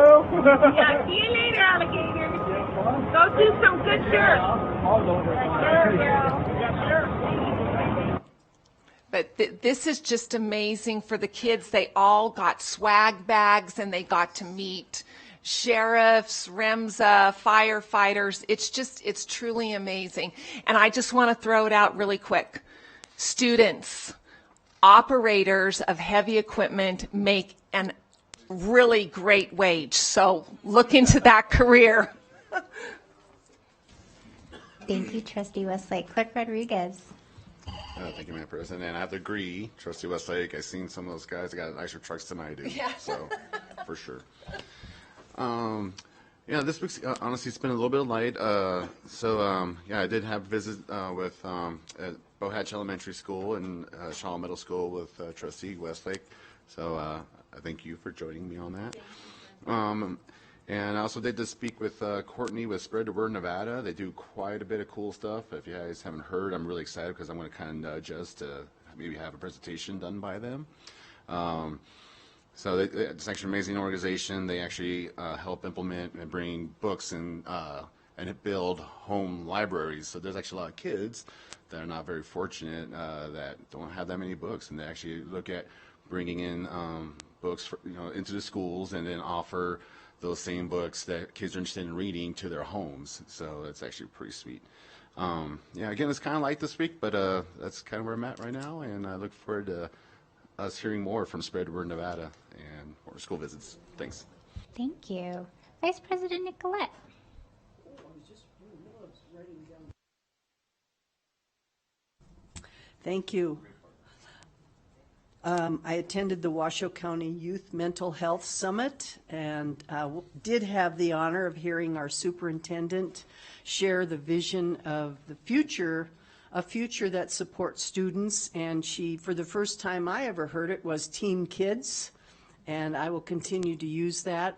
Yeah, see you later, alligator. Go do some good dirt. But this is just amazing for the kids. They all got swag bags, and they got to meet sheriffs, REMSA, firefighters. It's truly amazing. And I just want to throw it out really quick. Students, operators of heavy equipment make an really great wage. So look into that career. Thank you, Trustee Westlake. Clerk Rodriguez. Thank you, Madam President. And I have to agree, Trustee Westlake, I've seen some of those guys that got nicer trucks than I do. Yeah. So, for sure. Yeah, this week's, honestly, it's been a little bit light. Yeah, I did have a visit with at Bohatch Elementary School and Shaw Middle School with Trustee Westlake. So I thank you for joining me on that. And I also did to speak with Courtney with Spread the Word Nevada. They do quite a bit of cool stuff. If you guys haven't heard, I'm really excited because I'm going to kind of nudge us to maybe have a presentation done by them. So it's actually an amazing organization. They actually help implement and bring books and build home libraries. So there's actually a lot of kids that are not very fortunate that don't have that many books, and they actually look at bringing in books for, into the schools and then offer those same books that kids are interested in reading to their homes. So it's actually pretty sweet. Yeah, again, it's kind of light this week, but that's kind of where I'm at right now, and I look forward to us hearing more from Spread the Word Nevada and more school visits. Thanks. Thank you. Vice President Nicolette. Thank you. I attended the Washoe County Youth Mental Health Summit and did have the honor of hearing our superintendent share the vision of the future, a future that supports students. And she, for the first time I ever heard it, was Team Kids, and I will continue to use that.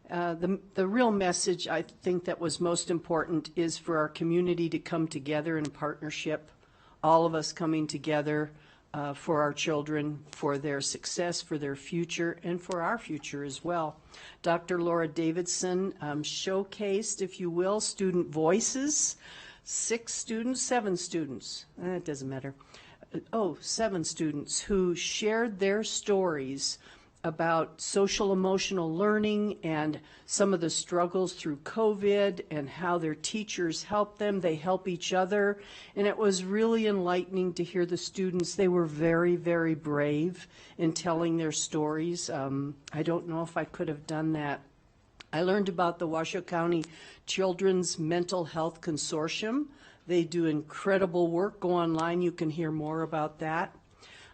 The real message I think that was most important is for our community to come together in a partnership, all of us coming together for our children, for their success, for their future, and for our future as well. Dr. Laura Davidson showcased, if you will, student voices. 7 students, it doesn't matter. 7 students who shared their stories about social emotional learning and some of the struggles through COVID and how their teachers help them. They help each other. And it was really enlightening to hear the students. They were very, very brave in telling their stories. I don't know if I could have done that. I learned about the Washoe County Children's Mental Health Consortium. They do incredible work. Go online, you can hear more about that.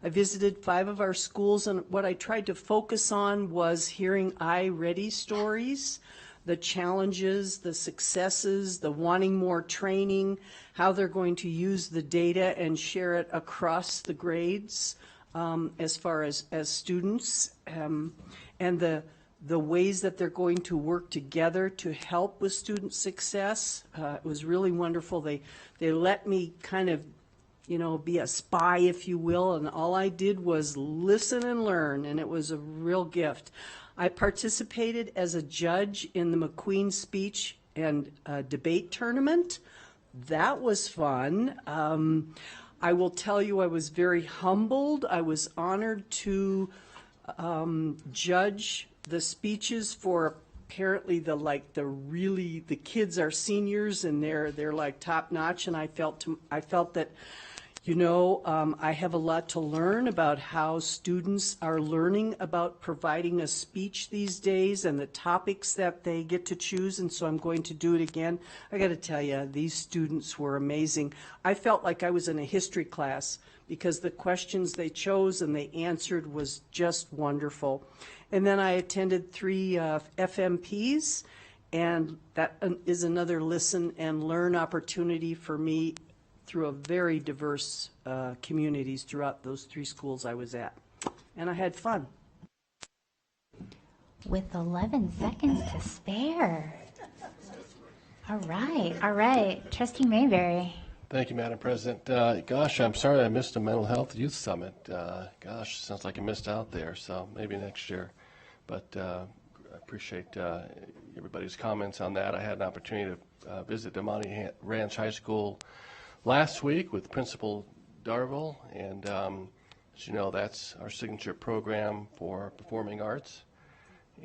I visited 5 of our schools, and what I tried to focus on was hearing I-Ready stories, the challenges, the successes, the wanting more training, how they're going to use the data and share it across the grades as far as students, and the ways that they're going to work together to help with student success. It was really wonderful. They let me kind of be a spy, if you will, and all I did was listen and learn, and it was a real gift. I participated as a judge in the McQueen speech and debate tournament. That was fun. I will tell you, I was very humbled. I was honored to judge the speeches for apparently the kids are seniors and they're like top notch, and I felt that, you know, I have a lot to learn about how students are learning about providing a speech these days and the topics that they get to choose, and so I'm going to do it again. I got to tell you, these students were amazing. I felt like I was in a history class because the questions they chose and they answered was just wonderful. And then I attended 3 FMPs, and that is another listen and learn opportunity for me through a very diverse communities throughout those 3 schools I was at. And I had fun. With 11 seconds to spare. All right. Trustee Mayberry. Thank you, Madam President. Gosh, I'm sorry I missed the Mental Health Youth Summit. Gosh, sounds like I missed out there, so maybe next year. But I appreciate everybody's comments on that. I had an opportunity to visit Demonte Ranch High School last week with Principal Darville, and as you know, that's our signature program for performing arts.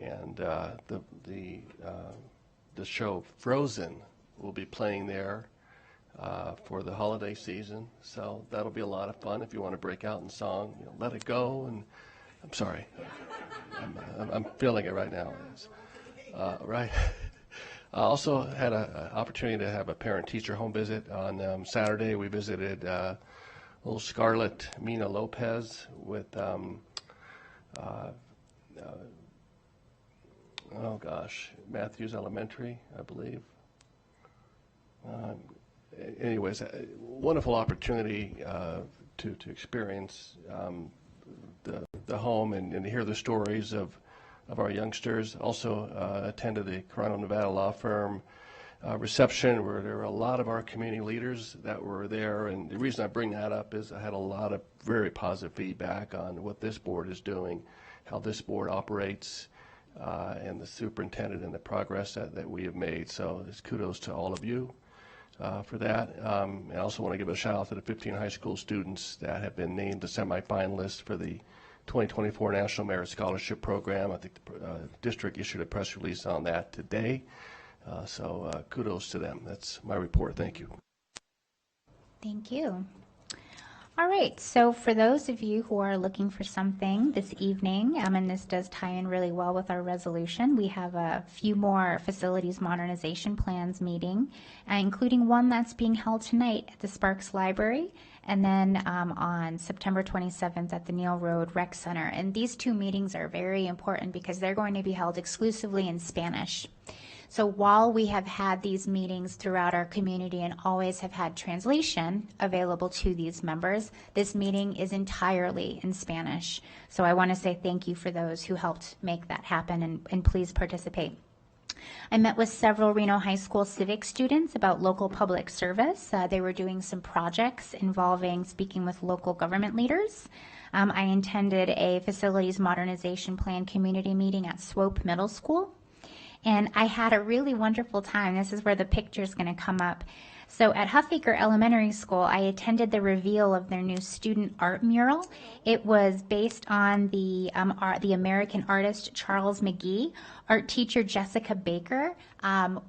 And the show Frozen will be playing there for the holiday season, so that'll be a lot of fun if you want to break out in song. You know, Let It Go, and I'm sorry, I'm feeling it right now. Right. I also had an opportunity to have a parent-teacher home visit on Saturday. We visited little Scarlett Mina Lopez with, Matthews Elementary, I believe. Anyways, a wonderful opportunity to experience the home and to hear the stories of our youngsters. Also attended the Corona, Nevada law firm reception where there were a lot of our community leaders that were there. And the reason I bring that up is I had a lot of very positive feedback on what this board is doing, how this board operates, and the superintendent and the progress that we have made. So it's kudos to all of you for that. I also want to give a shout out to the 15 high school students that have been named the semifinalists for the 2024 National Merit Scholarship Program. I think the district issued a press release on that today. So kudos to them. That's my report. Thank you. Thank you. All right, so for those of you who are looking for something this evening, and this does tie in really well with our resolution, we have a few more facilities modernization plans meeting, including one that's being held tonight at the Sparks Library, and then on September 27th at the Neal Road Rec Center. And these 2 meetings are very important because they're going to be held exclusively in Spanish. So while we have had these meetings throughout our community and always have had translation available to these members, this meeting is entirely in Spanish. So I want to say thank you for those who helped make that happen, and please participate. I met with several Reno High School civic students about local public service. They were doing some projects involving speaking with local government leaders. I attended a facilities modernization plan community meeting at Swope Middle School. And I had a really wonderful time. This is where the picture is going to come up. So at Huffacre Elementary School, I attended the reveal of their new student art mural. It was based on the American artist Charles McGee. Art teacher Jessica Baker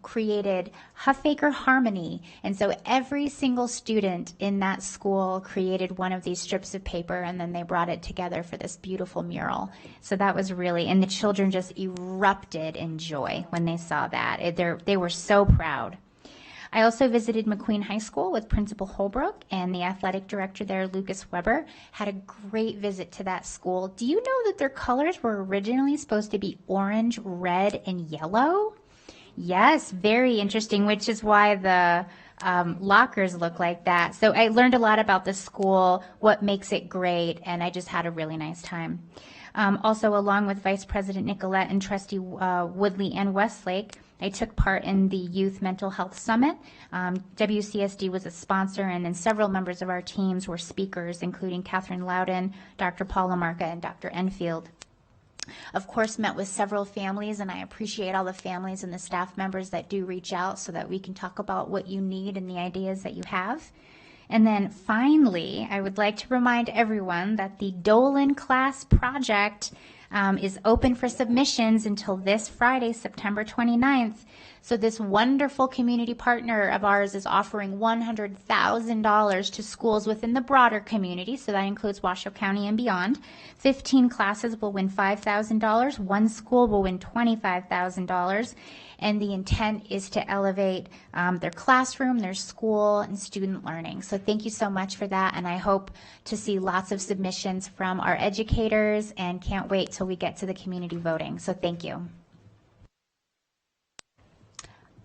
created Huffacre Harmony. And so every single student in that school created one of these strips of paper, and then they brought it together for this beautiful mural. So that was really, and the children just erupted in joy when they saw that. They were so proud. I also visited McQueen High School with Principal Holbrook, and the athletic director there, Lucas Weber, had a great visit to that school. Do you know that their colors were originally supposed to be orange, red, and yellow? Yes, very interesting, which is why the lockers look like that. So I learned a lot about the school, what makes it great, and I just had a really nice time. Also, along with Vice President Nicolette and Trustee Woodley and Westlake, I took part in the Youth Mental Health Summit. WCSD was a sponsor, and then several members of our teams were speakers, including Catherine Loudon, Dr. Paula Marca, and Dr. Enfield. Of course, met with several families, and I appreciate all the families and the staff members that do reach out so that we can talk about what you need and the ideas that you have. And then finally, I would like to remind everyone that the Dolan class project is open for submissions until this Friday, September 29th. So this wonderful community partner of ours is offering $100,000 to schools within the broader community. So that includes Washoe County and beyond. 15 classes will win $5,000. One school will win $25,000. And the intent is to elevate their classroom, their school, and student learning. So thank you so much for that, and I hope to see lots of submissions from our educators, and can't wait till we get to the community voting. So thank you.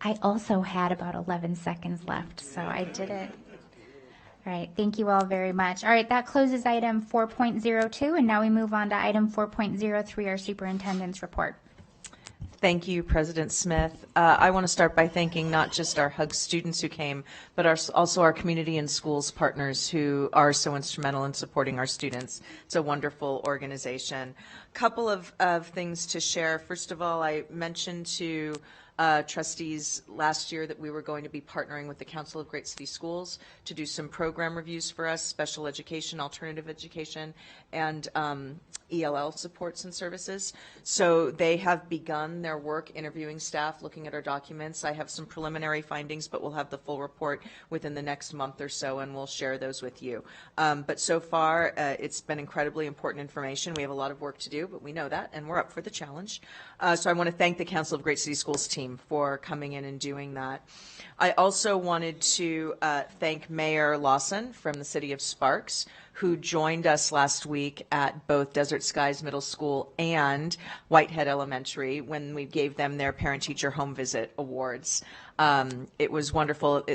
I also had about 11 seconds left, so I did it. All right, thank you all very much. All right, that closes item 4.02, and now we move on to item 4.03, our superintendent's report. Thank you, President Smith. I want to start by thanking not just our HUG students who came, but also our community and schools partners who are so instrumental in supporting our students. It's a wonderful organization. Couple of things to share. First of all, I mentioned to trustees last year that we were going to be partnering with the Council of Great City Schools to do some program reviews for us, special education, alternative education, and ELL supports and services. So they have begun their work interviewing staff, looking at our documents. I have some preliminary findings, but we'll have the full report within the next month or so, and we'll share those with you. But so far, it's been incredibly important information. We have a lot of work to do, but we know that, and we're up for the challenge. So I want to thank the Council of Great City Schools team for coming in and doing that. I also wanted to thank Mayor Lawson from the City of Sparks, who joined us last week at both Desert Skies Middle School and Whitehead Elementary when we gave them their parent-teacher home visit awards. It was wonderful.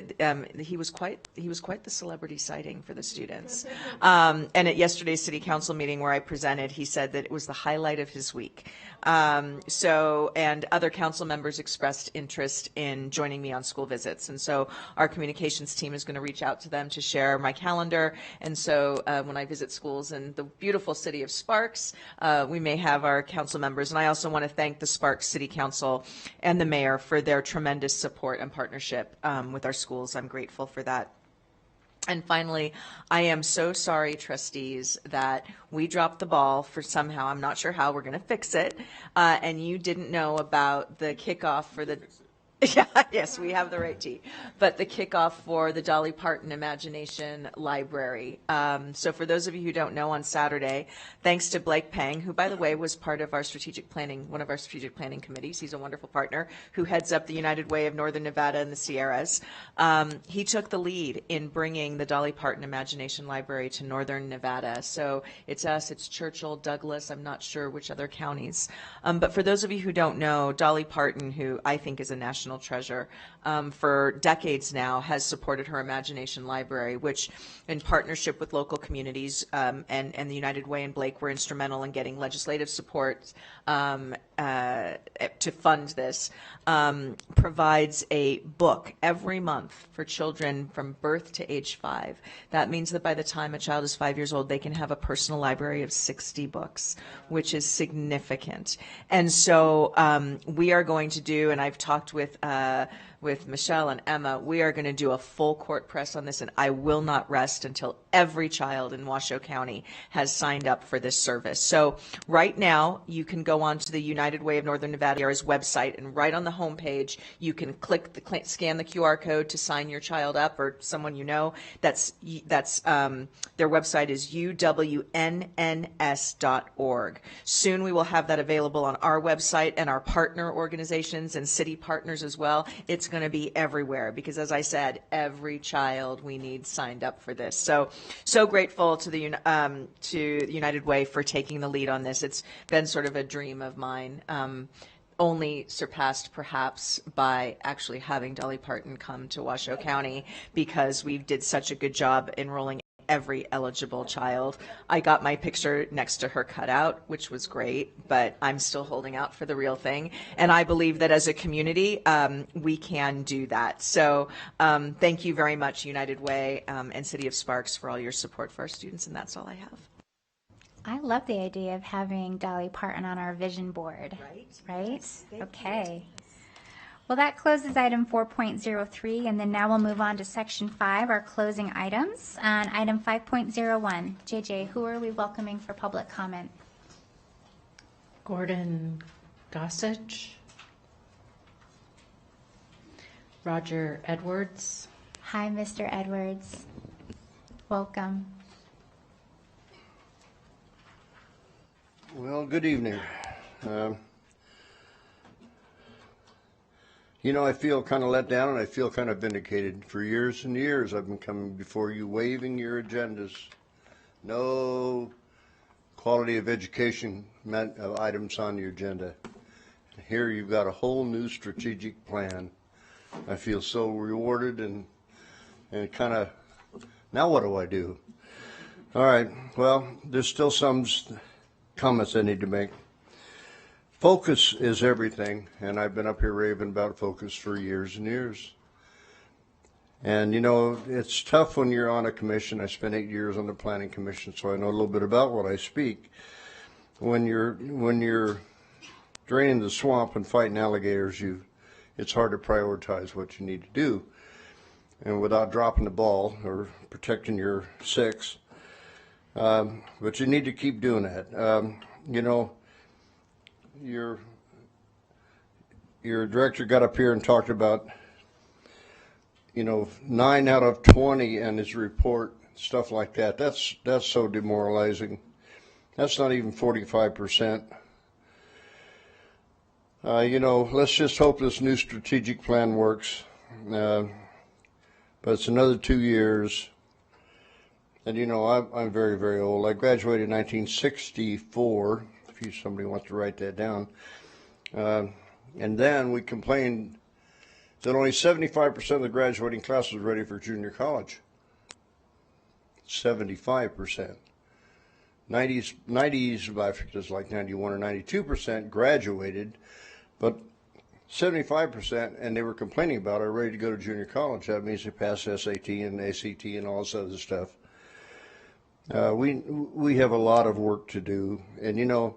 He was quite the celebrity sighting for the students. And at yesterday's City Council meeting where I presented, he said that it was the highlight of his week. And other council members expressed interest in joining me on school visits. And so our communications team is going to reach out to them to share my calendar. And so when I visit schools in the beautiful city of Sparks, we may have our council members. And I also want to thank the Sparks City Council and the mayor for their tremendous support and partnership with our schools. I'm grateful for that. And finally, I am so sorry, trustees, that we dropped the ball for somehow, I'm not sure how, we're going to fix it, and you didn't know about the kickoff for the... Yeah, yes, we have the right T. But the kickoff for the Dolly Parton Imagination Library. So for those of you who don't know, on Saturday, thanks to Blake Pang, who, by the way, was part of our strategic planning, one of our strategic planning committees. He's a wonderful partner who heads up the United Way of Northern Nevada and the Sierras. He took the lead in bringing the Dolly Parton Imagination Library to Northern Nevada. So it's us, it's Churchill, Douglas, I'm not sure which other counties. But for those of you who don't know, Dolly Parton, who I think is a national treasure, for decades now has supported her Imagination Library, which in partnership with local communities and the United Way and Blake were instrumental in getting legislative support to fund this, provides a book every month for children from birth to age 5. That means that by the time a child is 5 years old, they can have a personal library of 60 books, which is significant. And so we are going to do, and I've talked with Michelle and Emma, we are going to do a full court press on this, and I will not rest until every child in Washoe County has signed up for this service. So right now, you can go on to the United Way of Northern Nevada's website, and right on the homepage, you can scan the QR code to sign your child up or someone you know. That's their website is uwnns.org. Soon we will have that available on our website and our partner organizations and city partners as well. It's going to be everywhere because, as I said, every child we need signed up for this. So grateful to the United Way for taking the lead on this. It's been sort of a dream of mine, only surpassed perhaps by actually having Dolly Parton come to Washoe County because we did such a good job enrolling every eligible child. I got my picture next to her cutout, which was great, but I'm still holding out for the real thing. And I believe that as a community, we can do that. So thank you very much, United Way and City of Sparks, for all your support for our students, and that's all I have. I love the idea of having Dolly Parton on our vision board. Right? Yes, thank Okay. Well, that closes item 4.03, and then now we'll move on to section 5, our closing items. On item 5.01, JJ, who are we welcoming for public comment? Gordon Gossage. Roger Edwards. Hi, Mr. Edwards. Welcome. Well, good evening. You know, I feel kind of let down and I feel kind of vindicated. For years and years, I've been coming before you waving your agendas. No quality of education items on your agenda. Here you've got a whole new strategic plan. I feel so rewarded and kind of, now what do I do? All right, well, there's still some comments I need to make. Focus is everything, and I've been up here raving about focus for years and years. And you know, it's tough when you're on a commission. I spent 8 years on the planning commission, so I know a little bit about what I speak. When you're draining the swamp and fighting alligators, it's hard to prioritize what you need to do, and without dropping the ball or protecting your six. But you need to keep doing that. You know, your director got up here and talked about, you know, 9 out of 20 in his report, stuff like that. That's so demoralizing. That's not even 45%. You know, let's just hope this new strategic plan works. But it's another 2 years. And you know, I'm very, very old. I graduated in 1964. If somebody wants to write that down. And then we complained that only 75% of the graduating class was ready for junior college. 75%. 90s, I think it was like 91 or 92% graduated, but 75%, and they were complaining about, are ready to go to junior college. That means they pass SAT and ACT and all this other stuff. We have a lot of work to do, and you know,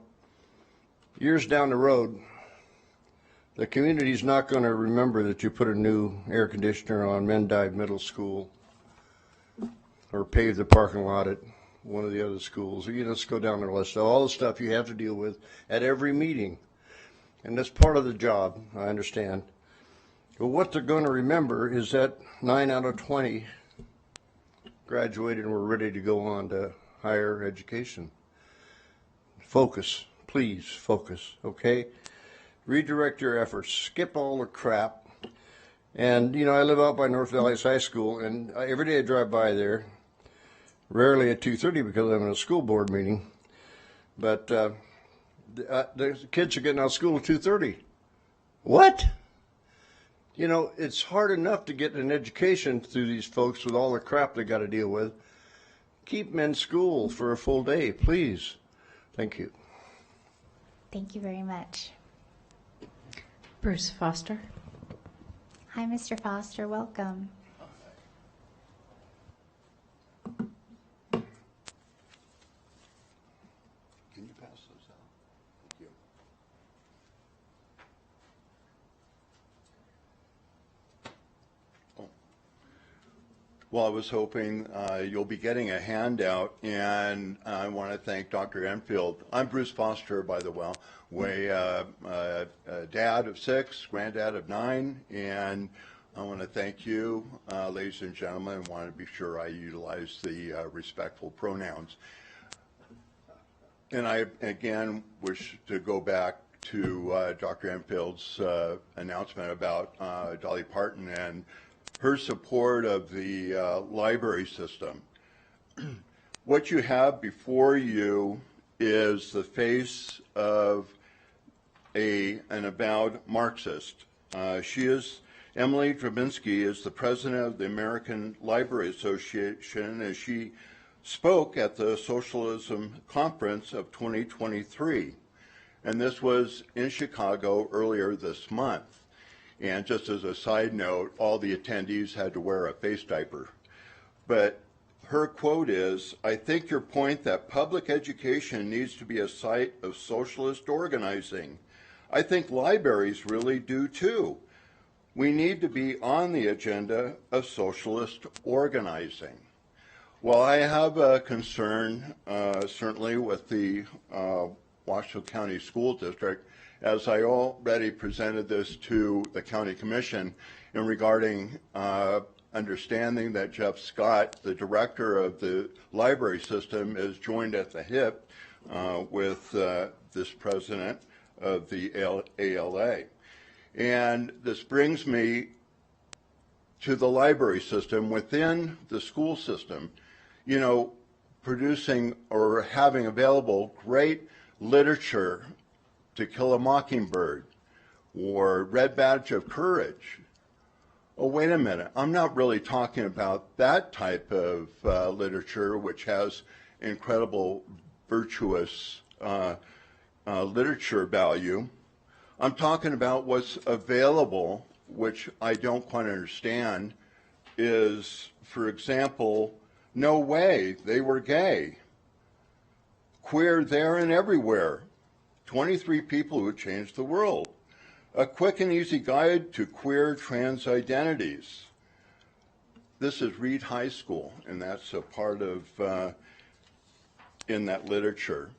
years down the road, the community's not going to remember that you put a new air conditioner on Mendive Middle School or paved the parking lot at one of the other schools. You just go down the list of all the stuff you have to deal with at every meeting. And that's part of the job, I understand. But what they're going to remember is that 9 out of 20 graduated and were ready to go on to higher education. Focus. Please focus, okay? Redirect your efforts. Skip all the crap. And, you know, I live out by North Valley High School, and every day I drive by there, rarely at 2:30 because I'm in a school board meeting, but the kids are getting out of school at 2:30. What? You know, it's hard enough to get an education through these folks with all the crap they got to deal with. Keep them in school for a full day, please. Thank you. Thank you very much. Bruce Foster. Hi, Mr. Foster. Welcome. Can you pass those out? Thank you. Well, I was hoping you'll be getting a handout, and I want to thank Dr. Enfield. I'm Bruce Foster, by the way, dad of 6, granddad of 9, and I want to thank you, ladies and gentlemen. I want to be sure I utilize the respectful pronouns. And I, again, wish to go back to Dr. Enfield's announcement about Dolly Parton and her support of the library system. What you have before you is the face of an avowed Marxist. Emily Drabinsky is the president of the American Library Association, as she spoke at the Socialism Conference of 2023. And this was in Chicago earlier this month. And just as a side note, all the attendees had to wear a face diaper. But her quote is, "I think your point that public education needs to be a site of socialist organizing. I think libraries really do too. We need to be on the agenda of socialist organizing." Well, I have a concern, certainly with the Washoe County School District, as I already presented this to the County Commission in regarding understanding that Jeff Scott, the director of the library system, is joined at the hip with this president of the ALA. And this brings me to the library system within the school system, you know, producing or having available great literature, To Kill a Mockingbird or Red Badge of Courage. Oh, wait a minute. I'm not really talking about that type of literature, which has incredible, virtuous literature value. I'm talking about what's available, which I don't quite understand, is, for example, No Way, They Were Gay. Queer There and Everywhere. 23 People Who Changed the World. A Quick and Easy Guide to Queer Trans Identities. This is Reed High School, and that's a part of, in that literature.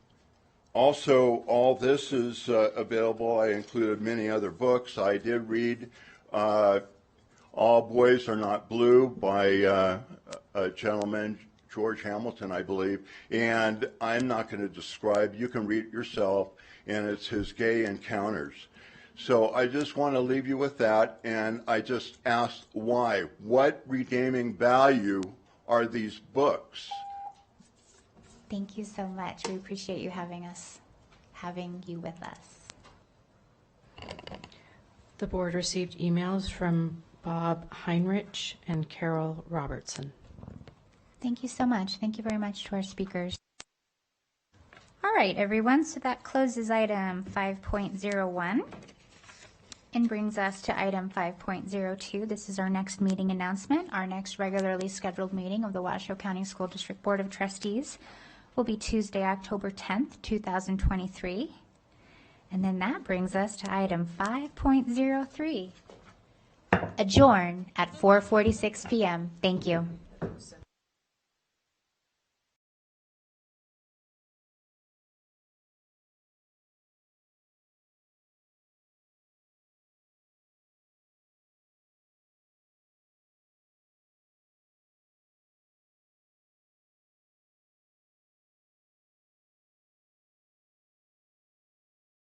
Also, all this is available. I included many other books. I did read All Boys Are Not Blue by a gentleman, George Hamilton, I believe, and I'm not going to describe, you can read it yourself, and it's his gay encounters. So I just want to leave you with that, and I just asked why. What redeeming value are these books? Thank you so much. We appreciate you having you with us. The board received emails from Bob Heinrich and Carol Robertson. Thank you so much. Thank you very much to our speakers. All right, everyone, so that closes item 5.01 and brings us to item 5.02. This is our next meeting announcement. Our next regularly scheduled meeting of the Washoe County School District Board of Trustees will be Tuesday, October 10th, 2023. And then that brings us to item 5.03. Adjourn at 4:46 p.m. Thank you.